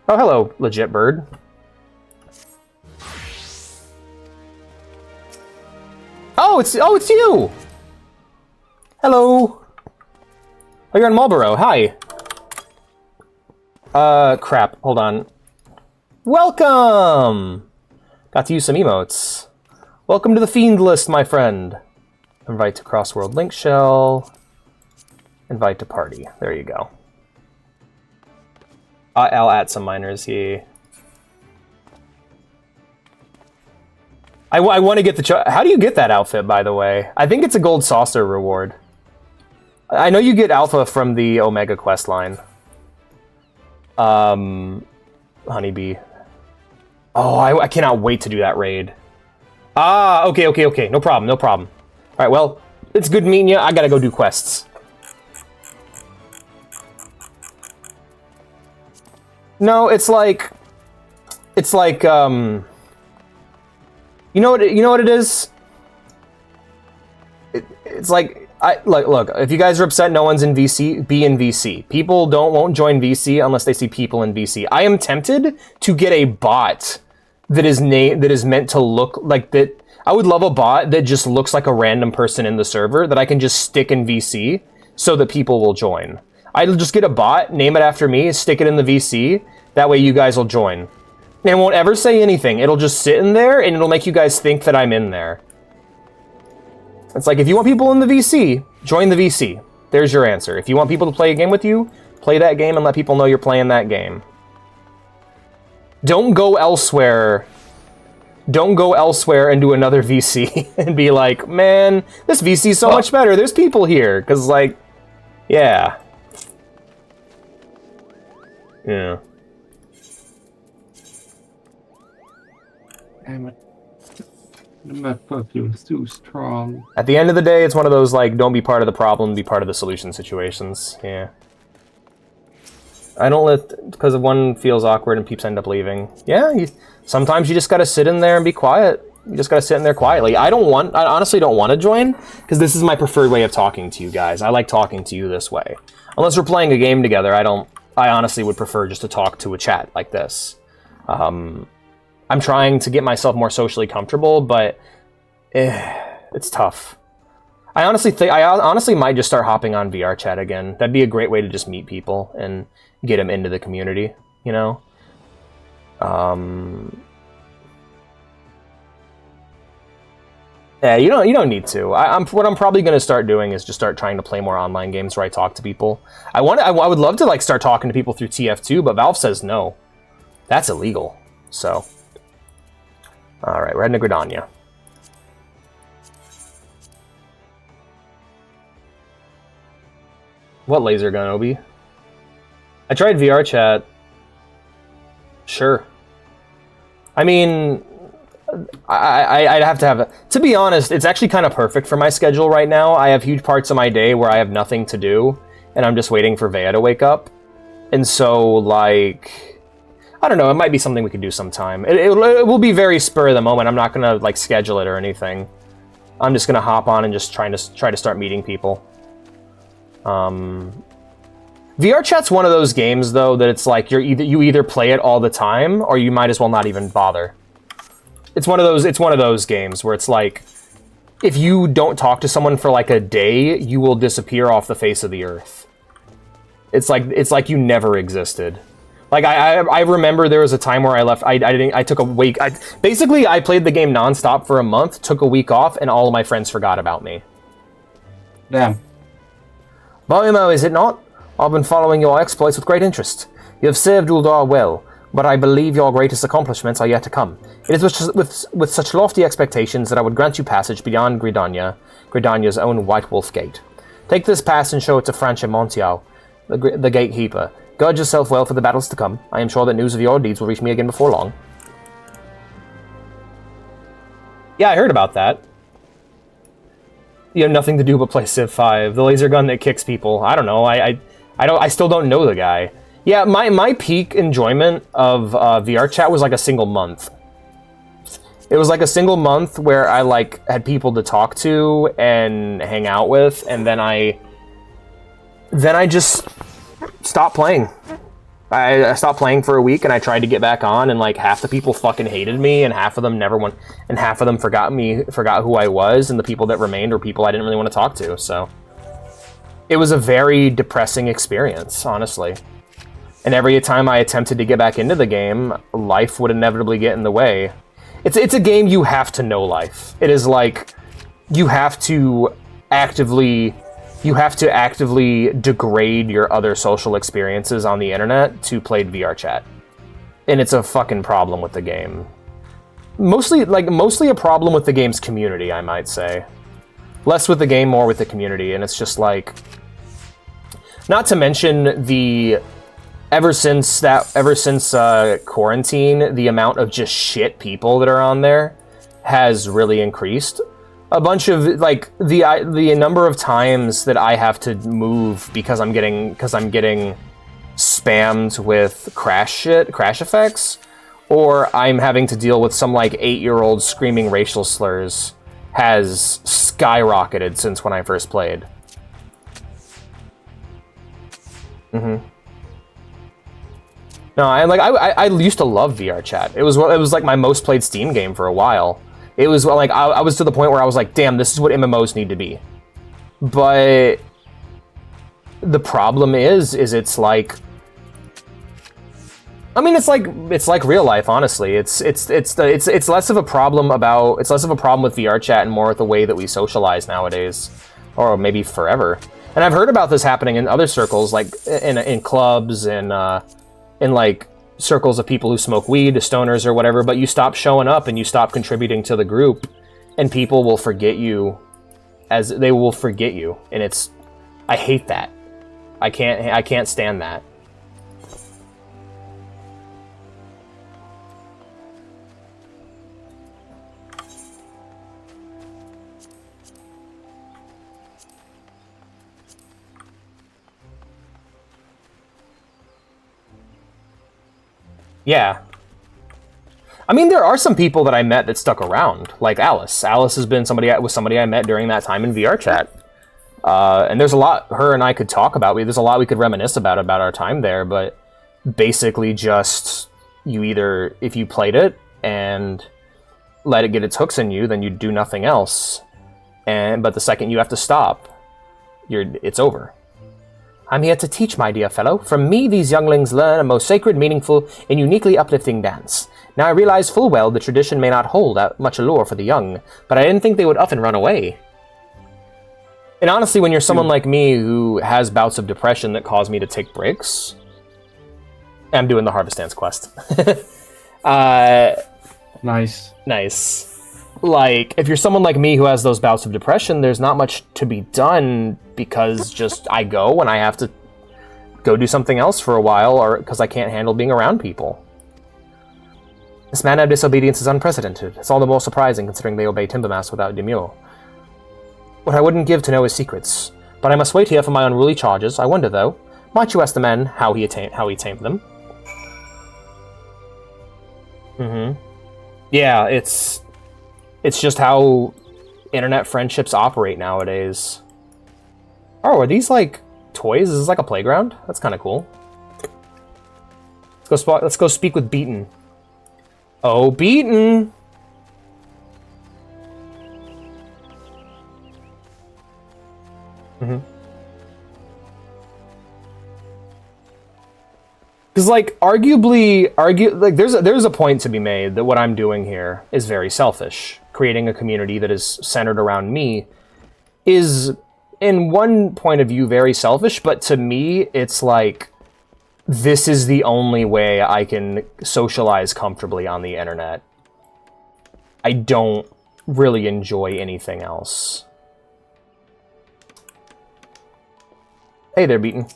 Oh, hello, legit bird. Oh, it's you! Hello! Oh, you're in Marlboro, hi. Crap, hold on. Welcome! Got to use some emotes. Welcome to the Fiend list, my friend. Invite to Crossworld Link Shell. Invite to party. There you go. I'll add some miners here. I want to get the... How do you get that outfit, by the way? I think it's a gold saucer reward. I know you get alpha from the Omega quest line. Honeybee. Oh, I cannot wait to do that raid. Ah, okay. No problem. All right, well, it's good meeting you. I gotta go do quests. No, it's like, you know what it is? It's like, look, if you guys are upset no one's in VC, be in VC. People won't join VC unless they see people in VC. I am tempted to get a bot that is meant to look like that. I would love a bot that just looks like a random person in the server that I can just stick in VC so that people will join. I'll just get a bot, name it after me, stick it in the VC. That way you guys will join. And it won't ever say anything. It'll just sit in there and it'll make you guys think that I'm in there. It's like, if you want people in the VC, join the VC. There's your answer. If you want people to play a game with you, play that game and let people know you're playing that game. Don't go elsewhere. Don't go elsewhere and do another VC and be like, man, this VC is so much better. There's people here. Because, like, yeah. Yeah. Damn it. The map perfume's too strong. At the end of the day, it's one of those, like, don't be part of the problem, be part of the solution situations. Yeah. I don't let, because if one feels awkward and peeps end up leaving. Yeah, sometimes you just gotta sit in there and be quiet. You just gotta sit in there quietly. I honestly don't want to join, because this is my preferred way of talking to you guys. I like talking to you this way. Unless we're playing a game together, I honestly would prefer just to talk to a chat like this. I'm trying to get myself more socially comfortable, but it's tough. I honestly might just start hopping on VR chat again. That'd be a great way to just meet people and get them into the community, you know? Yeah, you don't need to. What I'm probably going to start doing is just start trying to play more online games where I talk to people. I would love to like start talking to people through TF2, but Valve says no. That's illegal. So, all right, we're heading to Gridania. What laser gun, Obi? I tried VR chat. Sure. I mean, I'd have to have a... To be honest, it's actually kind of perfect for my schedule right now. I have huge parts of my day where I have nothing to do, and I'm just waiting for Vea to wake up. And so, like... I don't know, it might be something we could do sometime. It will be very spur of the moment. I'm not going to, like, schedule it or anything. I'm just going to hop on and just try to start meeting people. VR chat's one of those games, though, that it's like you either play it all the time, or you might as well not even bother. It's one of those games where it's like, if you don't talk to someone for like a day, you will disappear off the face of the earth. It's like you never existed. Like I remember there was a time where I left. I took a week. Basically I played the game nonstop for a month, took a week off, and all of my friends forgot about me. Damn. Boimo, is it not? I've been following your exploits with great interest. You have served Uldar well, but I believe your greatest accomplishments are yet to come. It is with such lofty expectations that I would grant you passage beyond Gridania's own White Wolf Gate. Take this pass and show it to Francia Montial, the gatekeeper. Guard yourself well for the battles to come. I am sure that news of your deeds will reach me again before long. Yeah, I heard about that. You have nothing to do but play Civ 5. The laser gun that kicks people. I don't know. I still don't know the guy. Yeah, my peak enjoyment of VR chat was like a single month. It was like a single month where I like had people to talk to and hang out with, and then I just stopped playing. I stopped playing for a week, and I tried to get back on, and like half the people fucking hated me, and half of them never went, and half of them forgot who I was, and the people that remained were people I didn't really want to talk to. So it was a very depressing experience, honestly. And every time I attempted to get back into the game, life would inevitably get in the way. It's a game you have to know life. It is like you have to actively degrade your other social experiences on the internet to play VR chat. And it's a fucking problem with the game. Mostly a problem with the game's community, I might say. Less with the game, more with the community, and it's just like... Not to mention the ever since quarantine, the amount of just shit people that are on there has really increased. A bunch of like the number of times that I have to move because I'm getting spammed with crash effects, or I'm having to deal with some like 8-year-old screaming racial slurs has skyrocketed since when I first played. No, I used to love VR chat. It was like my most played Steam game for a while. It was like I was to the point where I was like, damn, this is what MMOs need to be. But the problem is it's like, I mean, it's like real life, honestly. It's less of a problem with VR chat and more with the way that we socialize nowadays, or maybe forever. And I've heard about this happening in other circles, like in clubs and in like circles of people who smoke weed, stoners or whatever. But you stop showing up and you stop contributing to the group, and people will forget you, and I hate that. I can't stand that. Yeah. I mean, there are some people that I met that stuck around, like Alice. Alice has been somebody I met during that time in VR chat. And there's a lot her and I could talk about. There's a lot we could reminisce about our time there, but basically just if you played it and let it get its hooks in you, then you do nothing else. But the second you have to stop, it's over. I'm here to teach, my dear fellow. From me, these younglings learn a most sacred, meaningful, and uniquely uplifting dance. Now I realize full well the tradition may not hold out much allure for the young, but I didn't think they would up and run away. And honestly, when you're someone like me who has bouts of depression that cause me to take breaks... I'm doing the Harvest Dance quest. Nice. Like, if you're someone like me who has those bouts of depression, there's not much to be done because just I go when I have to go do something else for a while, or because I can't handle being around people. This manner of disobedience is unprecedented. It's all the more surprising considering they obey Timbermass without demur. What I wouldn't give to know his secrets, but I must wait here for my unruly charges. I wonder, though, might you ask the men how he tamed them? Yeah, it's just how internet friendships operate nowadays. Oh, are these like toys? Is this like a playground? That's kind of cool. Let's go speak with Beaton. Oh, Beaton! Because, like, there's a point to be made that what I'm doing here is very selfish. Creating a community that is centered around me is, in one point of view, very selfish, but to me, it's like, this is the only way I can socialize comfortably on the internet. I don't really enjoy anything else. Hey there, Beaton.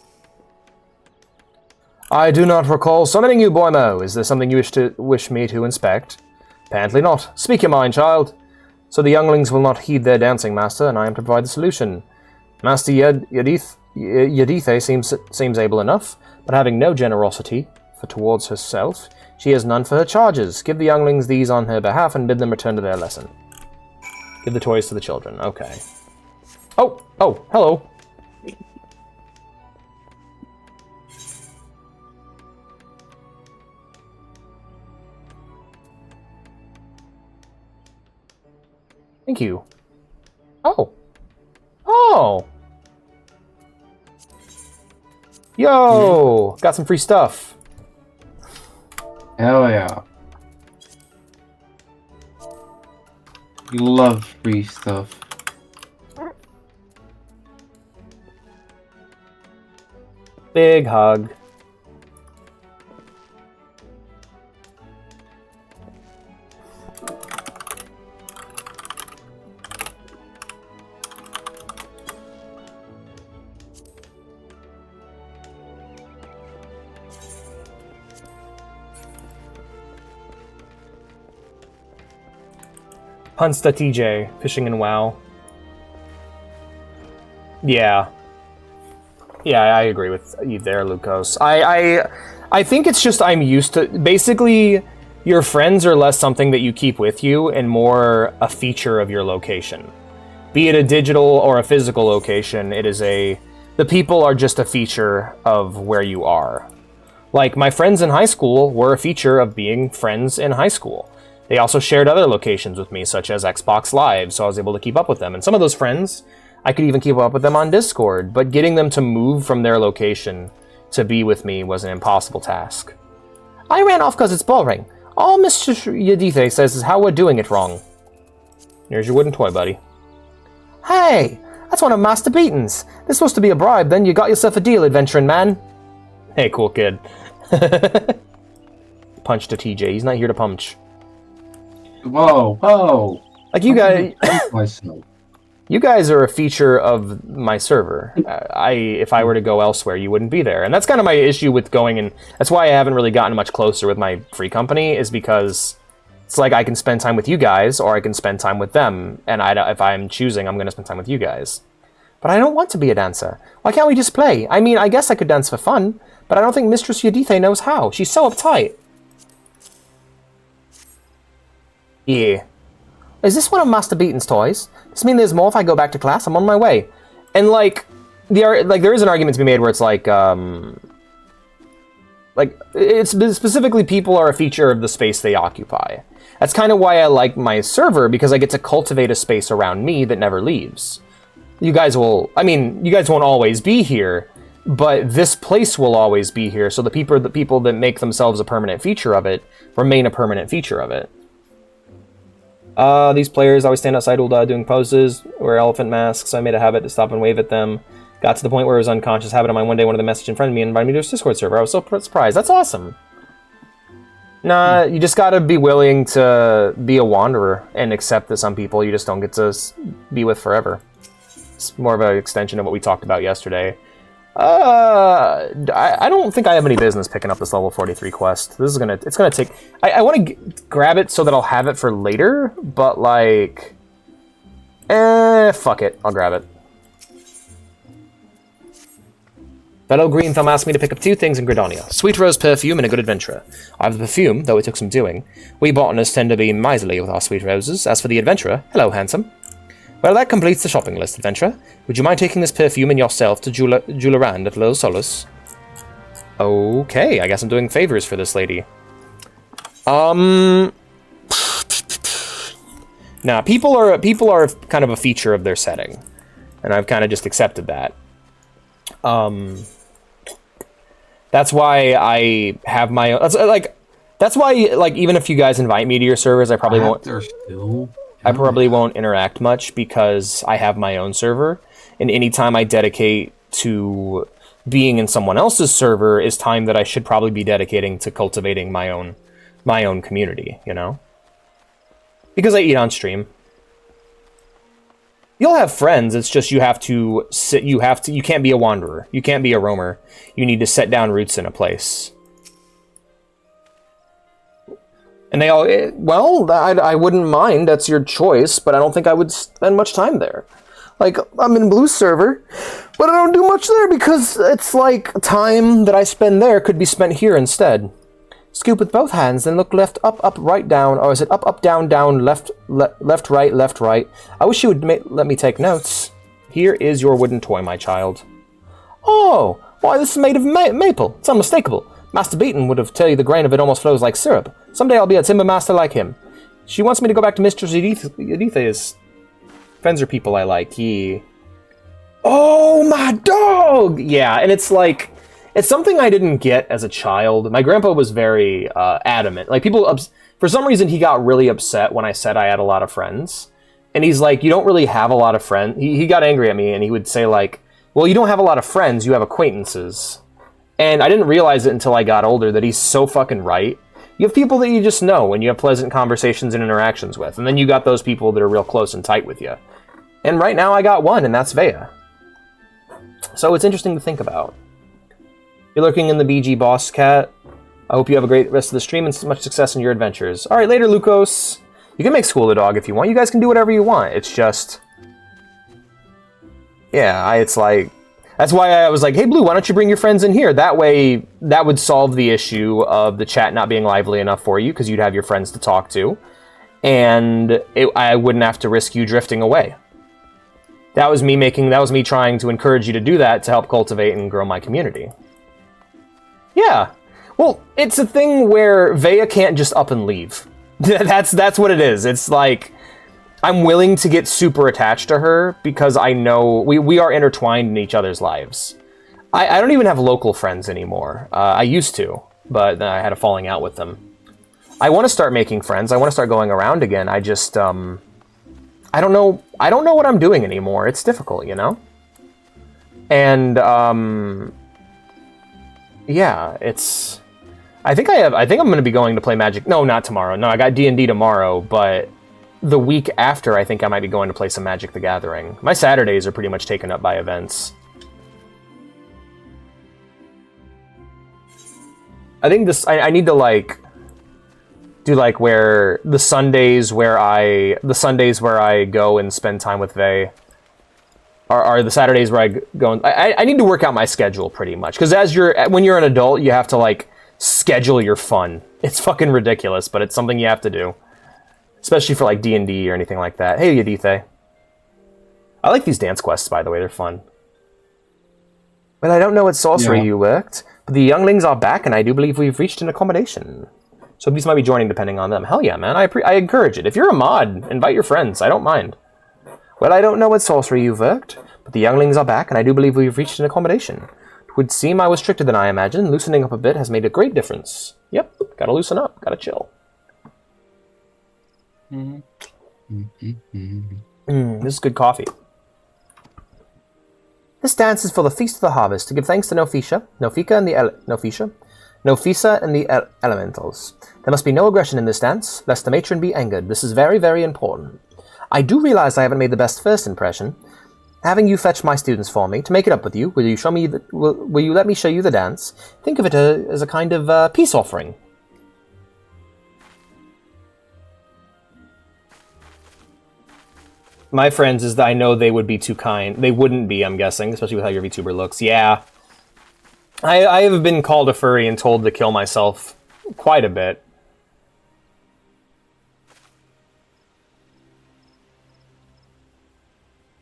I do not recall summoning you, Boymo. Is there something you wish me to inspect? Apparently not. Speak your mind, child. So the younglings will not heed their dancing master, and I am to provide the solution. Master Yadithe seems able enough, but having no generosity towards herself, she has none for her charges. Give the younglings these on her behalf, and bid them return to their lesson. Give the toys to the children. Okay. Oh, hello. Thank you. Oh. Yo! Got some free stuff. Hell yeah. You love free stuff. Big hug. Hunsta TJ, fishing in WoW. Yeah. Yeah, I agree with you there, Lucas. I think it's just I'm used to... Basically, your friends are less something that you keep with you and more a feature of your location. Be it a digital or a physical location, it is a... The people are just a feature of where you are. Like, my friends in high school were a feature of being friends in high school. They also shared other locations with me, such as Xbox Live, so I was able to keep up with them. And some of those friends, I could even keep up with them on Discord, but getting them to move from their location to be with me was an impossible task. I ran off because it's boring. All Mr. Yadithe says is how we're doing it wrong. Here's your wooden toy, buddy. Hey! That's one of Master Beaton's. This supposed to be a bribe, then you got yourself a deal, adventuring man. Hey, cool kid. Punch to TJ. He's not here to punch. Whoa, whoa. Like, you guys... myself. You guys are a feature of my server. If I were to go elsewhere, you wouldn't be there. And that's kind of my issue with going, and that's why I haven't really gotten much closer with my free company, is because it's like I can spend time with you guys, or I can spend time with them, and if I'm choosing, I'm going to spend time with you guys. But I don't want to be a dancer. Why can't we just play? I mean, I guess I could dance for fun, but I don't think Mistress Yadithe knows how. She's so uptight. Yeah. Is this one of Master Beaton's toys? Does this mean there's more if I go back to class? I'm on my way. And, like, there is an argument to be made where it's like, it's specifically people are a feature of the space they occupy. That's kind of why I like my server, because I get to cultivate a space around me that never leaves. You guys won't always be here, but this place will always be here, so the people that make themselves a permanent feature of it remain a permanent feature of it. These players always stand outside while doing poses, wear elephant masks, so I made a habit to stop and wave at them. Got to the point where it was unconscious habit of mine. One day, one of the message in front of me and invited me to his Discord server. I was so surprised. That's awesome. Nah, you just gotta be willing to be a wanderer and accept that some people you just don't get to be with forever. It's more of an extension of what we talked about yesterday. I don't think I have any business picking up this level 43 quest. It's gonna take... I want to grab it so that I'll have it for later, but like... fuck it. I'll grab it. Fellow Green Thumb asked me to pick up 2 things in Gridania. Sweet Rose perfume and a good adventurer. I have the perfume, though it took some doing. We botanists tend to be miserly with our sweet roses. As for the adventurer, hello, handsome. Well, that completes the shopping list, adventurer. Would you mind taking this perfume and yourself to Jularand at Lil Solus? Okay, I guess I'm doing favors for this lady. Nah, people are kind of a feature of their setting. And I've kind of just accepted that. That's why I have my own... That's why, like, even if you guys invite me to your servers, I probably won't... I probably won't interact much because I have my own server, and any time I dedicate to being in someone else's server is time that I should probably be dedicating to cultivating my own community, you know? Because I eat on stream. You'll have friends, it's just you can't be a wanderer. You can't be a roamer. You need to set down roots in a place. And they all, well, I wouldn't mind, that's your choice, but I don't think I would spend much time there. Like, I'm in Blue's server, but I don't do much there because it's like time that I spend there could be spent here instead. Scoop with both hands, then look left, up, right, down, or is it up, down, left, right? I wish you would let me take notes. Here is your wooden toy, my child. Oh, why, this is made of maple. It's unmistakable. Master Beaton would have told you the grain of it almost flows like syrup. Someday I'll be a timber master like him. She wants me to go back to Mistress Edithe's. Friends are people I like. Oh, my dog! Yeah, and it's like... It's something I didn't get as a child. My grandpa was very adamant. Like, for some reason, he got really upset when I said I had a lot of friends. And he's like, you don't really have a lot of friends. He got angry at me, and he would say, like, well, you don't have a lot of friends, you have acquaintances. And I didn't realize it until I got older that he's so fucking right. You have people that you just know and you have pleasant conversations and interactions with. And then you got those people that are real close and tight with you. And right now I got one, and that's Vea. So it's interesting to think about. You're lurking in the BG Boss Cat. I hope you have a great rest of the stream and much success in your adventures. Alright, later, Lucos. You can make school the dog if you want. You guys can do whatever you want. It's just... Yeah, it's like... That's why I was like, hey, Blue, why don't you bring your friends in here? That way, that would solve the issue of the chat not being lively enough for you, because you'd have your friends to talk to. And I wouldn't have to risk you drifting away. That was me trying to encourage you to do that to help cultivate and grow my community. Yeah. Well, it's a thing where Vea can't just up and leave. That's what it is. It's like... I'm willing to get super attached to her because I know we are intertwined in each other's lives. I don't even have local friends anymore. I used to, but then I had a falling out with them. I want to start making friends. I want to start going around again. I just, I don't know what I'm doing anymore. It's difficult, you know? And, yeah, it's... I think I'm going to be going to play Magic... No, not tomorrow. No, I got D&D tomorrow, but... The week after, I think I might be going to play some Magic the Gathering. My Saturdays are pretty much taken up by events. I think I need to, like, do, like, where the Sundays where I go and spend time with Vey are the Saturdays where I go and... I need to work out my schedule, pretty much. Because when you're an adult, you have to, like, schedule your fun. It's fucking ridiculous, but it's something you have to do. Especially for, like, D&D or anything like that. Hey, Yadithe. I like these dance quests, by the way. They're fun. Well, I don't know what sorcery you worked, but the younglings are back, and I do believe we've reached an accommodation. So these might be joining depending on them. Hell yeah, man. I encourage it. If you're a mod, invite your friends. I don't mind. Well, I don't know what sorcery you've worked, but the younglings are back, and I do believe we've reached an accommodation. It would seem I was stricter than I imagined. Loosening up a bit has made a great difference. Yep, gotta loosen up. Gotta chill. This is good coffee. This dance is for the Feast of the Harvest, to give thanks to Nofisa and the Elementals. There must be no aggression in this dance, lest the matron be angered. This is very, very important. I do realize I haven't made the best first impression. Having you fetch my students for me, to make it up with you, will you let me show you the dance? Think of it as a kind of peace offering. My friends is that I know they would be too kind. They wouldn't be, I'm guessing, especially with how your VTuber looks. Yeah. I have been called a furry and told to kill myself quite a bit.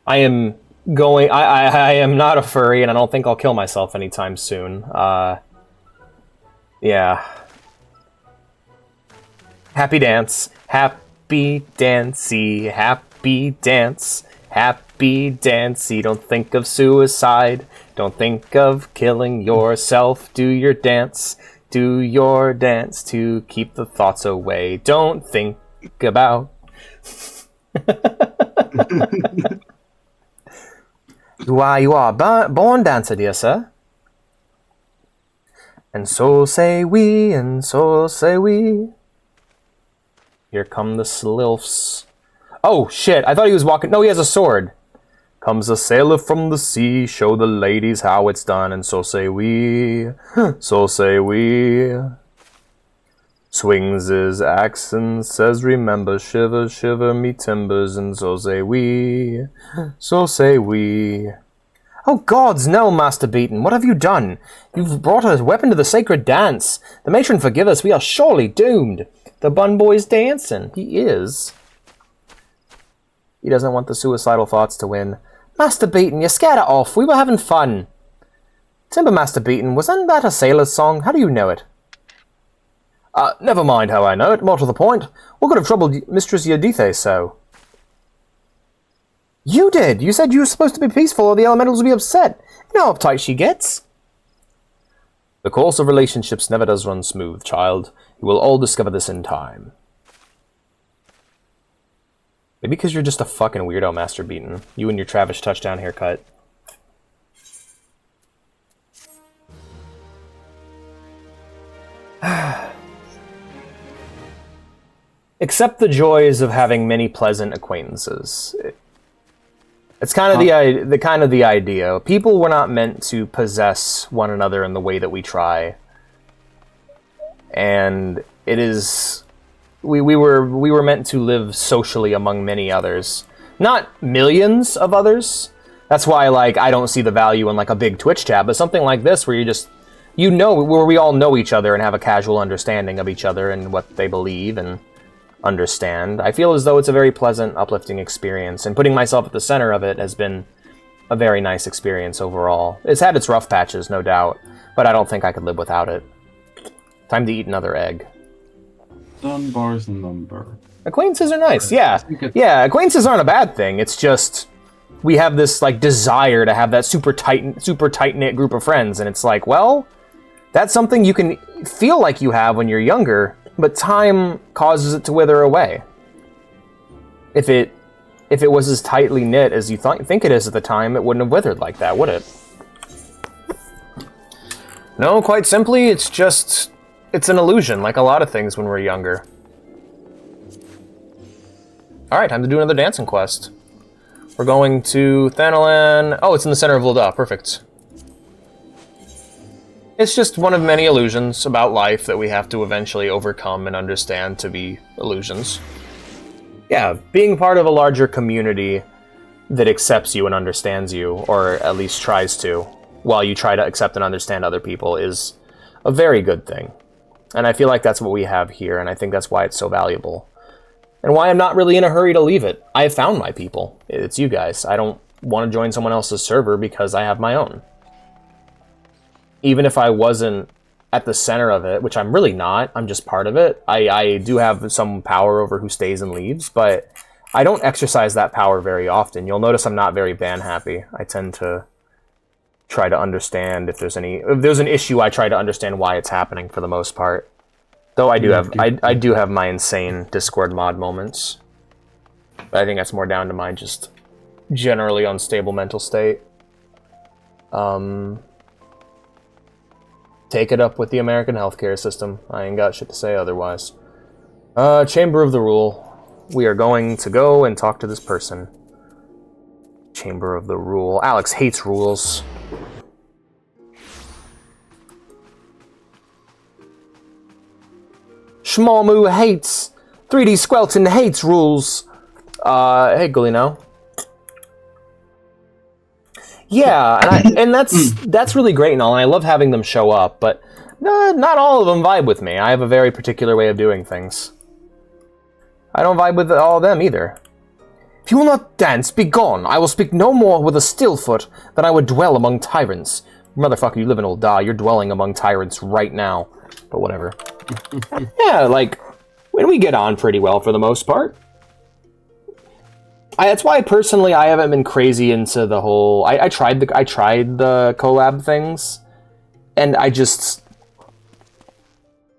I am not a furry, and I don't think I'll kill myself anytime soon. Yeah. Happy dance. Happy dancey. Happy dance, happy dancey. Don't think of suicide. Don't think of killing yourself. Do your dance to keep the thoughts away. Don't think about. You are born dancer, dear sir. And so say we, and so say we. Here come the slilfs. Oh, shit, I thought he was walking... No, he has a sword. Comes a sailor from the sea, show the ladies how it's done, and so say we, so say we. Swings his axe and says, remember, shiver, shiver me timbers, and so say we, so say we. Oh, gods, no, Master Beaton, what have you done? You've brought a weapon to the sacred dance. The matron forgive us, we are surely doomed. The bun boy's dancing. He is. He doesn't want the suicidal thoughts to win. Master Beaton, you scared it off. We were having fun. Timber Master Beaton, wasn't that a sailor's song? How do you know it? Never mind how I know it. More to the point. What could have troubled Mistress Yadithe so? You did! You said you were supposed to be peaceful or the elementals would be upset. You know how uptight she gets. The course of relationships never does run smooth, child. You will all discover this in time. Maybe because you're just a fucking weirdo, Master Beaton. You and your Travis touchdown haircut. Accept the joys of having many pleasant acquaintances. It's kind of the idea. People were not meant to possess one another in the way that we try. And it is we were meant to live socially among many others, not millions of others. That's why, like, I don't see the value in like a big Twitch chat, but something like this where you just, you know, where we all know each other and have a casual understanding of each other and what they believe and understand. I feel as though it's a very pleasant, uplifting experience, and putting myself at the center of it has been a very nice experience overall. It's had its rough patches, no doubt, but I don't think I could live without it. Time to eat another egg. Dunbar's number. Acquaintances are nice, yeah. Yeah, acquaintances aren't a bad thing. It's just we have this like desire to have that super tight-knit group of friends, and it's like, well, that's something you can feel like you have when you're younger, but time causes it to wither away. If it was as tightly knit as you think it is at the time, it wouldn't have withered like that, would it? No, quite simply, it's an illusion, like a lot of things when we're younger. Alright, time to do another dancing quest. We're going to Thanalan. Oh, it's in the center of Lada. Perfect. It's just one of many illusions about life that we have to eventually overcome and understand to be illusions. Yeah, being part of a larger community that accepts you and understands you, or at least tries to, while you try to accept and understand other people, is a very good thing. And I feel like that's what we have here, and I think that's why it's so valuable. And why I'm not really in a hurry to leave it. I have found my people. It's you guys. I don't want to join someone else's server because I have my own. Even if I wasn't at the center of it, which I'm really not, I'm just part of it. I do have some power over who stays and leaves, but I don't exercise that power very often. You'll notice I'm not very ban happy. I tend to try to understand if there's an issue, I try to understand why it's happening for the most part. Though I do have my insane Discord mod moments. But I think that's more down to my just generally unstable mental state. Take it up with the American healthcare system. I ain't got shit to say otherwise. Chamber of the Rule. We are going to go and talk to this person. Chamber of the Rule. Alex hates rules. Schmalmoo hates. 3D Squelton hates rules. Hey, Gulino. Yeah, and that's really great and all, and I love having them show up, but not all of them vibe with me. I have a very particular way of doing things. I don't vibe with all of them either. If you will not dance, be gone. I will speak no more with a still foot than I would dwell among tyrants. Motherfucker, you live in Old Da. You're dwelling among tyrants right now. But whatever. Yeah, like, when we get on pretty well for the most part. That's why personally I haven't been crazy into the whole. I tried the collab things, and I just,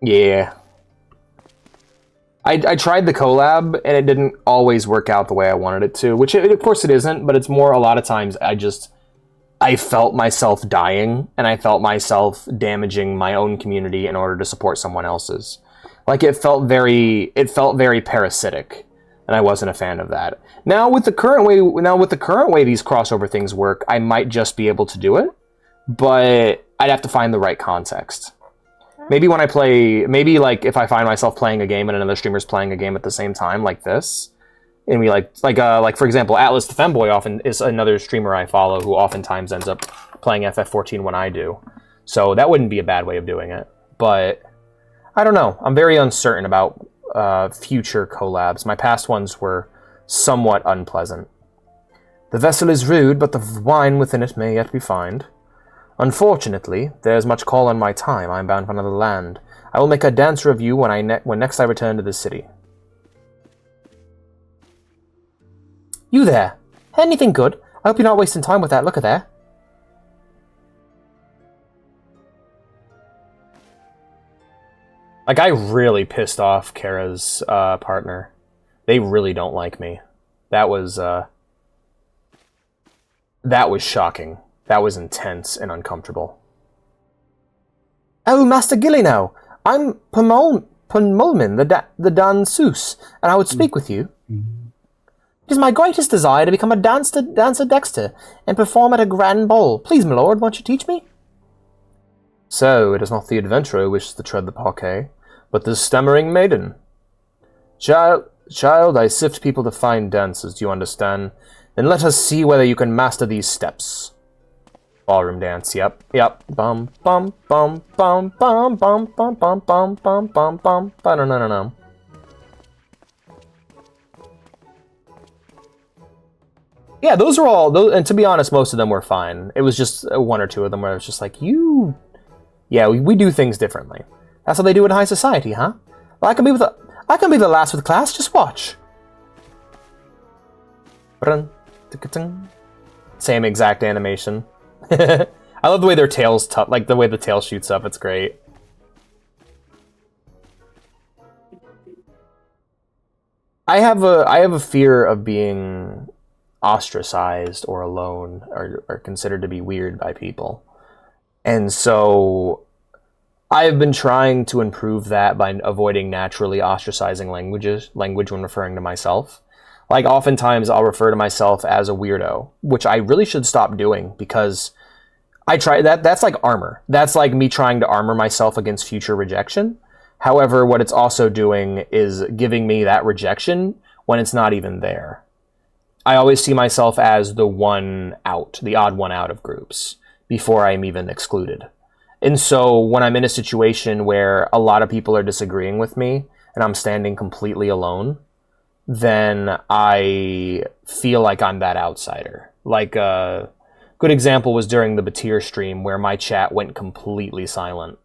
yeah. I tried the collab, and it didn't always work out the way I wanted it to. Which of course it isn't, but it's more a lot of times I felt myself dying, and I felt myself damaging my own community in order to support someone else's. Like it felt very parasitic, and I wasn't a fan of that. Now with the current way these crossover things work, I might just be able to do it, but I'd have to find the right context. Maybe when I play, like if I find myself playing a game and another streamer's playing a game at the same time, like this. And we like for example, Atlas the Femboy often is another streamer I follow who oftentimes ends up playing FF14 when I do. So that wouldn't be a bad way of doing it. But I don't know. I'm very uncertain about future collabs. My past ones were somewhat unpleasant. The vessel is rude, but the wine within it may yet be fined. Unfortunately, there is much call on my time. I am bound for another land. I will make a dancer of you when next I return to this city. You there. Anything good? I hope you're not wasting time with that looker there. Like, I really pissed off Kara's partner. They really don't like me. That was shocking. That was intense and uncomfortable. Oh, Master Gillino! I'm Pumulmin, the danseuse, and I would speak with you. It is my greatest desire to become a dancer Dexter and perform at a grand ball. Please, my lord, won't you teach me? So, it is not the adventurer who wishes to tread the parquet, but the stammering maiden. Child, I sift people to find dances, do you understand? Then let us see whether you can master these steps. Ballroom dance, yep. Bum bum bum bum bum bum bum bum bum bum bum bum ba-da-na-na-na. Yeah, those were all, and to be honest, most of them were fine. It was just one or two of them where I was just like, yeah, we do things differently. That's how they do it in high society, huh? Well, I can be the last with class. Just watch. Same exact animation. I love the way their tails, like the way the tail shoots up. It's great. I have a fear of being ostracized or alone or considered to be weird by people, and so I've been trying to improve that by avoiding naturally ostracizing language when referring to myself. Like, oftentimes I'll refer to myself as a weirdo, which I really should stop doing, because I try that's like armor. That's like me trying to armor myself against future rejection. However, what it's also doing is giving me that rejection when it's not even there. I always see myself as the one out, the odd one out of groups, before I'm even excluded. And so when I'm in a situation where a lot of people are disagreeing with me and I'm standing completely alone, then I feel like I'm that outsider. Like a good example was during the Batir stream, where my chat went completely silent.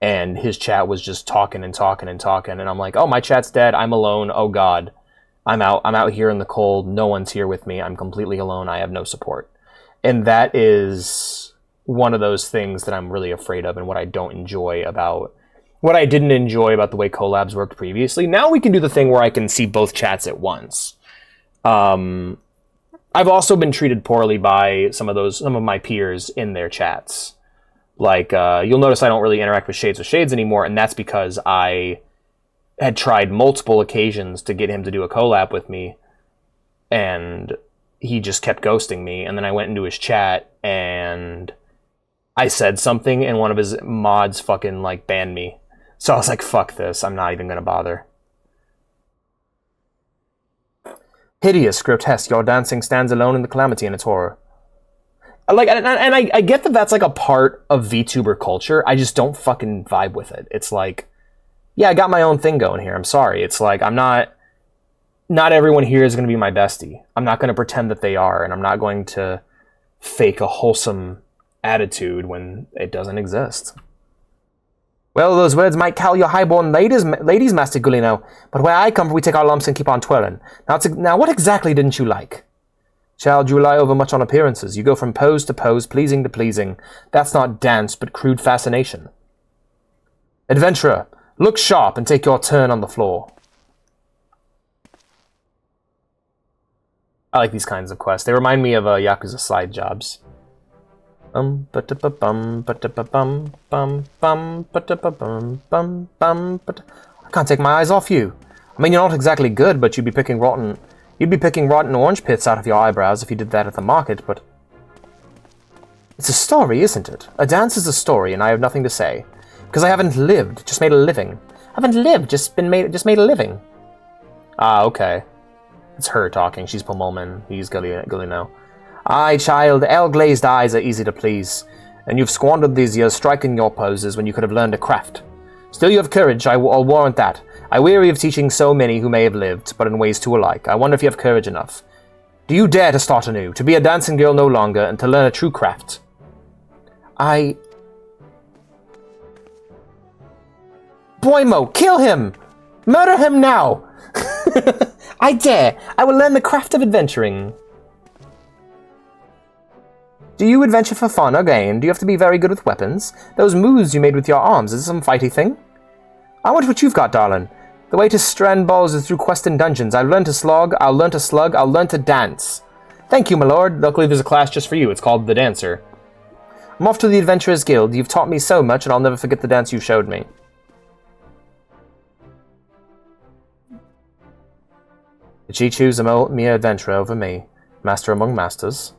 And his chat was just talking and talking and talking. And I'm like, oh, my chat's dead. I'm alone. Oh, God. I'm out here in the cold. No one's here with me. I'm completely alone. I have no support. And that is one of those things that I'm really afraid of, and what I didn't enjoy about the way collabs worked previously. Now we can do the thing where I can see both chats at once. I've also been treated poorly by some of my peers in their chats. Like, you'll notice I don't really interact with Shades anymore, and that's because I had tried multiple occasions to get him to do a collab with me, and he just kept ghosting me. And then I went into his chat, and I said something, and one of his mods fucking, like, banned me. So I was like, fuck this, I'm not even gonna bother. Hideous, grotesque, your dancing stands alone in the calamity and its horror. Like, and I get that that's like a part of VTuber culture. I just don't fucking vibe with it. It's like, yeah, I got my own thing going here. I'm sorry. It's like, not everyone here is going to be my bestie. I'm not going to pretend that they are, and I'm not going to fake a wholesome attitude when it doesn't exist. Well, those words might cow your highborn ladies, Master Gullino, but where I come from, we take our lumps and keep on twirling. Now, what exactly didn't you like? Child, you rely overmuch on appearances. You go from pose to pose, pleasing to pleasing. That's not dance, but crude fascination. Adventurer, look sharp and take your turn on the floor. I like these kinds of quests. They remind me of Yakuza side jobs. I can't take my eyes off you. I mean, you're not exactly good, but you'd be picking rotten orange pits out of your eyebrows if you did that at the market, but... It's a story, isn't it? A dance is a story, and I have nothing to say. Because I haven't lived, just made a living. Haven't lived, just made a living. Ah, okay. It's her talking, she's Pomolman, he's Gullino. Aye, child, ale-glazed eyes are easy to please, and you've squandered these years striking your poses when you could have learned a craft. Still you have courage, I'll warrant that. I weary of teaching so many who may have lived, but in ways too alike. I wonder if you have courage enough. Do you dare to start anew, to be a dancing girl no longer, and to learn a true craft? Boymo, kill him! Murder him now! I dare! I will learn the craft of adventuring. Do you adventure for fun or gain? Do you have to be very good with weapons? Those moves you made with your arms, is it some fighty thing? I want what you've got, darling. The way to strand balls is through quest and dungeons. I've learned to slog, I'll learn to slug, I'll learn to dance. Thank you, my lord. Luckily there's a class just for you. It's called The Dancer. I'm off to the Adventurers Guild. You've taught me so much, and I'll never forget the dance you showed me. Did she choose a mere adventurer over me, master among masters?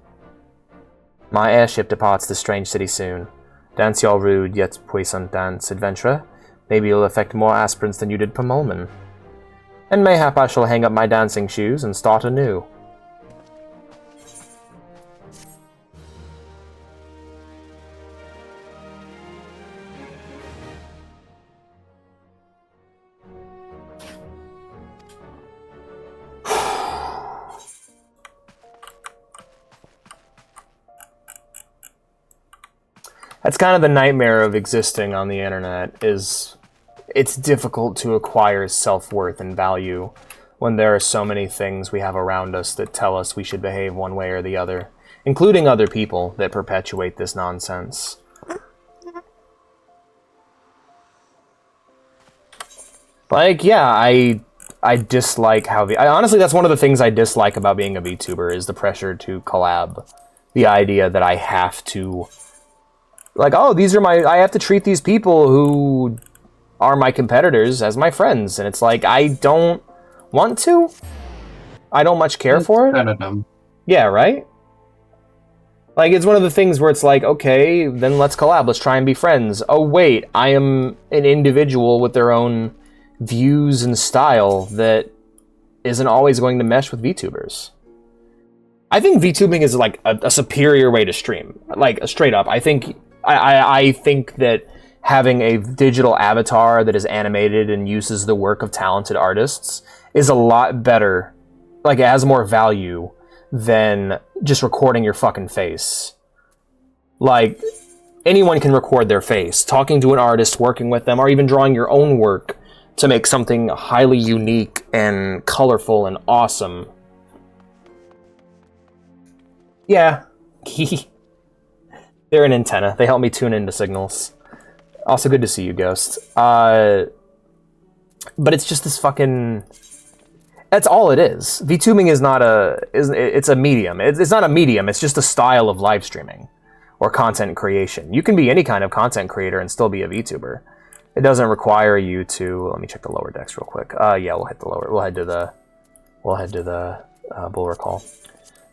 My airship departs this strange city soon. Dance your rude yet puissant dance, adventurer. Maybe you'll affect more aspirants than you did Pomolman. and mayhap I shall hang up my dancing shoes and start anew. That's kind of the nightmare of existing on the internet, is it's difficult to acquire self-worth and value when there are so many things we have around us that tell us we should behave one way or the other, including other people that perpetuate this nonsense. Like, yeah, I dislike how honestly, that's one of the things I dislike about being a VTuber, is the pressure to collab. The idea that I have to... Like, oh, I have to treat these people who are my competitors as my friends. And it's like, I don't want to. I don't much care for it. Kind of dumb. Yeah, right? Like, it's one of the things where it's like, okay, then let's collab. Let's try and be friends. Oh, wait, I am an individual with their own views and style that isn't always going to mesh with VTubers. I think VTubing is like a superior way to stream. Like, straight up. I think that having a digital avatar that is animated and uses the work of talented artists is a lot better, like it has more value than just recording your fucking face. Like, anyone can record their face. Talking to an artist, working with them, or even drawing your own work to make something highly unique and colorful and awesome. Yeah. They're an antenna. They help me tune into signals. Also good to see you, Ghost. But it's just this fucking... That's all it is. VTubing is not it's a medium. It's not a medium, it's just a style of live streaming or content creation. You can be any kind of content creator and still be a VTuber. It doesn't require you to... Let me check the lower decks real quick. Yeah, we'll hit the lower... We'll head to the bull recall.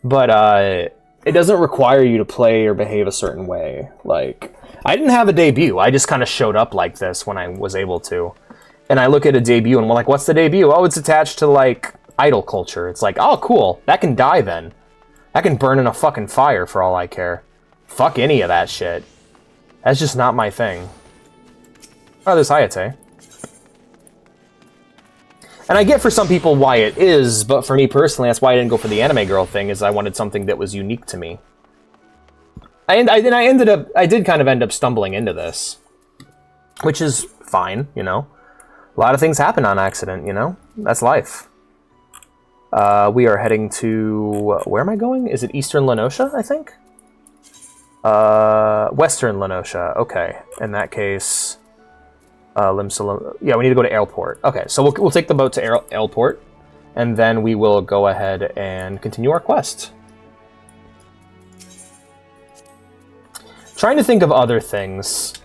But, it doesn't require you to play or behave a certain way. Like, I didn't have a debut. I just kind of showed up like this when I was able to. And I look at a debut and we're like, what's the debut? Oh, it's attached to, like, idol culture. It's like, oh, cool. That can die then. That can burn in a fucking fire for all I care. Fuck any of that shit. That's just not my thing. Oh, there's Hayate. And I get for some people why it is, but for me personally, that's why I didn't go for the anime girl thing, is I wanted something that was unique to me. I did kind of end up stumbling into this. Which is fine, you know? A lot of things happen on accident, you know? That's life. We are heading to... Where am I going? Is it Eastern Lenosha, I think? Western Lenosha. Okay. In that case... Limsa... Yeah, we need to go to airport. Okay, so we'll take the boat to airport, and then we will go ahead and continue our quest. Trying to think of other things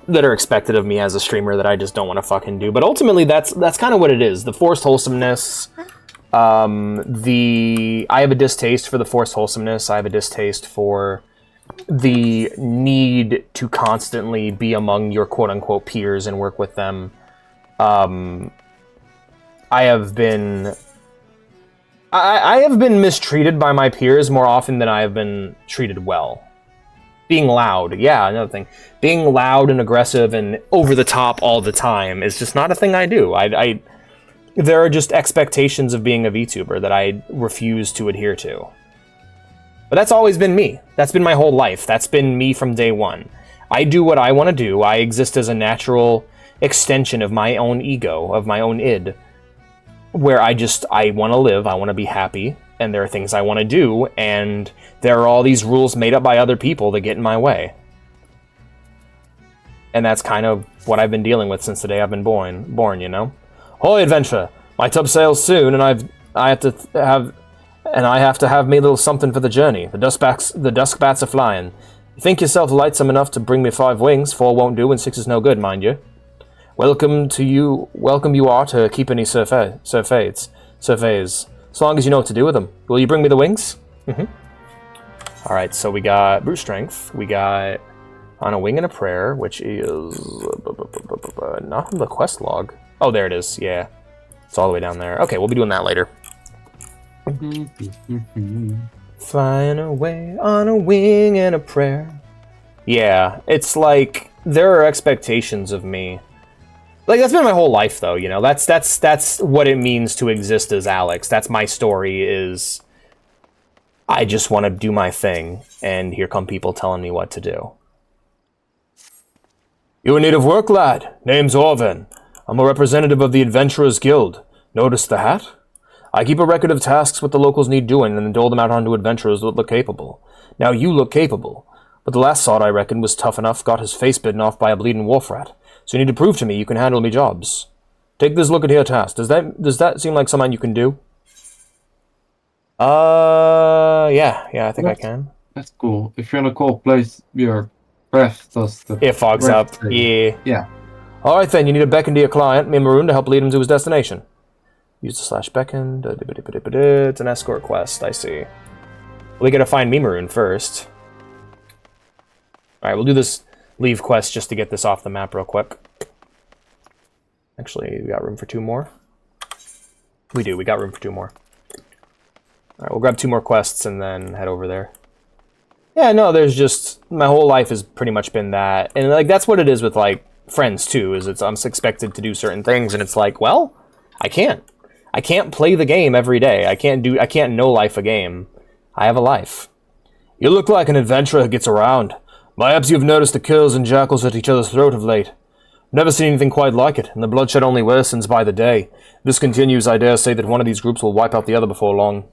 that are expected of me as a streamer that I just don't want to fucking do. But ultimately, that's kind of what it is. The forced wholesomeness. I have a distaste for the forced wholesomeness. I have a distaste for the need to constantly be among your quote-unquote peers and work with them. I have been mistreated by my peers more often than I have been treated well. Being loud, yeah, another thing. Being loud and aggressive and over the top all the time is just not a thing I do. There are just expectations of being a VTuber that I refuse to adhere to. But that's always been me. That's been my whole life. That's been me from day one. I do what I want to do. I exist as a natural extension of my own ego, of my own id, where I want to live, I want to be happy, and there are things I want to do, and there are all these rules made up by other people that get in my way. And that's kind of what I've been dealing with since the day I've been born, you know? Hoy, adventure! My tub sails soon, and I have to have me a little something for the journey. The dusk bats are flying. You think yourself lightsome enough to bring me 5 wings? 4 won't do, and 6 is no good, mind you. Welcome you are to keep any surveys. As long as you know what to do with them. Will you bring me the wings? Mm-hmm. Alright, so we got brute strength. We got on a wing and a prayer, which is not on the quest log. Oh, there it is, yeah. It's all the way down there. Okay, we'll be doing that later. Flying away on a wing and a prayer. Yeah, it's like, there are expectations of me. Like, that's been my whole life, though, you know? That's what it means to exist as Alex. That's my story, is... I just want to do my thing, and here come people telling me what to do. You in need of work, lad? Name's Orven. I'm a representative of the Adventurers Guild. Notice the hat? I keep a record of tasks what the locals need doing, and then dole them out onto adventurers that look capable. Now you look capable, but the last sod I reckon was tough enough, got his face bitten off by a bleeding wharf rat. So you need to prove to me you can handle me jobs. Take this look at here task. Does that seem like something you can do? Yeah, I think I can. That's cool. If you're in a cold place, your breath does the... It fogs breath up, thing. yeah. Yeah. Alright then, you need to beckon to your client, me and Maroon, to help lead him to his destination. Use the /beckon. It's an escort quest, I see. We gotta find Mimaroon first. Alright, we'll do this leave quest just to get this off the map real quick. Actually, we got room for 2 more. We do, we got room for 2 more. Alright, we'll grab 2 more quests and then head over there. Yeah, no, there's just... My whole life has pretty much been that. And, like, that's what it is with, like, friends, too, is I'm expected to do certain things, and it's like, well, I can't. I can't play the game every day. I can't no-life a game. I have a life. You look like an adventurer who gets around. Perhaps you've noticed the kills and jackals at each other's throat of late. Never seen anything quite like it, and the bloodshed only worsens by the day. If this continues, I dare say that one of these groups will wipe out the other before long.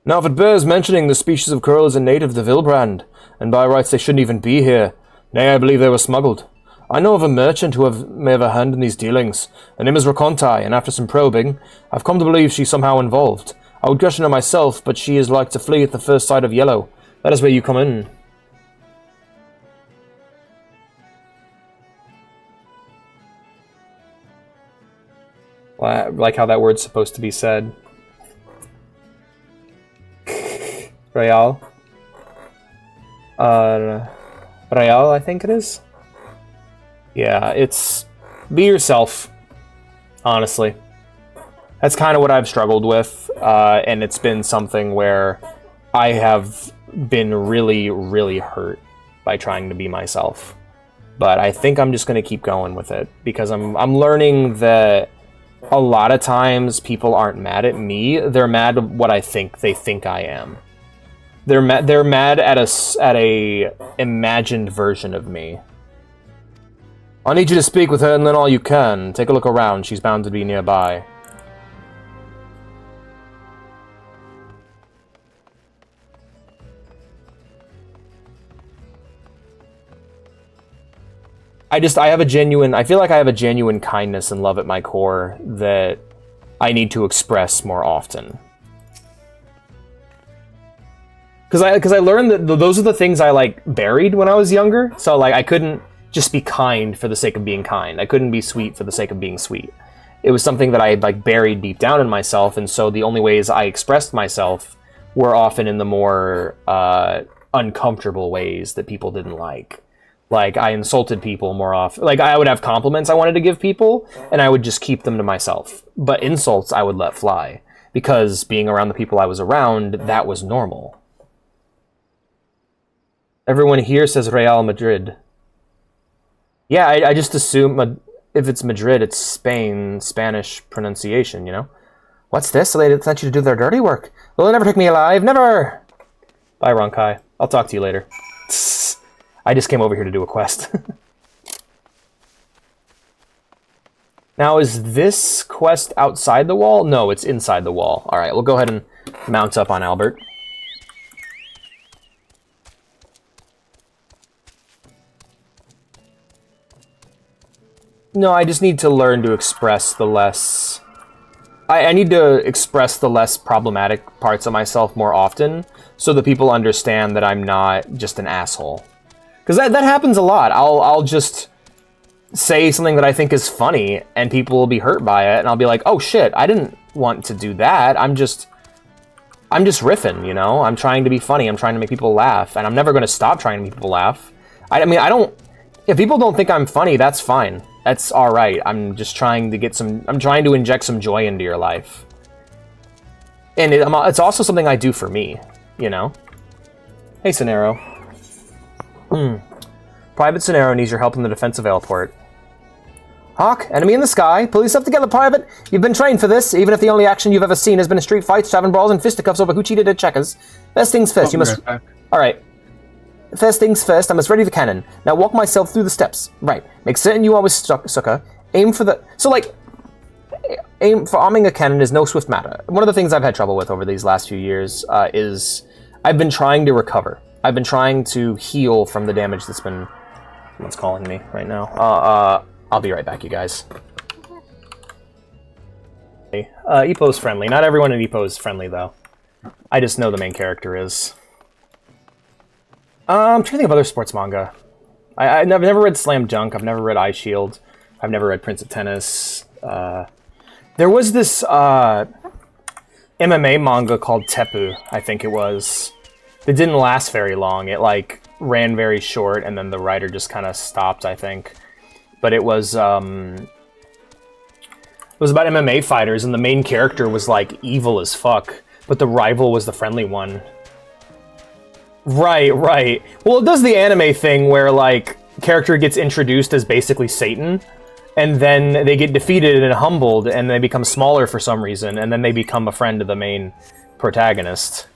Now, if it bears mentioning, the species of Kurl is a native of the Vilbrand, and by rights they shouldn't even be here. Nay, I believe they were smuggled. I know of a merchant who may have a hand in these dealings. Her name is Rakontai, and after some probing, I've come to believe she's somehow involved. I would question her myself, but she is like to flee at the first sight of yellow. That is where you come in. Well, I like how that word's supposed to be said. Real. Real, I think it is. Yeah, it's... Be yourself. Honestly. That's kind of what I've struggled with, and it's been something where I have been really, really hurt by trying to be myself. But I think I'm just going to keep going with it, because I'm learning that a lot of times people aren't mad at me, they're mad at what they think I am. They're mad at a imagined version of me. I need you to speak with her and learn all you can. Take a look around. She's bound to be nearby. I feel like I have a genuine kindness and love at my core that I need to express more often. Because I learned that those are the things I, like, buried when I was younger. So, like, I couldn't just be kind for the sake of being kind. I couldn't be sweet for the sake of being sweet. It was something that I had, like, buried deep down in myself, and so the only ways I expressed myself were often in the more uncomfortable ways that people didn't like. Like, I insulted people more often. Like, I would have compliments I wanted to give people, and I would just keep them to myself. But insults I would let fly, because being around the people I was around, that was normal. Everyone here says Real Madrid. Yeah, I just assume if it's Madrid, it's Spanish pronunciation, you know? What's this? They sent you to do their dirty work. Will they never take me alive? Never! Bye, Ronkai. I'll talk to you later. I just came over here to do a quest. Now, is this quest outside the wall? No, it's inside the wall. Alright, we'll go ahead and mount up on Albert. No, I just need to learn to express the less... I need to express the less problematic parts of myself more often, so that people understand that I'm not just an asshole. Because that happens a lot. I'll just say something that I think is funny, and people will be hurt by it, and I'll be like, oh shit, I didn't want to do that. I'm just riffing, you know? I'm trying to be funny, I'm trying to make people laugh, and I'm never going to stop trying to make people laugh. I mean, I don't... If people don't think I'm funny, that's fine. That's alright. I'm just trying to get some... I'm trying to inject some joy into your life. And it's also something I do for me, you know? Hey, Sonero. Private Sonero needs your help in the defense of Ailport. Hawk, enemy in the sky. Pull yourself together, Private. You've been trained for this, even if the only action you've ever seen has been in street fights, tavern brawls, and fisticuffs over who cheated at checkers. First things first, you must... Alright. First things first, I must ready the cannon. Now walk myself through the steps. Right. Make certain you are with Sucker. Aim for the... So, like... Aim for arming a cannon is no swift matter. One of the things I've had trouble with over these last few years is... I've been trying to recover. I've been trying to heal from the damage that's been... Someone's calling me right now. I'll be right back, you guys. Epo's friendly. Not everyone in Epo is friendly, though. I just know the main character is. I'm trying to think of other sports manga. I've never read Slam Dunk. I've never read Eye Shield. I've never read Prince of Tennis. There was this MMA manga called Teppu, I think it was. It didn't last very long. It, like, ran very short, and then the writer just kind of stopped, I think. But it was about MMA fighters, and the main character was, like, evil as fuck, but the rival was the friendly one. Right. Well, it does the anime thing where, like, character gets introduced as basically Satan, and then they get defeated and humbled, and they become smaller for some reason, and then they become a friend of the main protagonist.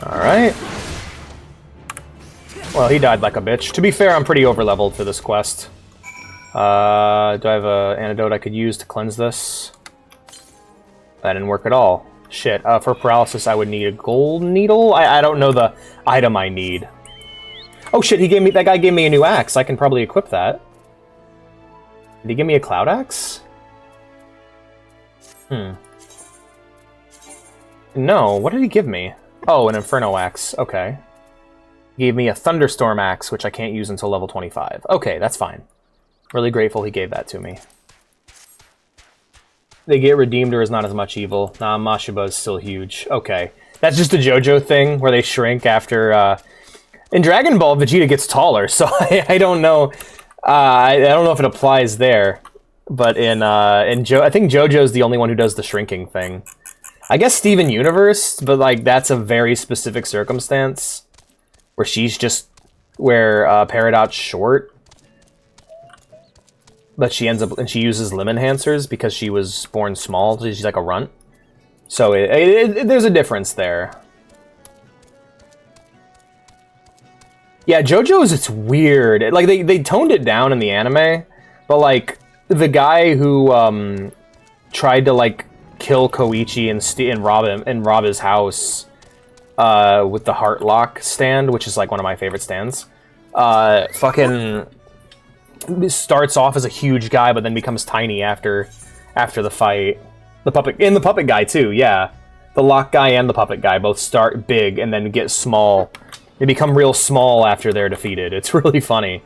Alright. Well, he died like a bitch. To be fair, I'm pretty over-leveled for this quest. Do I have an antidote I could use to cleanse this? That didn't work at all. Shit. For paralysis, I would need a gold needle? I don't know the item I need. Oh shit, that guy gave me a new axe. I can probably equip that. Did he give me a cloud axe? No, what did he give me? Oh, an Inferno Axe. Okay. He gave me a Thunderstorm Axe, which I can't use until level 25. Okay, that's fine. Really grateful he gave that to me. They get redeemed or is not as much evil. Nah, Mashiba is still huge. Okay. That's just a JoJo thing, where they shrink after... In Dragon Ball, Vegeta gets taller, so I don't know... I don't know if it applies there. But I think JoJo's the only one who does the shrinking thing. I guess Steven Universe, but like that's a very specific circumstance where she's just Peridot's short, but she ends up and she uses limb enhancers because she was born small. So she's like a runt, so there's a difference there. Yeah, JoJo's it's weird. Like they toned it down in the anime, but like the guy who tried to like kill Koichi and rob his house with the heart lock stand, which is like one of my favorite stands. Fucking starts off as a huge guy, but then becomes tiny after the fight. The puppet guy too, yeah. The lock guy and the puppet guy both start big and then get small. They become real small after they're defeated. It's really funny.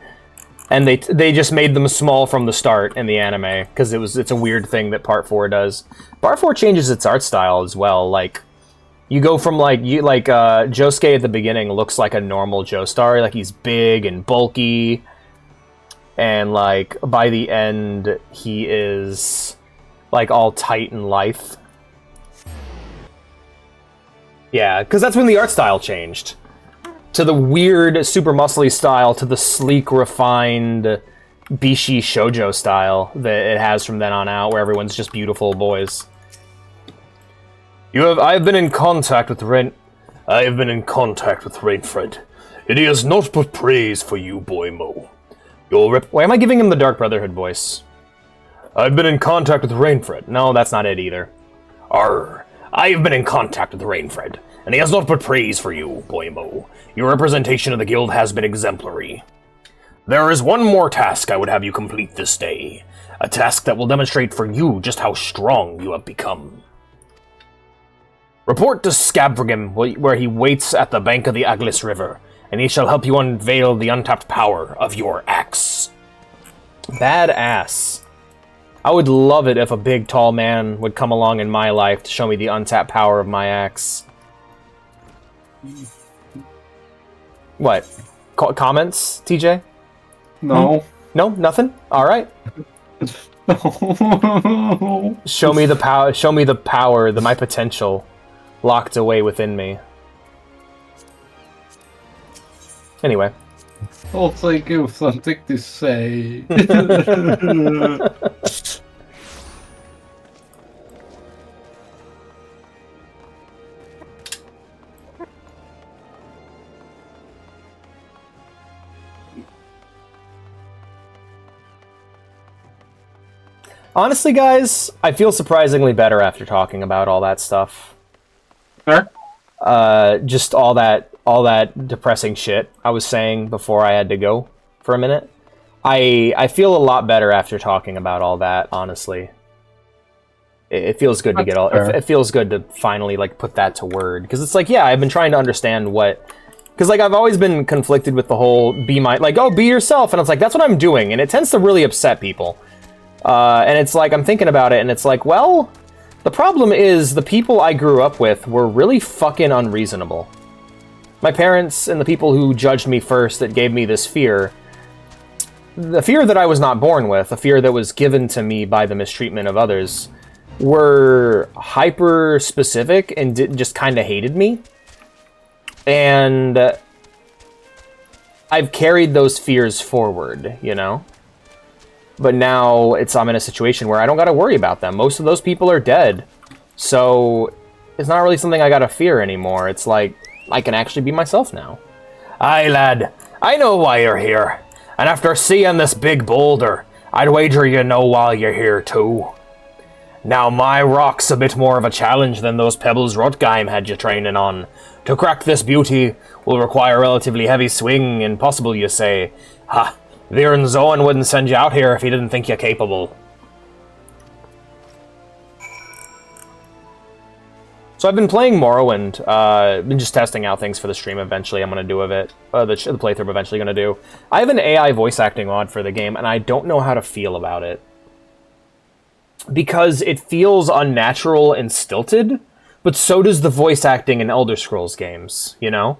And they just made them small from the start in the anime because it's a weird thing that Part 4 does. Part 4 changes its art style as well. Like you go from Josuke at the beginning looks like a normal Joestar, like he's big and bulky, and like by the end he is like all tight and lithe. Yeah, because that's when the art style changed. To the weird, super muscly style, to the sleek, refined, bishi shoujo style that it has from then on out, where everyone's just beautiful boys. I have been in contact with Rainfred. And he has not put praise for you, Boymo. Why am I giving him the Dark Brotherhood voice? I've been in contact with Rainfred. No, that's not it either. Arr. I have been in contact with Rainfred, and he has not put praise for you, Boymo. Your representation of the guild has been exemplary. There is one more task I would have you complete this day. A task that will demonstrate for you just how strong you have become. Report to Scabvergim, where he waits at the bank of the Aglis River, and he shall help you unveil the untapped power of your axe. Badass. I would love it if a big, tall man would come along in my life to show me the untapped power of my axe. What? Comments, TJ? No. No? Nothing? Alright. Show me the power. Show me the power, my potential, locked away within me. Anyway. I'll think of something to say. Honestly, guys, I feel surprisingly better after talking about all that stuff. Sure. Just all that depressing shit I was saying before I had to go for a minute. I feel a lot better after talking about all that, honestly. It feels good to get all it feels good to finally like put that to word, because it's like, yeah, I've been trying to understand what, because like I've always been conflicted with the whole be yourself, and it's like that's what I'm doing, and it tends to really upset people. And it's like, I'm thinking about it, and it's like, well, the problem is the people I grew up with were really fucking unreasonable. My parents and the people who judged me first that gave me this fear, the fear that I was not born with, a fear that was given to me by the mistreatment of others, were hyper-specific and just kind of hated me. And I've carried those fears forward, you know? But now I'm in a situation where I don't got to worry about them. Most of those people are dead. So it's not really something I got to fear anymore. It's like, I can actually be myself now. Aye, lad. I know why you're here. And after seeing this big boulder, I'd wager you know why you're here too. Now, my rock's a bit more of a challenge than those pebbles Rotgeim had you training on. To crack this beauty will require a relatively heavy swing, impossible, you say. Ha! Viren Zoan wouldn't send you out here if he didn't think you capable. So I've been playing Morrowind, been just testing out things for the stream eventually I'm going to do of it, the playthrough I'm eventually going to do. I have an AI voice acting mod for the game, and I don't know how to feel about it. Because it feels unnatural and stilted, but so does the voice acting in Elder Scrolls games, you know?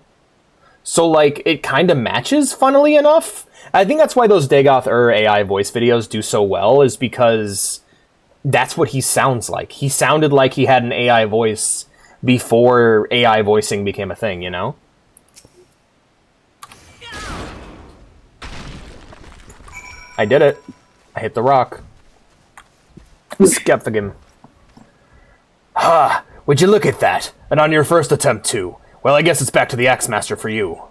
So, like, it kind of matches, funnily enough. I think that's why those Dagoth AI voice videos do so well, is because that's what he sounds like. He sounded like he had an AI voice before AI voicing became a thing, you know? I did it. I hit the rock. Skepthagim. Ha! Would you look at that? And on your first attempt too. Well, I guess it's back to the Axe-Master for you.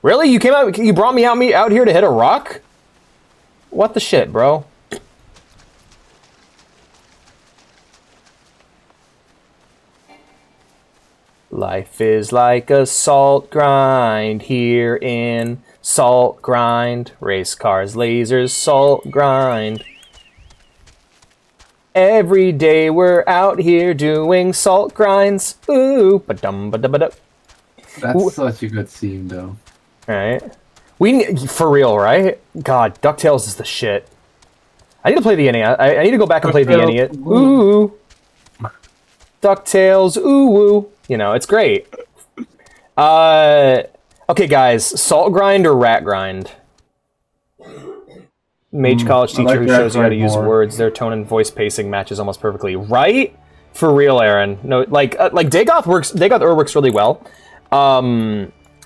Really? You brought me out here to hit a rock? What the shit, bro? Life is like a salt grind here in Salt Grind. Race cars, lasers, salt grind. Every day we're out here doing salt grinds. Ooh, ba-dum, ba-da-ba-da. That's such a good scene, though. Alright. For real, right? God, DuckTales is the shit. I need to play the NES. I need to go back and play the NES. Ooh. DuckTales, ooh, woo. You know, it's great. Okay, guys. Salt grind or rat grind? Mage college teacher who shows you how to use words. Their tone and voice pacing matches almost perfectly. Right? For real, Aaron. No, like Dagoth works really well.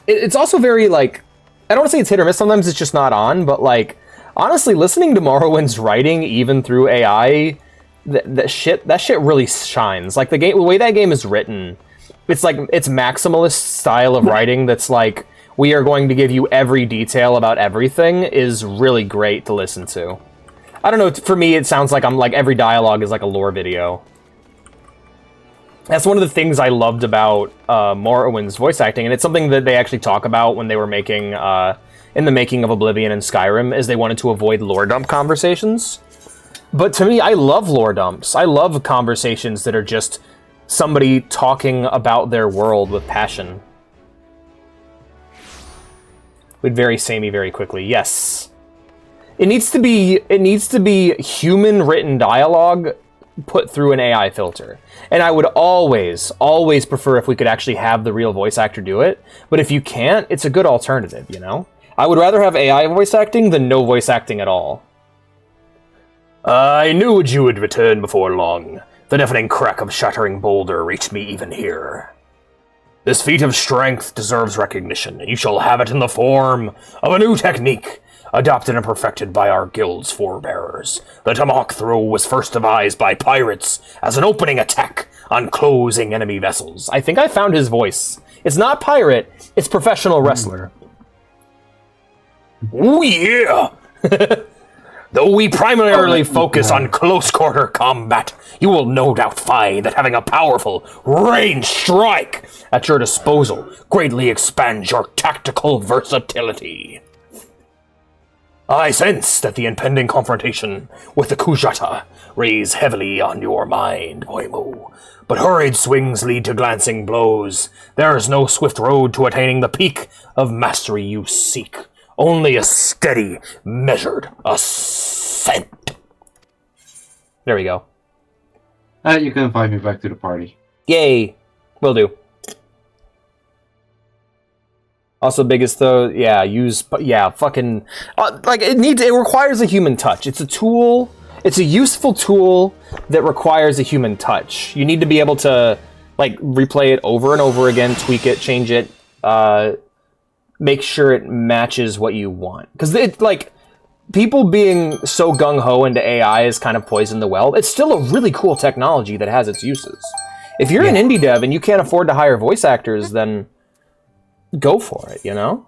It's also very, like, I don't want to say it's hit or miss. Sometimes it's just not on, but, like, honestly, listening to Morrowind's writing, even through AI, that shit really shines. Like, the way that game is written, it's like, it's maximalist style of writing that's like, we are going to give you every detail about everything, is really great to listen to. I don't know, for me, it sounds like every dialogue is like a lore video. That's one of the things I loved about Morrowind's voice acting, and it's something that they actually talk about when they were making, in the making of Oblivion and Skyrim, is they wanted to avoid lore dump conversations. But to me, I love lore dumps. I love conversations that are just somebody talking about their world with passion. We'd very samey very quickly. Yes. It needs to be human written dialogue put through an AI filter. And I would always prefer if we could actually have the real voice actor do it. But if you can't, it's a good alternative, you know? I would rather have AI voice acting than no voice acting at all. I knew you would return before long. The deafening crack of shattering boulder reached me even here. This feat of strength deserves recognition, and you shall have it in the form of a new technique, adopted and perfected by our guild's forebearers. The tomahawk throw was first devised by pirates as an opening attack on closing enemy vessels. I think I found his voice. It's not pirate, it's professional wrestler. Oh yeah! Though we primarily focus on close-quarter combat, you will no doubt find that having a powerful range strike at your disposal greatly expands your tactical versatility. I sense that the impending confrontation with the Kujata weighs heavily on your mind, Boimu. But hurried swings lead to glancing blows. There is no swift road to attaining the peak of mastery you seek. Only a steady, measured ascent. There we go. You can invite me back to the party. Yay. Will do. Also, biggest though, fucking, like it requires a human touch. It's a tool. It's a useful tool that requires a human touch. You need to be able to like replay it over and over again, tweak it, change it, make sure it matches what you want. Because it like people being so gung ho into AI is kind of poisoned the well. It's still a really cool technology that has its uses. If you're an indie dev and you can't afford to hire voice actors, then go for it, you know?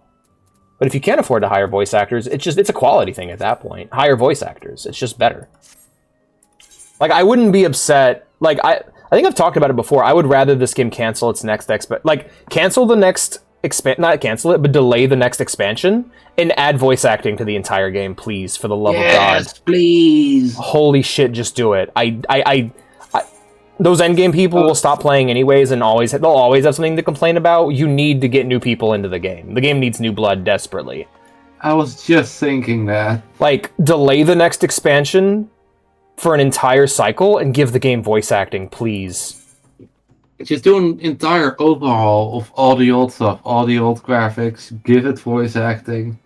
But if you can't afford to hire voice actors, it's a quality thing at that point. Hire voice actors. It's just better. Like, I wouldn't be upset. Like, I think I've talked about it before. I would rather this game cancel its next cancel the next not cancel it, but delay the next expansion and add voice acting to the entire game, please, for the love of God. Yes, please. Holy shit, just do it. Those endgame people will stop playing anyways, and they'll always have something to complain about. You need to get new people into the game. The game needs new blood desperately. I was just thinking that. Like, delay the next expansion for an entire cycle and give the game voice acting, please. Just do an entire overhaul of all the old stuff, all the old graphics, give it voice acting.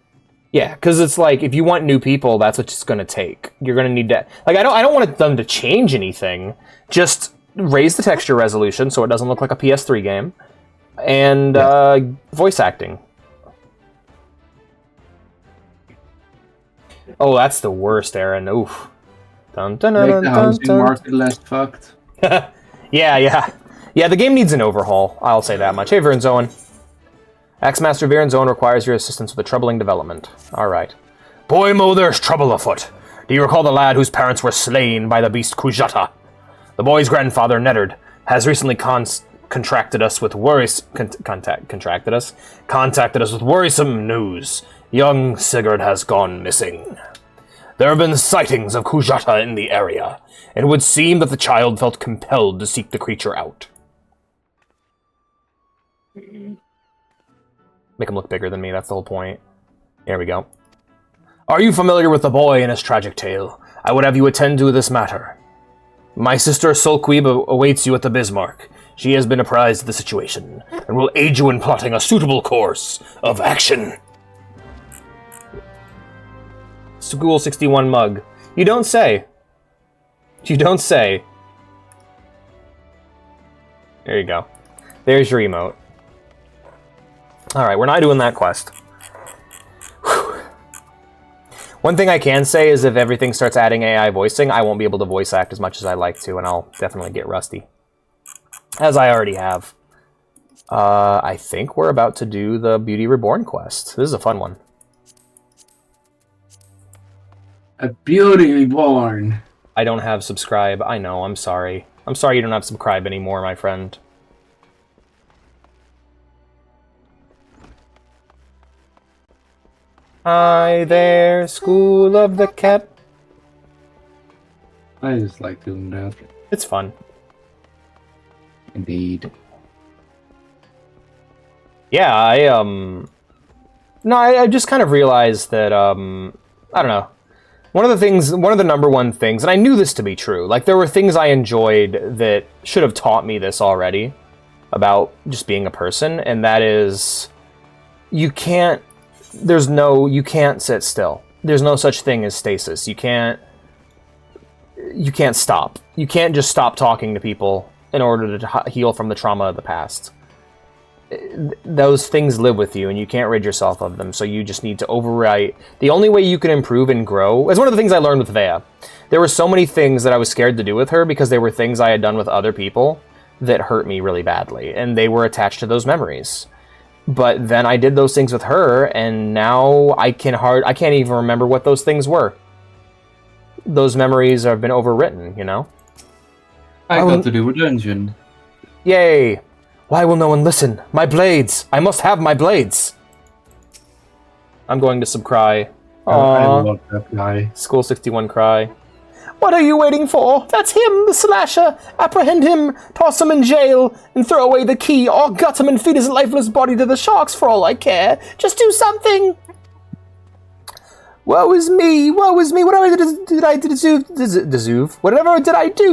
Yeah, because it's like, if you want new people, that's what it's going to take. You're going to need to... Like, I don't want them to change anything. Just raise the texture resolution so it doesn't look like a PS3 game. And voice acting. Oh, that's the worst, Aaron. Oof. Dun, dun, dun, Make the housing market less fucked. Yeah, the game needs an overhaul. I'll say that much. Hey, Vernzoan. Ex-Master Vernzoan requires your assistance with a troubling development. Alright. Boymo, there's trouble afoot. Do you recall the lad whose parents were slain by the beast Kujata? The boy's grandfather, Neddard, has recently contacted us with worrisome news. Young Sigurd has gone missing. There have been sightings of Kujata in the area, and it would seem that the child felt compelled to seek the creature out. Make him look bigger than me, that's the whole point. There we go. Are you familiar with the boy and his tragic tale? I would have you attend to this matter. My sister Solquib awaits you at the Bismarck. She has been apprised of the situation, and will aid you in plotting a suitable course of action. School 61 mug. You don't say. You don't say. There you go. There's your emote. Alright, we're not doing that quest. Whew. One thing I can say is if everything starts adding AI voicing, I won't be able to voice act as much as I like to, and I'll definitely get rusty. As I already have. I think we're about to do the Beauty Reborn quest. This is a fun one. A Beauty Reborn. I don't have subscribe. I know, I'm sorry. I'm sorry you don't have subscribe anymore, my friend. Hi there, School of the Cat. I just like doing that. It's fun. Indeed. Yeah, No, I just kind of realized that, I don't know. one of the number one things, and I knew this to be true, like there were things I enjoyed that should have taught me this already about just being a person, and that is you can't sit still. There's no such thing as stasis. You can't stop. You can't just stop talking to people in order to heal from the trauma of the past. Those things live with you, and you can't rid yourself of them, so you just need to overwrite. The only way you can improve and grow is one of the things I learned with Vea. There were so many things that I was scared to do with her because they were things I had done with other people that hurt me really badly, and they were attached to those memories. But then I did those things with her, and now I can't even remember what those things were. Those memories have been overwritten, you know? I got to do a dungeon. Yay! Why will no one listen? My blades! I must have my blades! I'm going to subcry. I love that guy. School 61 cry. What are you waiting for? That's him, the slasher! Apprehend him, toss him in jail, and throw away the key, or gut him and feed his lifeless body to the sharks for all I care. Just do something! Woe is me! Woe is me! Whatever did I do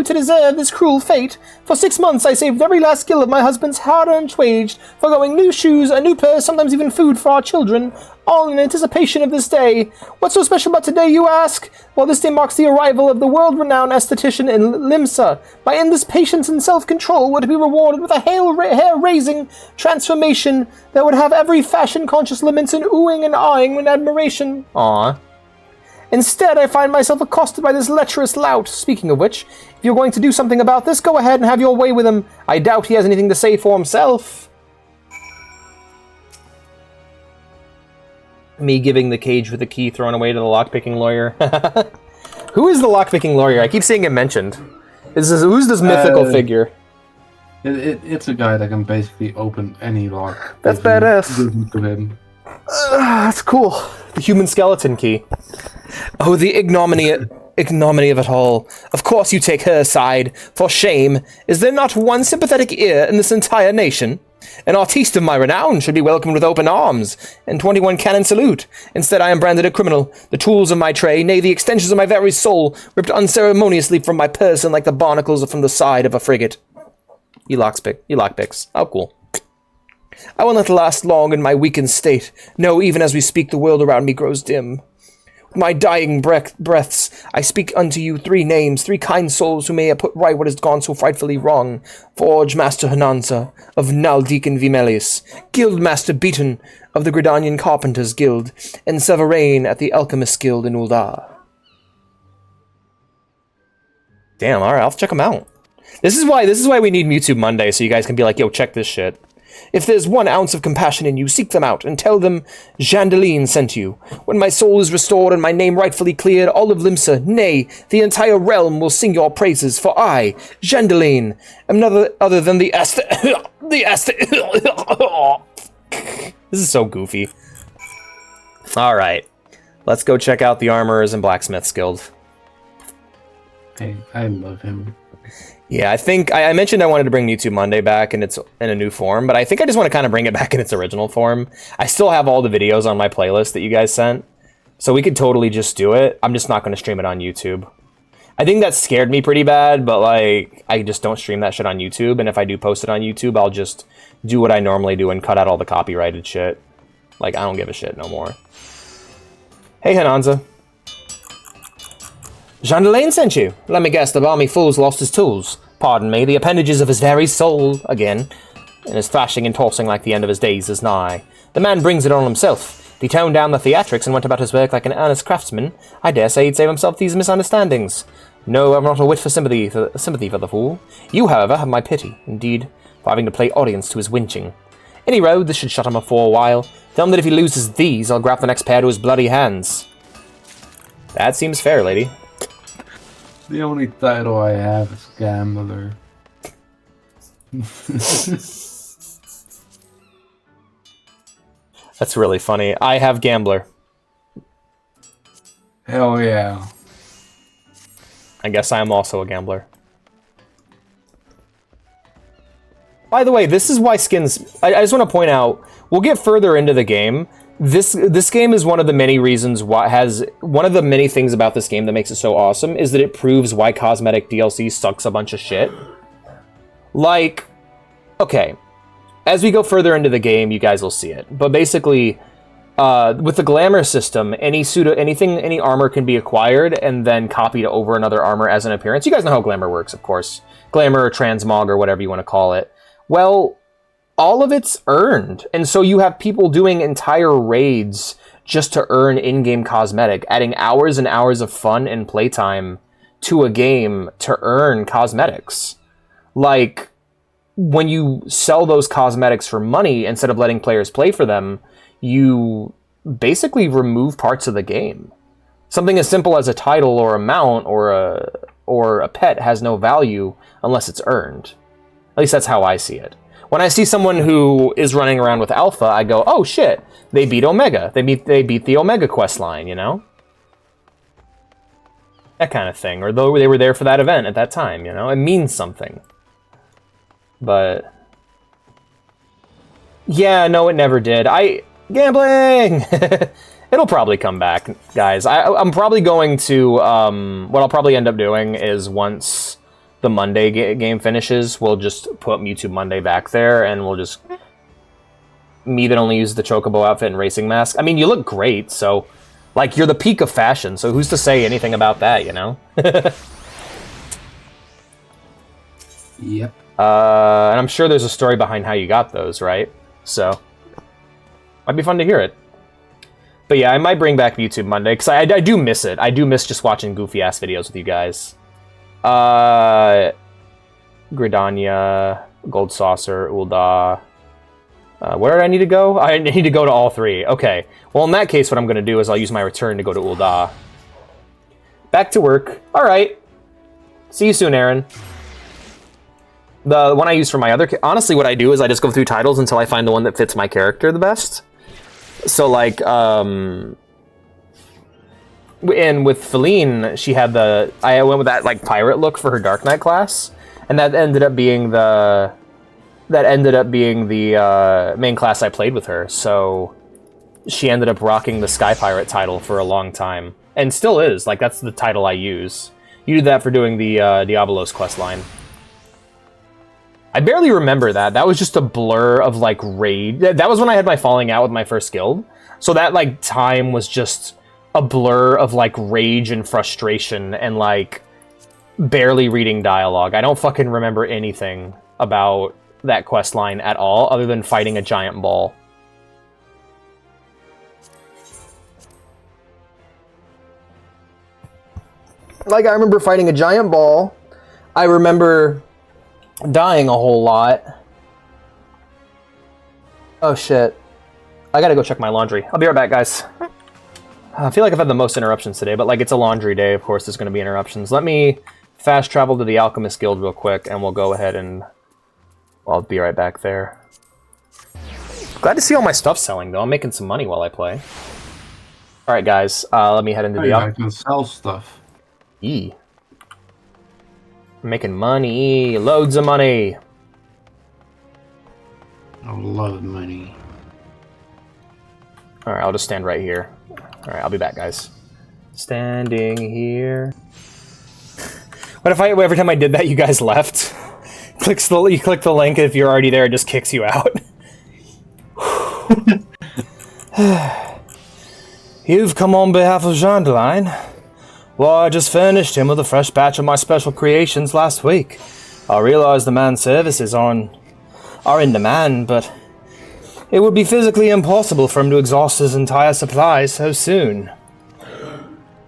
to deserve this cruel fate? For 6 months I saved every last skill of my husband's hard-earned wage, foregoing new shoes, a new purse, sometimes even food for our children, all in anticipation of this day. What's so special about today, you ask? Well, this day marks the arrival of the world-renowned esthetician in Limsa. My endless patience and self-control were to be rewarded with a hair-raising transformation that would have every fashion-conscious Lominsan oohing and eyeing in admiration. Aww. Instead, I find myself accosted by this lecherous lout. Speaking of which, if you're going to do something about this, go ahead and have your way with him. I doubt he has anything to say for himself. Me giving the cage with the key thrown away to the lockpicking lawyer. Who is the lockpicking lawyer? I keep seeing him mentioned. Who's this mythical figure? It's a guy that can basically open any lock. That's badass. To him. That's cool. The human skeleton key. Oh, the ignominy of it all. Of course you take her side. For shame. Is there not one sympathetic ear in this entire nation? An artiste of my renown should be welcomed with open arms and 21 cannon salute. Instead, I am branded a criminal. The tools of my trade, nay, the extensions of my very soul, ripped unceremoniously from my person like the barnacles from the side of a frigate. You lockpicks. How cool. I will not last long in my weakened state. No, even as we speak, the world around me grows dim. With my dying breaths, I speak unto you 3 names, 3 kind souls who may have put right what has gone so frightfully wrong. Forge Master Hanansa of Naldeacon Vimelius, Guildmaster Beaton of the Gridanian Carpenters Guild, and Severain at the Alchemist Guild in Uldar. Damn, alright, I'll check them out. This is why we need YouTube Monday, so you guys can be like, yo, check this shit. If there's 1 ounce of compassion in you, seek them out and tell them Jandeline sent you. When my soul is restored and my name rightfully cleared, all of Limsa, nay, the entire realm will sing your praises, for I, Jandeline, am none other than the This is so goofy. Alright, let's go check out the Armorers and Blacksmiths Guild. Hey, I love him. Yeah, I think I mentioned I wanted to bring YouTube Monday back and it's in a new form, but I think I just want to kind of bring it back in its original form. I still have all the videos on my playlist that you guys sent, so we could totally just do it. I'm just not going to stream it on YouTube. I think that scared me pretty bad, but like I just don't stream that shit on YouTube, and if I do post it on YouTube, I'll just do what I normally do and cut out all the copyrighted shit. Like, I don't give a shit no more. Hey, Hananza. Jandelane sent you. Let me guess, the balmy fool's lost his tools. Pardon me, the appendages of his very soul, again, and is thrashing and tossing like the end of his days is nigh. The man brings it on himself. If he toned down the theatrics and went about his work like an earnest craftsman, I dare say he'd save himself these misunderstandings. No, I've not a whit for sympathy for the fool. You, however, have my pity, indeed, for having to play audience to his winching. Any road, this should shut him up for a while. Tell him that if he loses these, I'll grab the next pair to his bloody hands. That seems fair, lady. The only title I have is Gambler. That's really funny. I have Gambler. Hell yeah. I guess I am also a gambler. By the way, this is why skins... I just want to point out, we'll get further into the game, This game is one of the many reasons why one of the many things about this game that makes it so awesome is that it proves why cosmetic DLC sucks a bunch of shit. Like, okay, as we go further into the game, you guys will see it. But basically, with the glamour system, any armor can be acquired and then copied over another armor as an appearance. You guys know how glamour works, of course. Glamour or transmog or whatever you want to call it. Well, all of it's earned. And so you have people doing entire raids just to earn in-game cosmetic, adding hours and hours of fun and playtime to a game to earn cosmetics. Like, when you sell those cosmetics for money instead of letting players play for them, you basically remove parts of the game. Something as simple as a title or a mount or a pet has no value unless it's earned. At least that's how I see it. When I see someone who is running around with Alpha, I go, oh shit, they beat Omega. They beat the Omega quest line, you know? That kind of thing. Or though they were there for that event at that time, you know? It means something. But yeah, no, it never did. Gambling! It'll probably come back, guys. I'm probably going to, what I'll probably end up doing is once the Monday game finishes, we'll just put Mewtwo Monday back there, and we'll just... Me that only uses the Chocobo outfit and racing mask. I mean, you look great, so... Like, you're the peak of fashion, so who's to say anything about that, you know? Yep. And I'm sure there's a story behind how you got those, right? So... Might be fun to hear it. But yeah, I might bring back Mewtwo Monday, because I do miss it. I do miss just watching goofy-ass videos with you guys. Gridania, Gold Saucer, Ul'dah. Where do I need to go? I need to go to all three. Okay. Well, in that case, what I'm going to do is I'll use my return to go to Ul'dah. Back to work. All right. See you soon, Aaron. The one I use for my other... Honestly, what I do is I just go through titles until I find the one that fits my character the best. So, like, and with Feline, she had the... I went with that, like, pirate look for her Dark Knight class. And that ended up being the... main class I played with her. So, she ended up rocking the Sky Pirate title for a long time. And still is. Like, that's the title I use. You did that for doing the Diabolos questline. I barely remember that. That was just a blur of, like, raid. That was when I had my falling out with my first guild. So that, like, time was just a blur of, like, rage and frustration and, like, barely reading dialogue. I don't fucking remember anything about that quest line at all, other than fighting a giant ball. Like, I remember fighting a giant ball. I remember... dying a whole lot. Oh shit. I gotta go check my laundry. I'll be right back, guys. I feel like I've had the most interruptions today, but like it's a laundry day, of course there's gonna be interruptions. Let me fast travel to the Alchemist Guild real quick, and we'll go ahead and... I'll be right back there. Glad to see all my stuff selling, though. I'm making some money while I play. Alright, guys. Let me head into the... I can sell stuff. I'm making money. Loads of money. I love money. Alright, I'll just stand right here. Alright, I'll be back, guys. Standing here. What if every time I did that, you guys left? You click the link, if you're already there, it just kicks you out. You've come on behalf of Jeandeline. Well, I just furnished him with a fresh batch of my special creations last week. I realize the man's services are in demand, but it would be physically impossible for him to exhaust his entire supply so soon.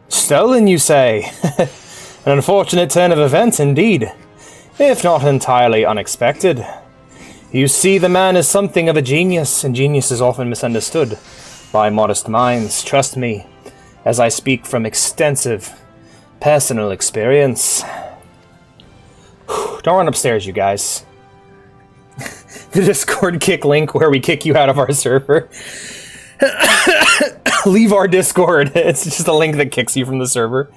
Stolen, you say? An unfortunate turn of events indeed, if not entirely unexpected. You see, the man is something of a genius, and genius is often misunderstood by modest minds. Trust me, as I speak from extensive personal experience. Don't run upstairs, you guys. The Discord kick link where we kick you out of our server. Leave our Discord. It's just a link that kicks you from the server.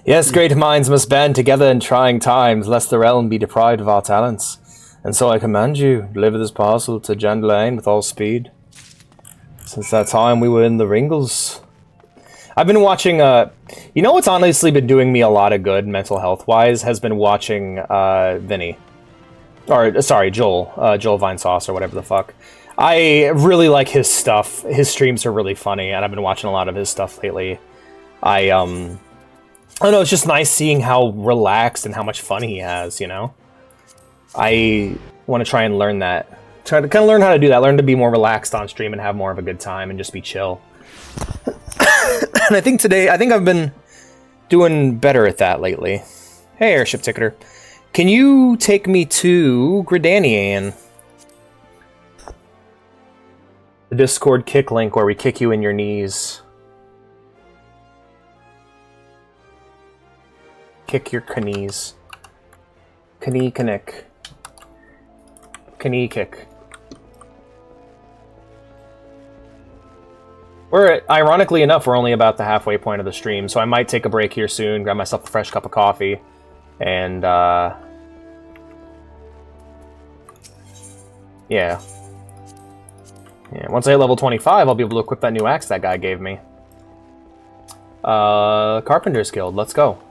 Yes, great minds must band together in trying times, lest the realm be deprived of our talents. And so I command you, deliver this parcel to Jeandeline with all speed. Since that time we were in the Ringles. I've been watching, you know what's honestly been doing me a lot of good, mental health-wise, has been watching, Vinny. Or, sorry, Joel. Joel Vinesauce, or whatever the fuck. I really like his stuff. His streams are really funny, and I've been watching a lot of his stuff lately. I don't know, it's just nice seeing how relaxed and how much fun he has, you know? I want to try and learn that. Try to kind of learn how to do that, learn to be more relaxed on stream and have more of a good time and just be chill. And I think I've been doing better at that lately. Hey, Airship Ticketer. Can you take me to Gridanian? The Discord kick link where we kick you in your knees. Kick your knees. Knee knick. Knee kick. Ironically enough, we're only about the halfway point of the stream, so I might take a break here soon, grab myself a fresh cup of coffee, and, yeah. Once I hit level 25, I'll be able to equip that new axe that guy gave me. Carpenter's Guild, let's go.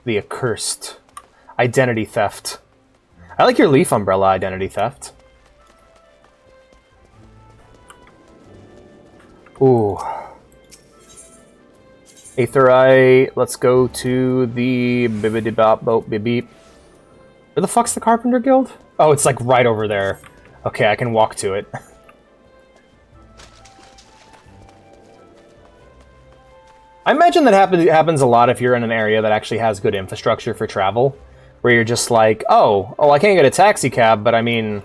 The Accursed. Identity Theft. I like your leaf umbrella, Identity Theft. Ooh. Aetherite, let's go to the Bibbidi-Bop-Boat-Beep. Where the fuck's the Carpenter Guild? Oh, it's like right over there. Okay, I can walk to it. I imagine that happens a lot if you're in an area that actually has good infrastructure for travel. Where you're just like, oh, I can't get a taxi cab, but I mean,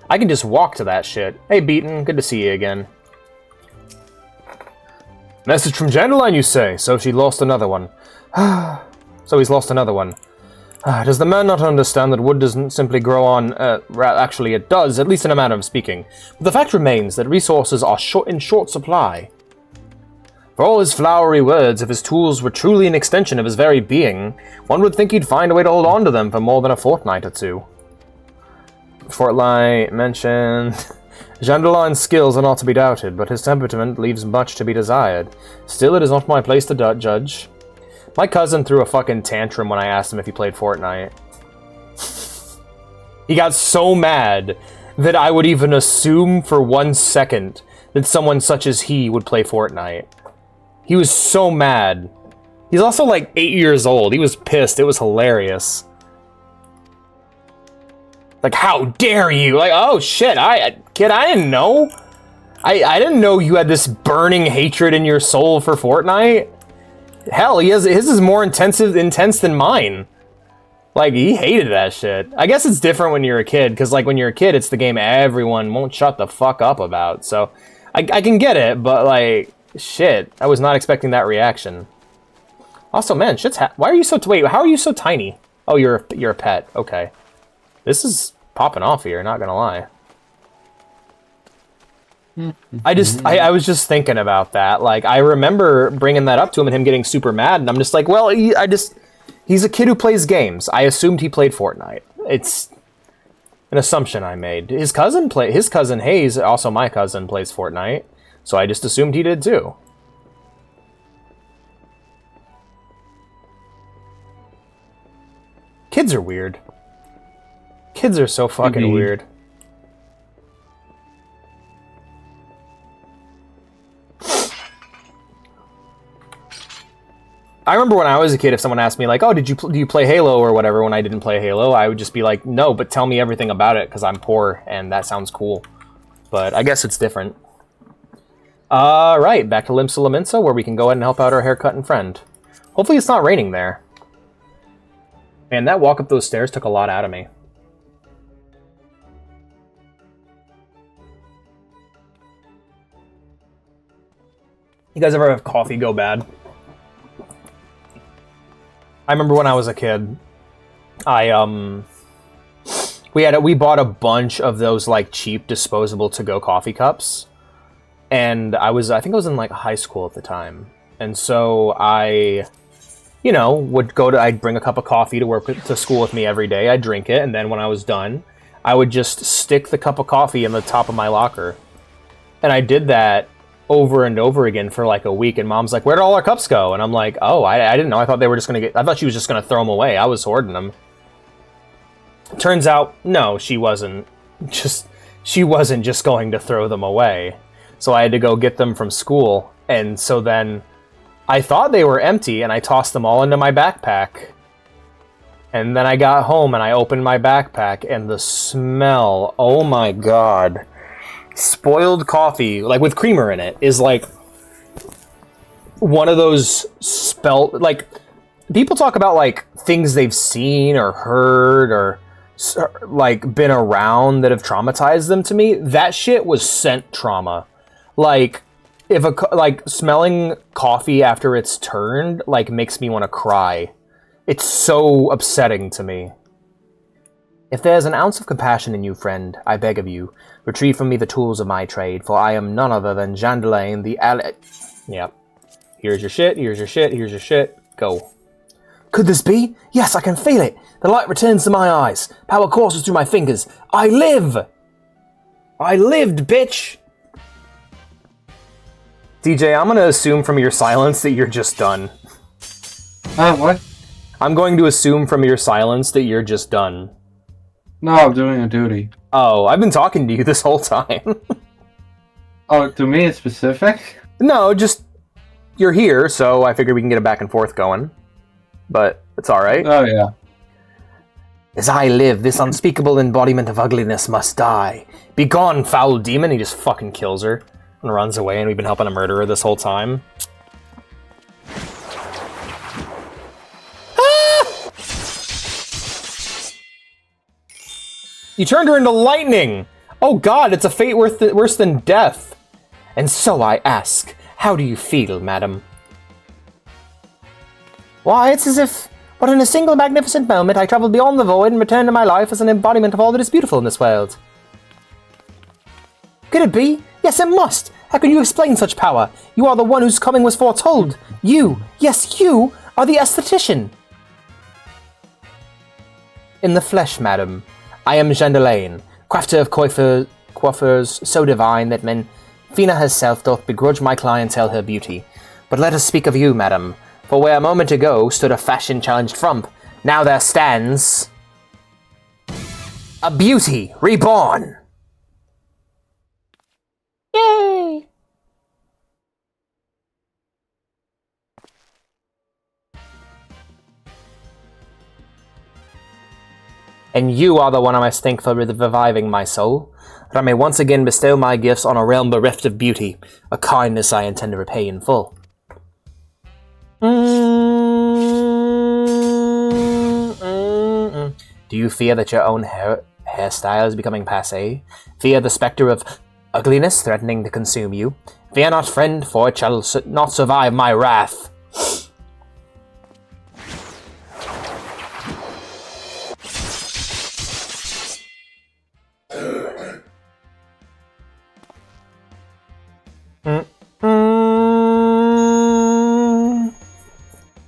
I can just walk to that shit. Hey, Beaton, good to see you again. Message from Jandeline, you say? So she lost another one. So he's lost another one. Does the man not understand that wood doesn't simply grow on... actually, it does, at least in a manner of speaking. But the fact remains that resources are in short supply. For all his flowery words, if his tools were truly an extension of his very being, one would think he'd find a way to hold on to them for more than a fortnight or two. Fortnight mentioned... Jandaline's skills are not to be doubted, but his temperament leaves much to be desired. Still, it is not my place to judge. My cousin threw a fucking tantrum when I asked him if he played Fortnite. He got so mad that I would even assume for 1 second that someone such as he would play Fortnite. He was so mad. He's also like 8 years old. He was pissed. It was hilarious. Like, how dare you? Like, oh shit, kid, I didn't know. I didn't know you had this burning hatred in your soul for Fortnite. Hell, his is more intense than mine. Like, he hated that shit. I guess it's different when you're a kid, because like when you're a kid, it's the game everyone won't shut the fuck up about. So, I can get it, but like, shit, I was not expecting that reaction. Also, man, why are you so... Wait, how are you so tiny? Oh, you're a pet. Okay. This is popping off here, not gonna lie. I was just thinking about that. Like, I remember bringing that up to him and him getting super mad, and I'm just like, well, he's a kid who plays games. I assumed he played Fortnite. It's an assumption I made. His cousin Hayes, also my cousin, plays Fortnite, so I just assumed he did too. Kids are weird. Kids are so fucking weird. I remember when I was a kid, if someone asked me like, oh, do you play Halo or whatever when I didn't play Halo, I would just be like, no, but tell me everything about it because I'm poor and that sounds cool. But I guess it's different. Right, back to Limsa Lominsa where we can go ahead and help out our haircutting friend. Hopefully it's not raining there. Man, that walk up those stairs took a lot out of me. You guys ever have coffee go bad? I remember when I was a kid, we bought a bunch of those like cheap disposable to-go coffee cups, and I think I was in like high school at the time, and so I, you know, I'd bring a cup of coffee to school with me every day. I'd drink it, and then when I was done, I would just stick the cup of coffee in the top of my locker. And I did that over and over again for like a week, and Mom's like, where'd all our cups go? And I'm like, oh, I didn't know. I thought they were just gonna I thought she was just gonna throw them away. I was hoarding them. Turns out, no, she wasn't just going to throw them away. So I had to go get them from school, and so then I thought they were empty, and I tossed them all into my backpack. And then I got home, and I opened my backpack, and the smell, oh my god. Spoiled coffee, like with creamer in it, is like one of those like, people talk about like things they've seen or heard or like been around that have traumatized them. To me, that shit was scent trauma. Like, if like smelling coffee after it's turned like makes me want to cry. It's so upsetting to me. If there's an ounce of compassion in you, friend, I beg of you, retrieve from me the tools of my trade, for I am none other than Jandelaine, the Yep. Here's your shit, here's your shit, here's your shit. Go. Could this be? Yes, I can feel it. The light returns to my eyes. Power courses through my fingers. I live! I lived, bitch! DJ, I'm gonna assume from your silence that you're just done. What? I'm going to assume from your silence that you're just done. No, I'm doing a duty. Oh, I've been talking to you this whole time. Oh, to me it's specific? No, just, you're here, so I figured we can get a back and forth going. But it's alright. Oh, yeah. As I live, this unspeakable embodiment of ugliness must die. Begone, foul demon! He just fucking kills her and runs away, and we've been helping a murderer this whole time. You turned her into lightning! Oh god, it's a fate worse than death! And so I ask, how do you feel, madam? Why, it's as if, but in a single magnificent moment, I traveled beyond the void and returned to my life as an embodiment of all that is beautiful in this world. Could it be? Yes, it must! How can you explain such power? You are the one whose coming was foretold! You, yes, you, are the aesthetician! In the flesh, madam. I am Jandelaine, crafter of coiffures so divine that Fina herself doth begrudge my clientele her beauty. But let us speak of you, madam, for where a moment ago stood a fashion-challenged frump, now there stands a beauty reborn! Yay! And you are the one I must thank for reviving my soul, that I may once again bestow my gifts on a realm bereft of beauty, a kindness I intend to repay in full. Do you fear that your own hairstyle is becoming passé? Fear the spectre of ugliness threatening to consume you? Fear not, friend, for it shall not survive my wrath.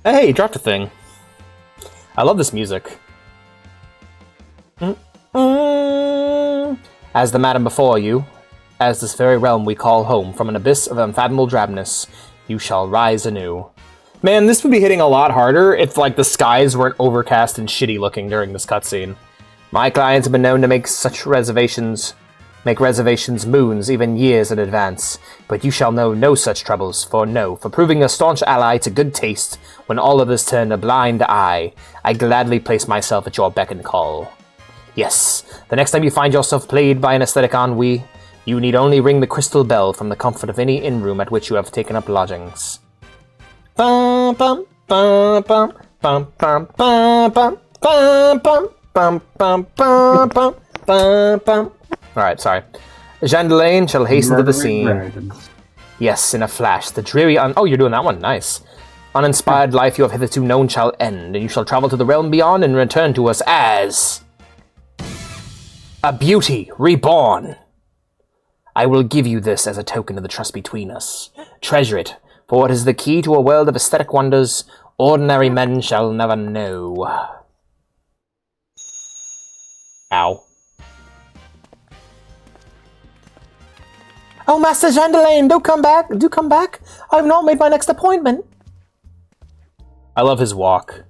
Hey, dropped a thing. I love this music. As the madam before you, as this very realm we call home, from an abyss of unfathomable drabness, you shall rise anew. Man, this would be hitting a lot harder if, like, the skies weren't overcast and shitty looking during this cutscene. My clients have been known to make reservations moons, even years in advance. But you shall know no such troubles, for proving a staunch ally to good taste, when all others turn a blind eye, I gladly place myself at your beck and call. Yes, the next time you find yourself plagued by an aesthetic ennui, you need only ring the crystal bell from the comfort of any inn-room at which you have taken up lodgings. Bum bum bum bum bum bum bum bum bum bum bum bum bum bum bum bum. Alright, sorry. Jandelaine shall hasten to the scene. Dragons. Yes, in a flash. The dreary oh, you're doing that one. Nice. Uninspired life you have hitherto known shall end, and you shall travel to the realm beyond and return to us as a beauty reborn. I will give you this as a token of the trust between us. Treasure it, for it is the key to a world of aesthetic wonders ordinary men shall never know. Ow. Oh, Master Chandelaine, do come back. Do come back. I have not made my next appointment. I love his walk.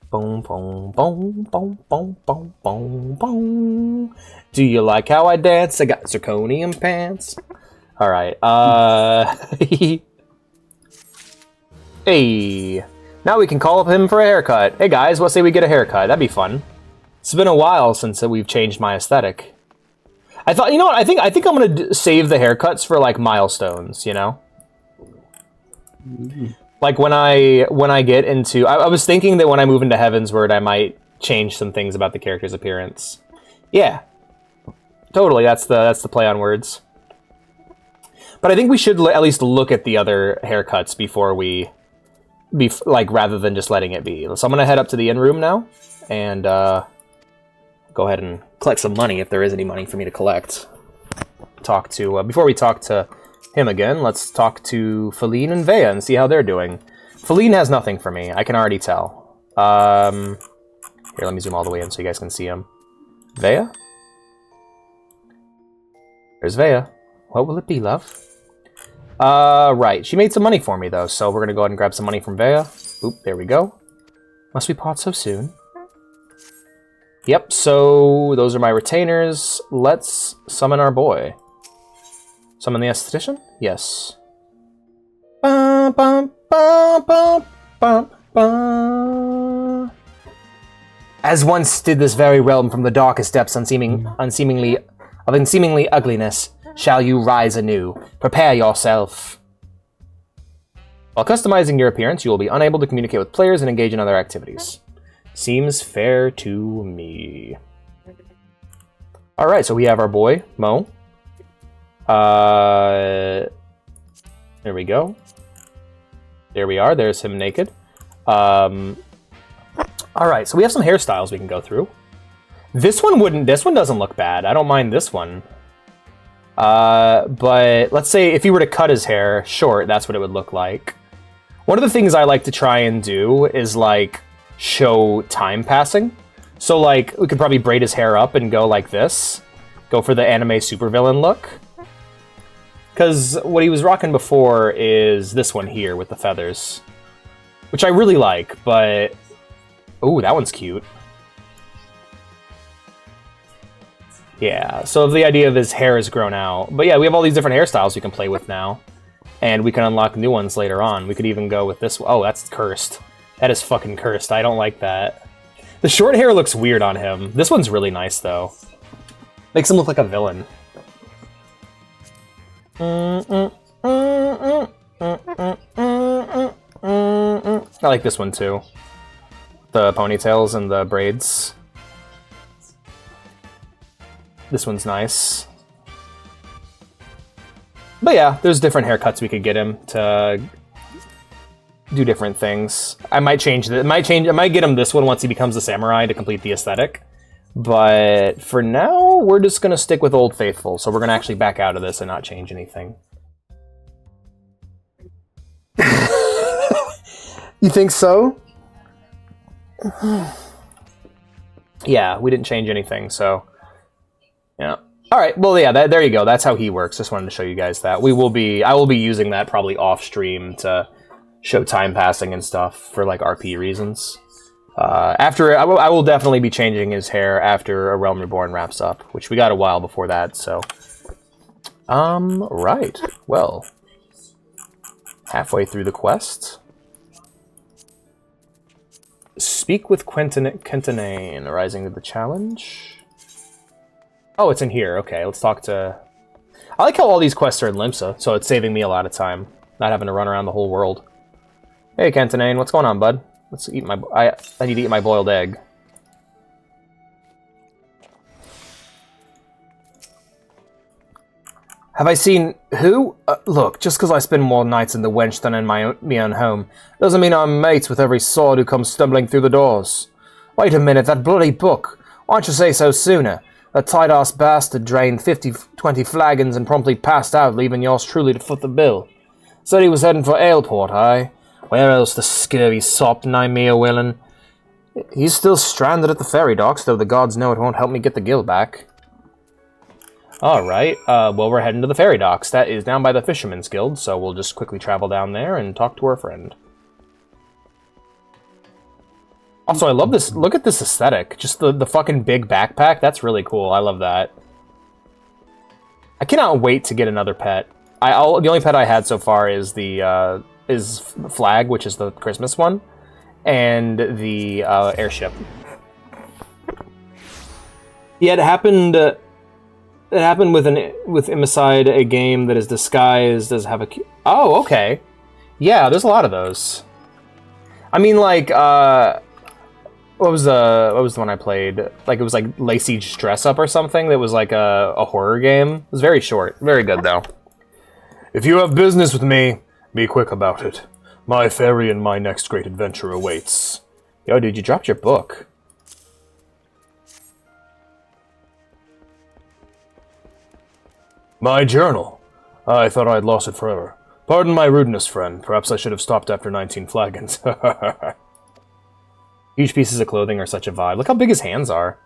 Boom, boom, boom, boom, boom, boom, boom, boom. Do you like how I dance? I got zirconium pants. All right. Hey. Now we can call up him for a haircut. Hey guys, what say we get a haircut? That'd be fun. It's been a while since we've changed my aesthetic. I thought, you know what? I think I'm gonna save the haircuts for like milestones. You know. Like when I get into, I was thinking that when I move into Heavensward, I might change some things about the character's appearance. Yeah, totally. That's the play on words. But I think we should at least look at the other haircuts before we, rather than just letting it be. So I'm gonna head up to the inn room now and go ahead and collect some money if there is any money for me to collect. Talk to before we talk to him again, let's talk to Feline and Vea and see how they're doing. Feline has nothing for me. I can already tell. Here, let me zoom all the way in so you guys can see him. Vea? There's Vea. What will it be, love? Right. She made some money for me, though, so we're gonna go ahead and grab some money from Vea. Oop, there we go. Must we part so soon? Yep, so those are my retainers. Let's summon our boy. Summon the esthetician? Yes. Bum, bum, bum, bum, bum, bum. As once did this very realm from the darkest depths unseemingly ugliness, shall you rise anew. Prepare yourself. While customizing your appearance, you will be unable to communicate with players and engage in other activities. Seems fair to me. Alright, so we have our boy, Mo. There we go. There we are. There's him naked. Alright, so we have some hairstyles we can go through. This one doesn't look bad. I don't mind this one. But let's say if he were to cut his hair short, that's what it would look like. One of the things I like to try and do is, like, show time passing. So, like, we could probably braid his hair up and go like this. Go for the anime supervillain look. Because what he was rocking before is this one here with the feathers. Which I really like, but... Ooh, that one's cute. Yeah, so the idea of his hair is grown out. But yeah, we have all these different hairstyles we can play with now. And we can unlock new ones later on. We could even go with this one. Oh, that's cursed. That is fucking cursed. I don't like that. The short hair looks weird on him. This one's really nice, though. Makes him look like a villain. I like this one, too. The ponytails and the braids. This one's nice. But yeah, there's different haircuts we could get him to do different things. I might change I might get him this one once he becomes a samurai to complete the aesthetic. But for now, we're just gonna stick with Old Faithful. So we're gonna actually back out of this and not change anything. You think so? Yeah, we didn't change anything, so yeah. All right, well, yeah, there you go. That's how he works. Just wanted to show you guys that. I will be using that probably off stream to show time passing and stuff for like RP reasons. I will definitely be changing his hair after A Realm Reborn wraps up, which we got a while before that. So, right. Well, halfway through the quest. Speak with Quentinane, arising to the challenge. Oh, it's in here. Okay, let's talk to... I like how all these quests are in Limsa, so it's saving me a lot of time. Not having to run around the whole world. Hey, Quentinane, what's going on, bud? Let's eat my... I need to eat my boiled egg. Have I seen... who? Look, just because I spend more nights in the wench than in me own home, doesn't mean I'm mates with every sword who comes stumbling through the doors. Wait a minute, that bloody book. Why don't you say so sooner? A tight-ass bastard drained 20 flagons and promptly passed out, leaving yours truly to foot the bill. Said he was heading for Aleport, aye? Where else the scurvy sop deny me a willin'? He's still stranded at the ferry docks, though the gods know it won't help me get the guild back. Alright, well, we're heading to the ferry docks. That is down by the Fisherman's Guild, so we'll just quickly travel down there and talk to our friend. Also, I love this. Look at this aesthetic. Just the fucking big backpack. That's really cool. I love that. I cannot wait to get another pet. The only pet I had so far is the Flag, which is the Christmas one, and the airship. Yeah, it happened. It happened with Imicide, a game that is disguised as have a. Oh, okay. Yeah, there's a lot of those. I mean, like, what was the one I played? Like, it was like Lacey's Dress Up or something. That was like a horror game. It was very short, very good though. If you have business with me, be quick about it. My ferry and my next great adventure awaits. Yo, dude, you dropped your book. My journal. I thought I had lost it forever. Pardon my rudeness, friend. Perhaps I should have stopped after 19 flagons. Huge pieces of clothing are such a vibe. Look how big his hands are.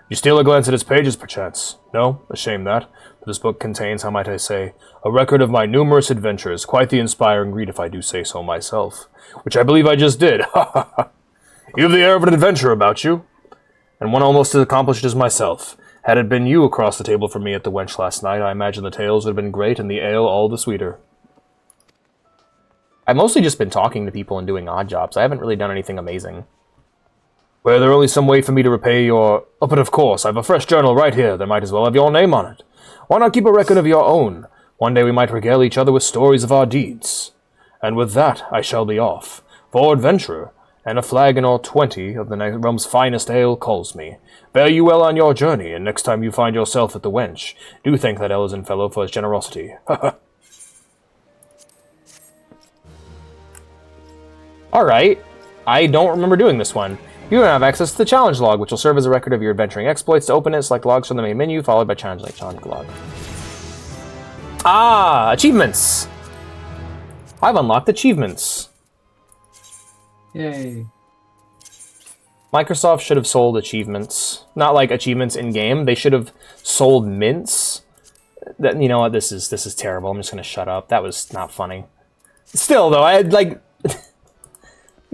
You steal a glance at its pages, perchance? No? A shame that. But this book contains, how might I say, a record of my numerous adventures, quite the inspiring read if I do say so myself. Which I believe I just did. You have the air of an adventurer about you. And one almost as accomplished as myself. Had it been you across the table from me at the Wench last night, I imagine the tales would have been great and the ale all the sweeter. I've mostly just been talking to people and doing odd jobs. I haven't really done anything amazing. Were there only some way for me to repay your... Oh, but of course, I have a fresh journal right here. There might as well have your name on it. Why not keep a record of your own? One day we might regale each other with stories of our deeds. And with that, I shall be off. For adventurer, and a flagon or 20 of the realm's finest ale calls me. Fare you well on your journey, and next time you find yourself at the Wench, do thank that Ellison fellow for his generosity. Alright, I don't remember doing this one. You don't have access to the challenge log, which will serve as a record of your adventuring exploits. To open it, select logs from the main menu, followed by challenge log. Ah, achievements! I've unlocked achievements. Yay. Microsoft should have sold achievements. Not like achievements in-game. They should have sold mints. You know what? This is terrible. I'm just going to shut up. That was not funny. Still, though, I had, like...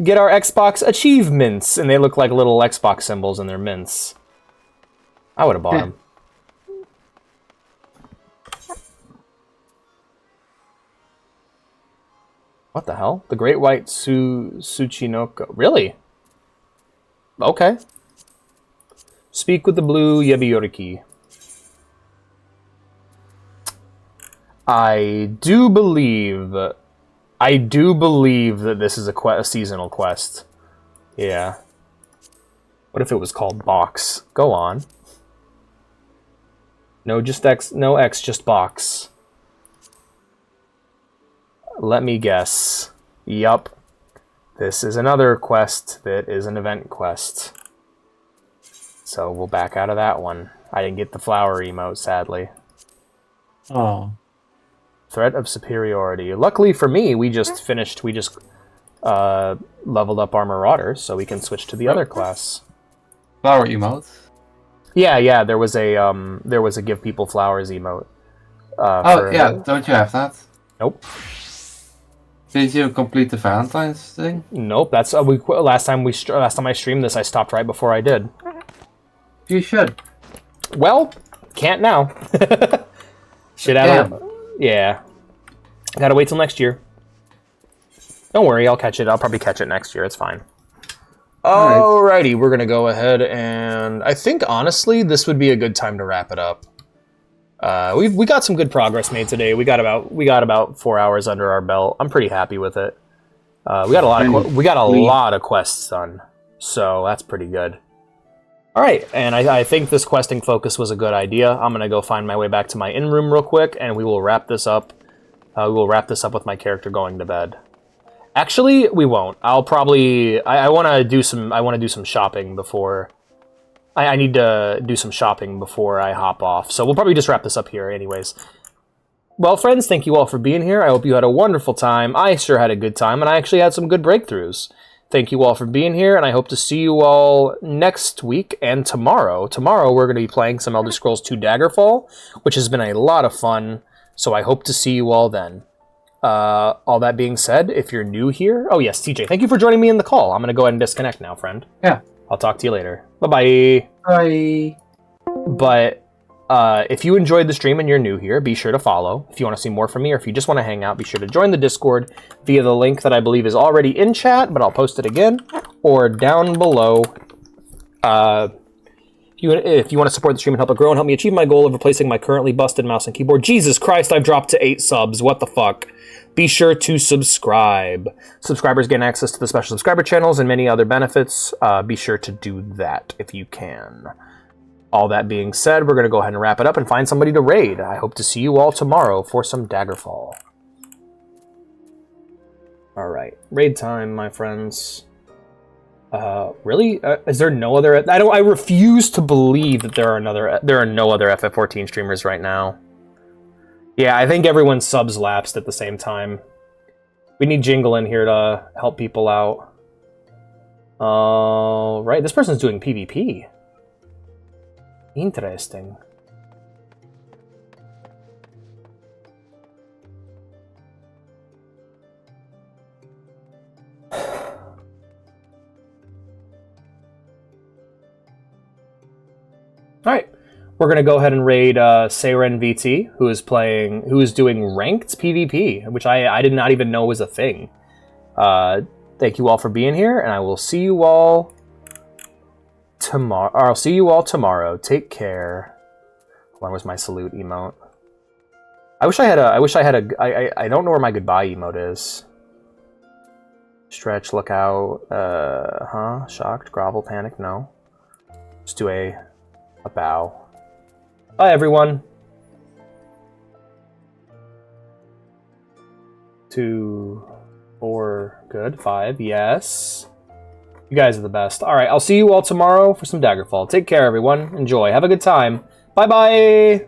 get our Xbox achievements, and they look like little Xbox symbols in their mints. I would have bought them. What the hell? The Great White Tsuchinoko. Really? Okay. Speak with the blue Yebiyoriki. I do believe that this is a seasonal quest. Yeah. What if it was called Box? Go on. No, just X. No X, just Box. Let me guess. Yup. This is another quest that is an event quest. So we'll back out of that one. I didn't get the flower emote, sadly. Oh. Threat of superiority. Luckily for me, we just leveled up our Marauders, so we can switch to the other class. Flower emotes? Yeah, there was a give people flowers emote. Yeah, don't you have that? Nope. Did you complete the Valentine's thing? Nope, that's last time I streamed this, I stopped right before I did. You should. Well, can't now. Should have. Yeah. Gotta wait till next year. Don't worry, I'll catch it. I'll probably catch it next year. It's fine. Alrighty, we're gonna go ahead and I think honestly this would be a good time to wrap it up. We got some good progress made today. We got about 4 hours under our belt. I'm pretty happy with it. We got a lot of quests done, so that's pretty good. All right, and I think this questing focus was a good idea. I'm gonna go find my way back to my in room real quick, and we will wrap this up. We will wrap this up with my character going to bed. Actually, we won't. I'll probably. I want to do some shopping before. I need to do some shopping before I hop off. So we'll probably just wrap this up here anyways. Well, friends, thank you all for being here. I hope you had a wonderful time. I sure had a good time, and I actually had some good breakthroughs. Thank you all for being here, and I hope to see you all next week and tomorrow. Tomorrow we're going to be playing some Elder Scrolls 2 Daggerfall, which has been a lot of fun, so I hope to see you all then. All that being said, if you're new here... Oh yes, TJ, thank you for joining me in the call. I'm going to go ahead and disconnect now, friend. Yeah. I'll talk to you later. Bye-bye. Bye. But if you enjoyed the stream and you're new here, be sure to follow. If you want to see more from me, or if you just want to hang out, be sure to join the Discord via the link that I believe is already in chat, but I'll post it again, or down below. If you want to support the stream and help it grow and help me achieve my goal of replacing my currently busted mouse and keyboard. Jesus Christ, I've dropped to 8 subs. What the fuck? Be sure to subscribe. Subscribers gain access to the special subscriber channels and many other benefits. Be sure to do that if you can. All that being said, we're going to go ahead and wrap it up and find somebody to raid. I hope to see you all tomorrow for some Daggerfall. Alright, raid time, my friends. Really? Is there no other... I refuse to believe that there are no other FF14 streamers right now. Yeah, I think everyone's subs lapsed at the same time. We need Jingle in here to help people out. Right, this person's doing PvP. Interesting. Alright, we're going to go ahead and raid Seiren VT, who is doing ranked PvP, which I did not even know was a thing. Thank you all for being here, and I will see you all tomorrow. I'll see you all tomorrow. Take care. When was my salute emote? I don't know where my goodbye emote is. Stretch, look out, shocked, grovel, panic, no. Let's do a bow. Bye, everyone. 2, 4, good. 5, yes. You guys are the best. Alright, I'll see you all tomorrow for some Daggerfall. Take care, everyone. Enjoy. Have a good time. Bye-bye!